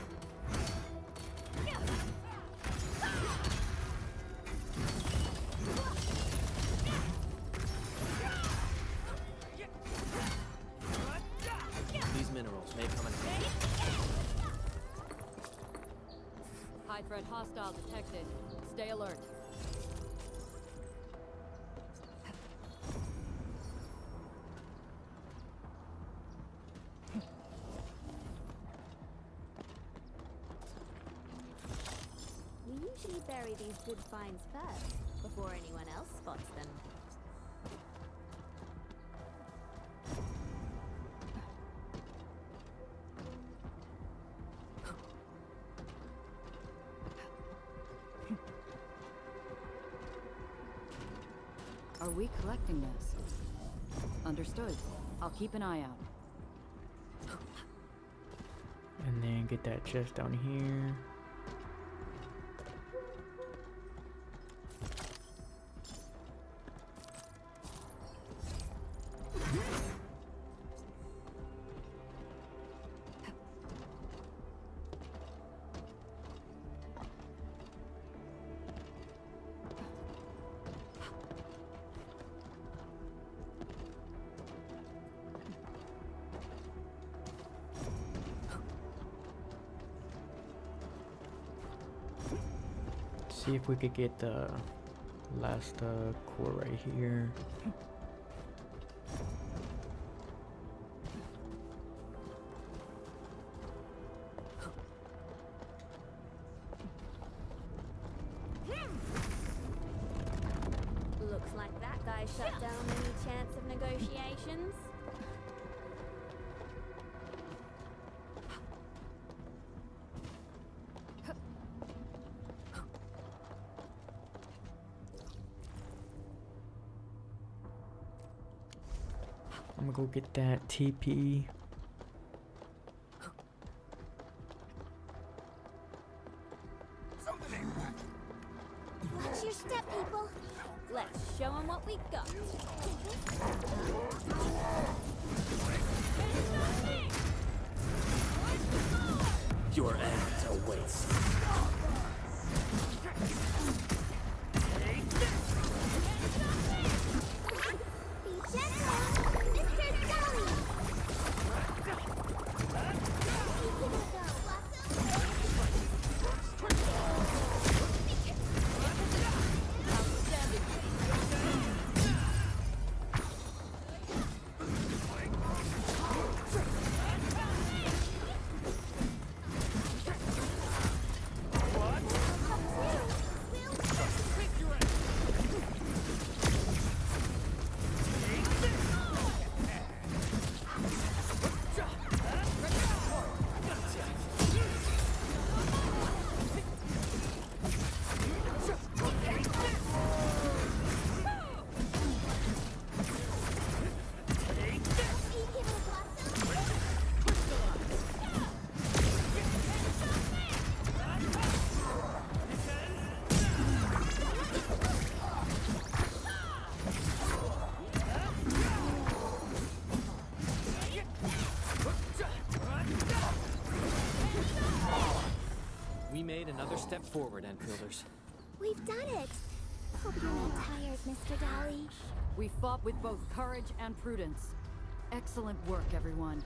These minerals may come in handy. High threat hostile detected. Stay alert. We usually bury these good finds first, before anyone else spots them. Are we collecting this? Understood. I'll keep an eye out. And then get that chest down here. See if we could get the last core right here. Looks like that guy shut down any chance of negotiations. I'm gonna go get that TP. Watch your step, people. Let's show them what we got. Your end awaits. Be gentle, Mr. Dolly! Step forward, Enfielders. We've done it! Hope you're not tired, Mr. Dolly. We fought with both courage and prudence. Excellent work, everyone.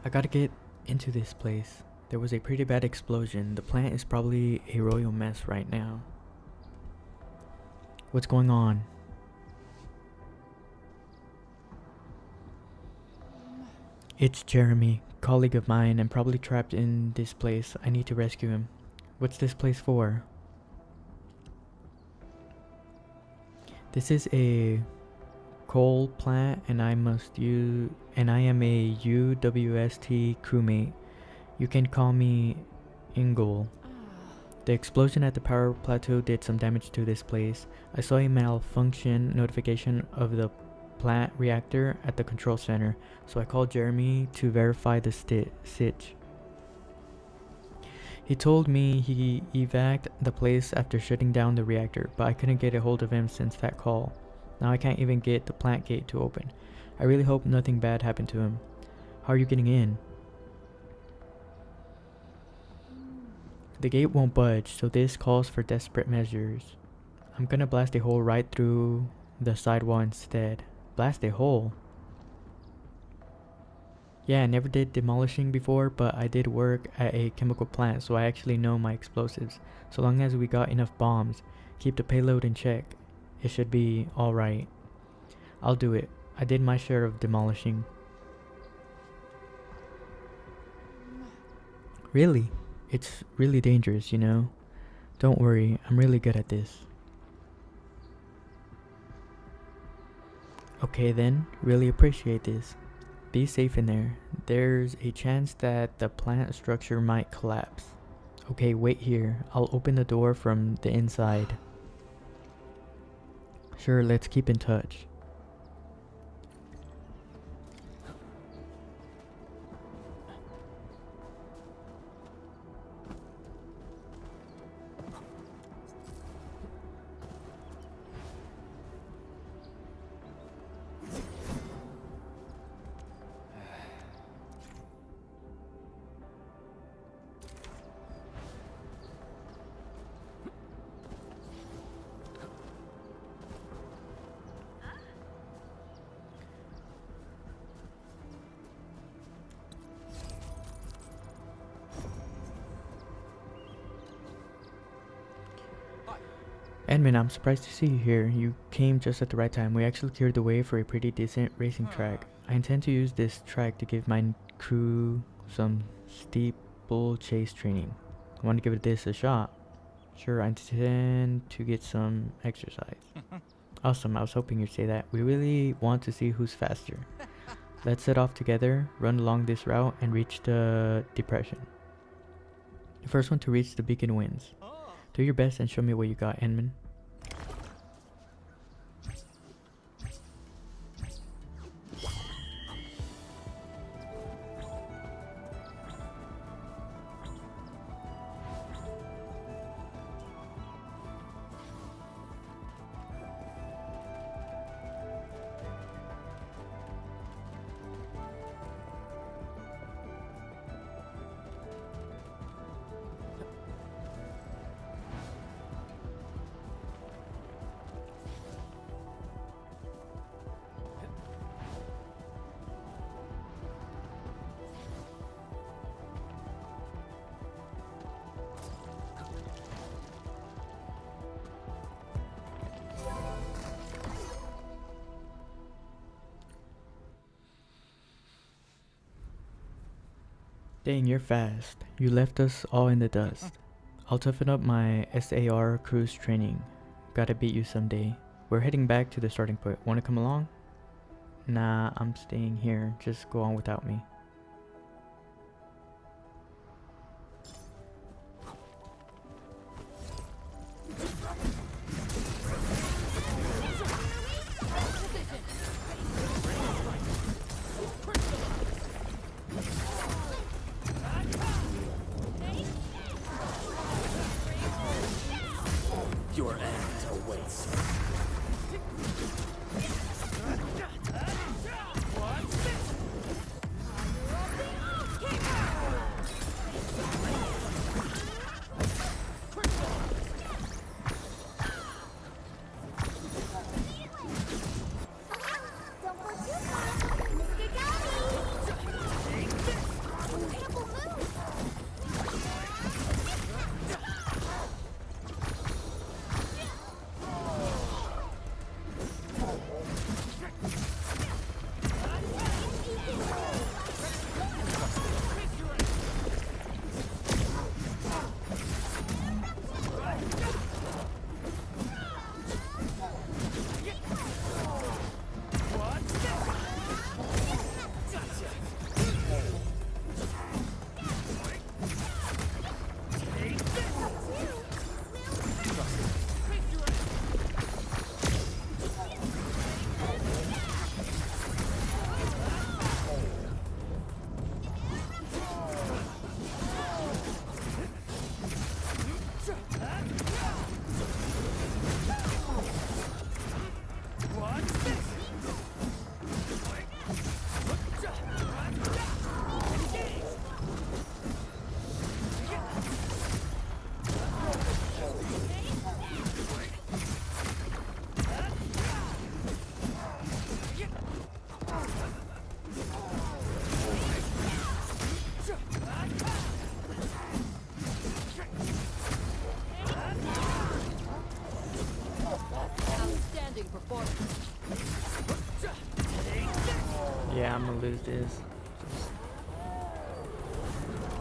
I gotta get into this place. There was a pretty bad explosion. The plant is probably a royal mess right now. What's going on? It's Jeremy, colleague of mine, and probably trapped in this place. I need to rescue him. What's this place for? This is a coal plant, and I am a UWST crewmate. You can call me Ingle. The explosion at the power plateau did some damage to this place. I saw a malfunction notification of the plant reactor at the control center, so I called Jeremy to verify the sitch. He told me he evac'd the place after shutting down the reactor, but I couldn't get a hold of him since that call. Now I can't even get the plant gate to open. I really hope nothing bad happened to him. How are you getting in? The gate won't budge, so this calls for desperate measures. I'm gonna blast a hole right through the sidewall instead. Blast a hole? Yeah, I never did demolishing before, but I did work at a chemical plant, so I actually know my explosives. So long as we got enough bombs, keep the payload in check, it should be alright. I'll do it. I did my share of demolishing. Really? It's really dangerous, you know? Don't worry, I'm really good at this. Okay then, really appreciate this. Be safe in there. There's a chance that the plant structure might collapse. Okay, wait here. I'll open the door from the inside. Sure, let's keep in touch. Edmund, I'm surprised to see you here. You came just at the right time. We actually cleared the way for a pretty decent racing track. I intend to use this track to give my crew some steeplechase training. I want to give this a shot. Sure, I intend to get some exercise. Awesome, I was hoping you'd say that. We really want to see who's faster. Let's set off together, run along this route, and reach the depression. The first one to reach the beacon wins. Do your best and show me what you got, Edmund. Dang, you're fast. You left us all in the dust. I'll toughen up my SAR cruise training. Gotta beat you someday. We're heading back to the starting point. Wanna come along? Nah, I'm staying here. Just go on without me. Your end awaits. Yeah, I'm gonna lose this.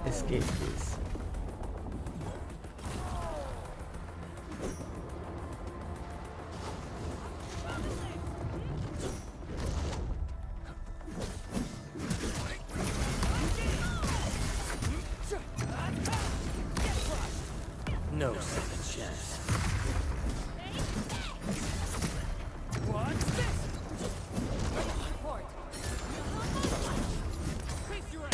Just escape this. No second chance. What's this? Report. Face your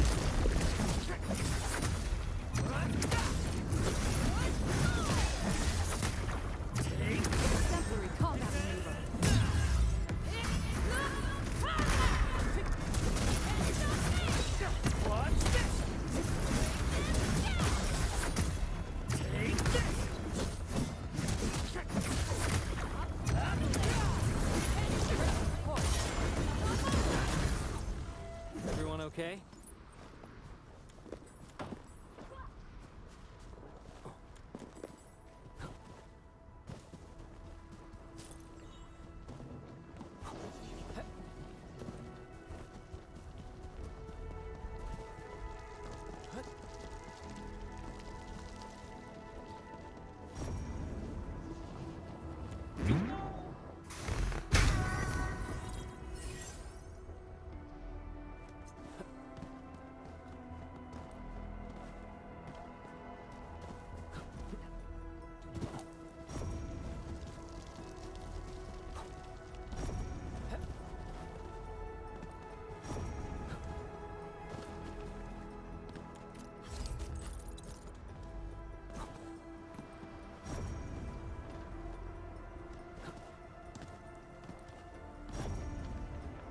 Take exemplary combat maneuver. What's this? Take this. Everyone okay?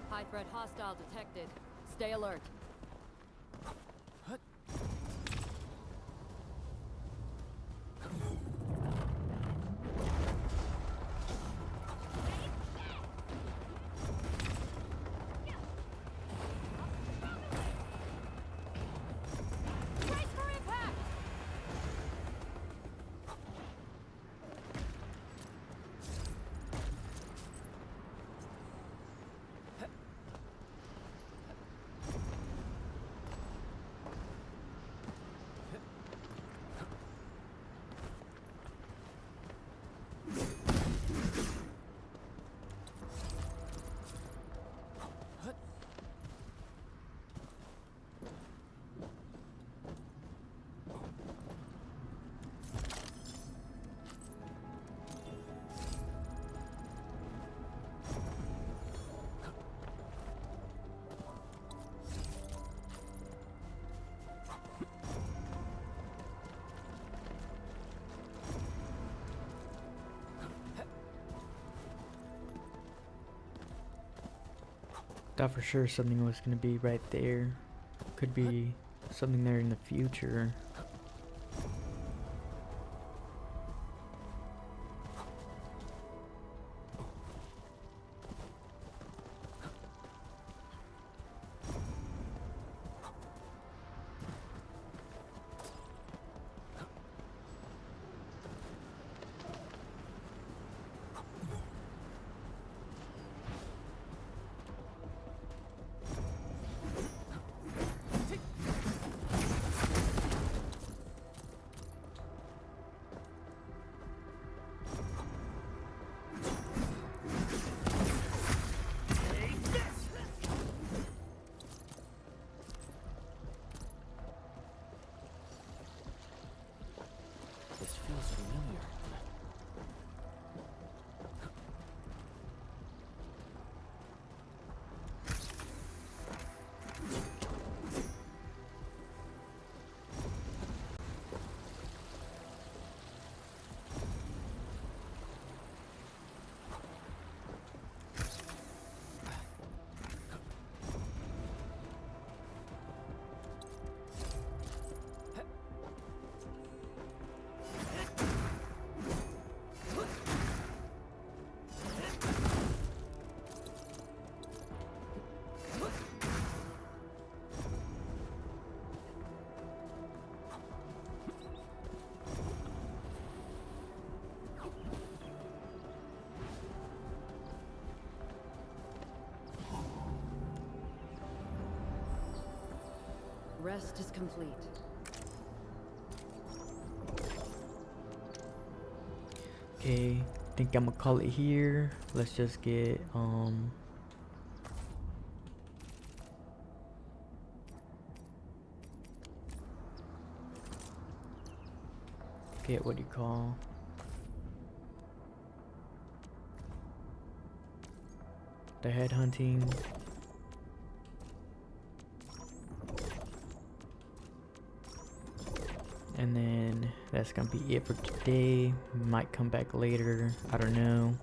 High threat hostile detected. Stay alert. Thought for sure something was gonna be right there. Could be something there in the future. rest is complete. Okay, think I'm gonna call it here. Let's just get what do you call the headhunting. And then that's gonna be it for today. Might come back later, I don't know.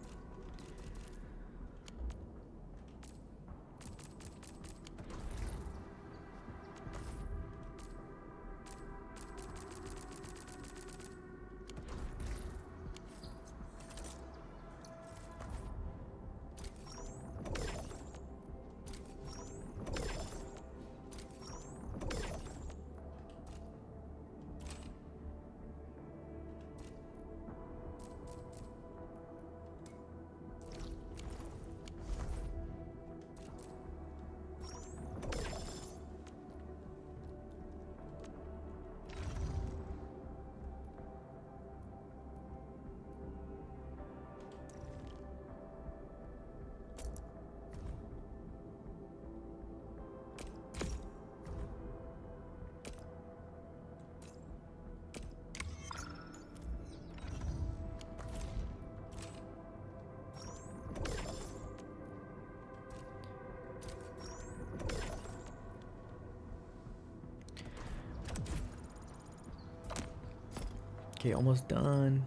Okay, almost done.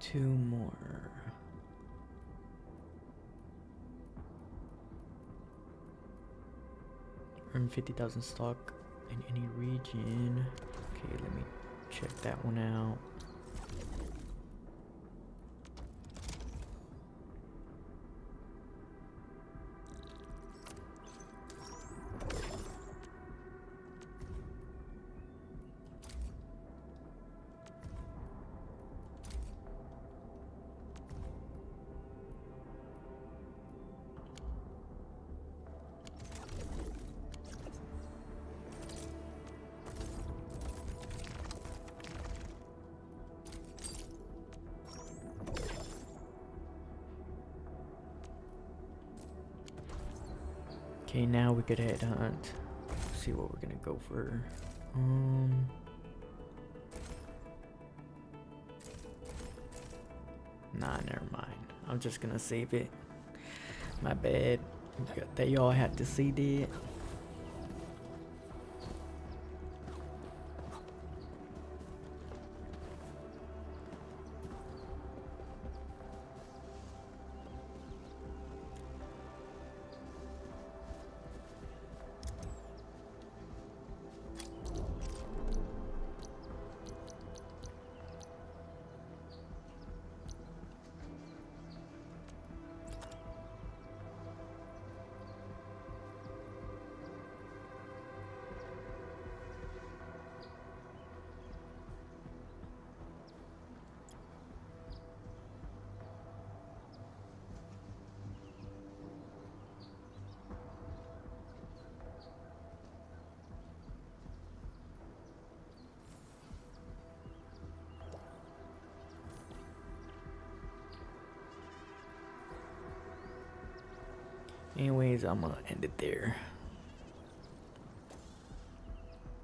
Two more. Earn 50,000 stock in any region. Okay, let me check that one out. Okay, now we could headhunt. See what we're gonna go for. Nah, never mind. I'm just gonna save it. My bad. That y'all had to see that. Anyways, I'm gonna end it there.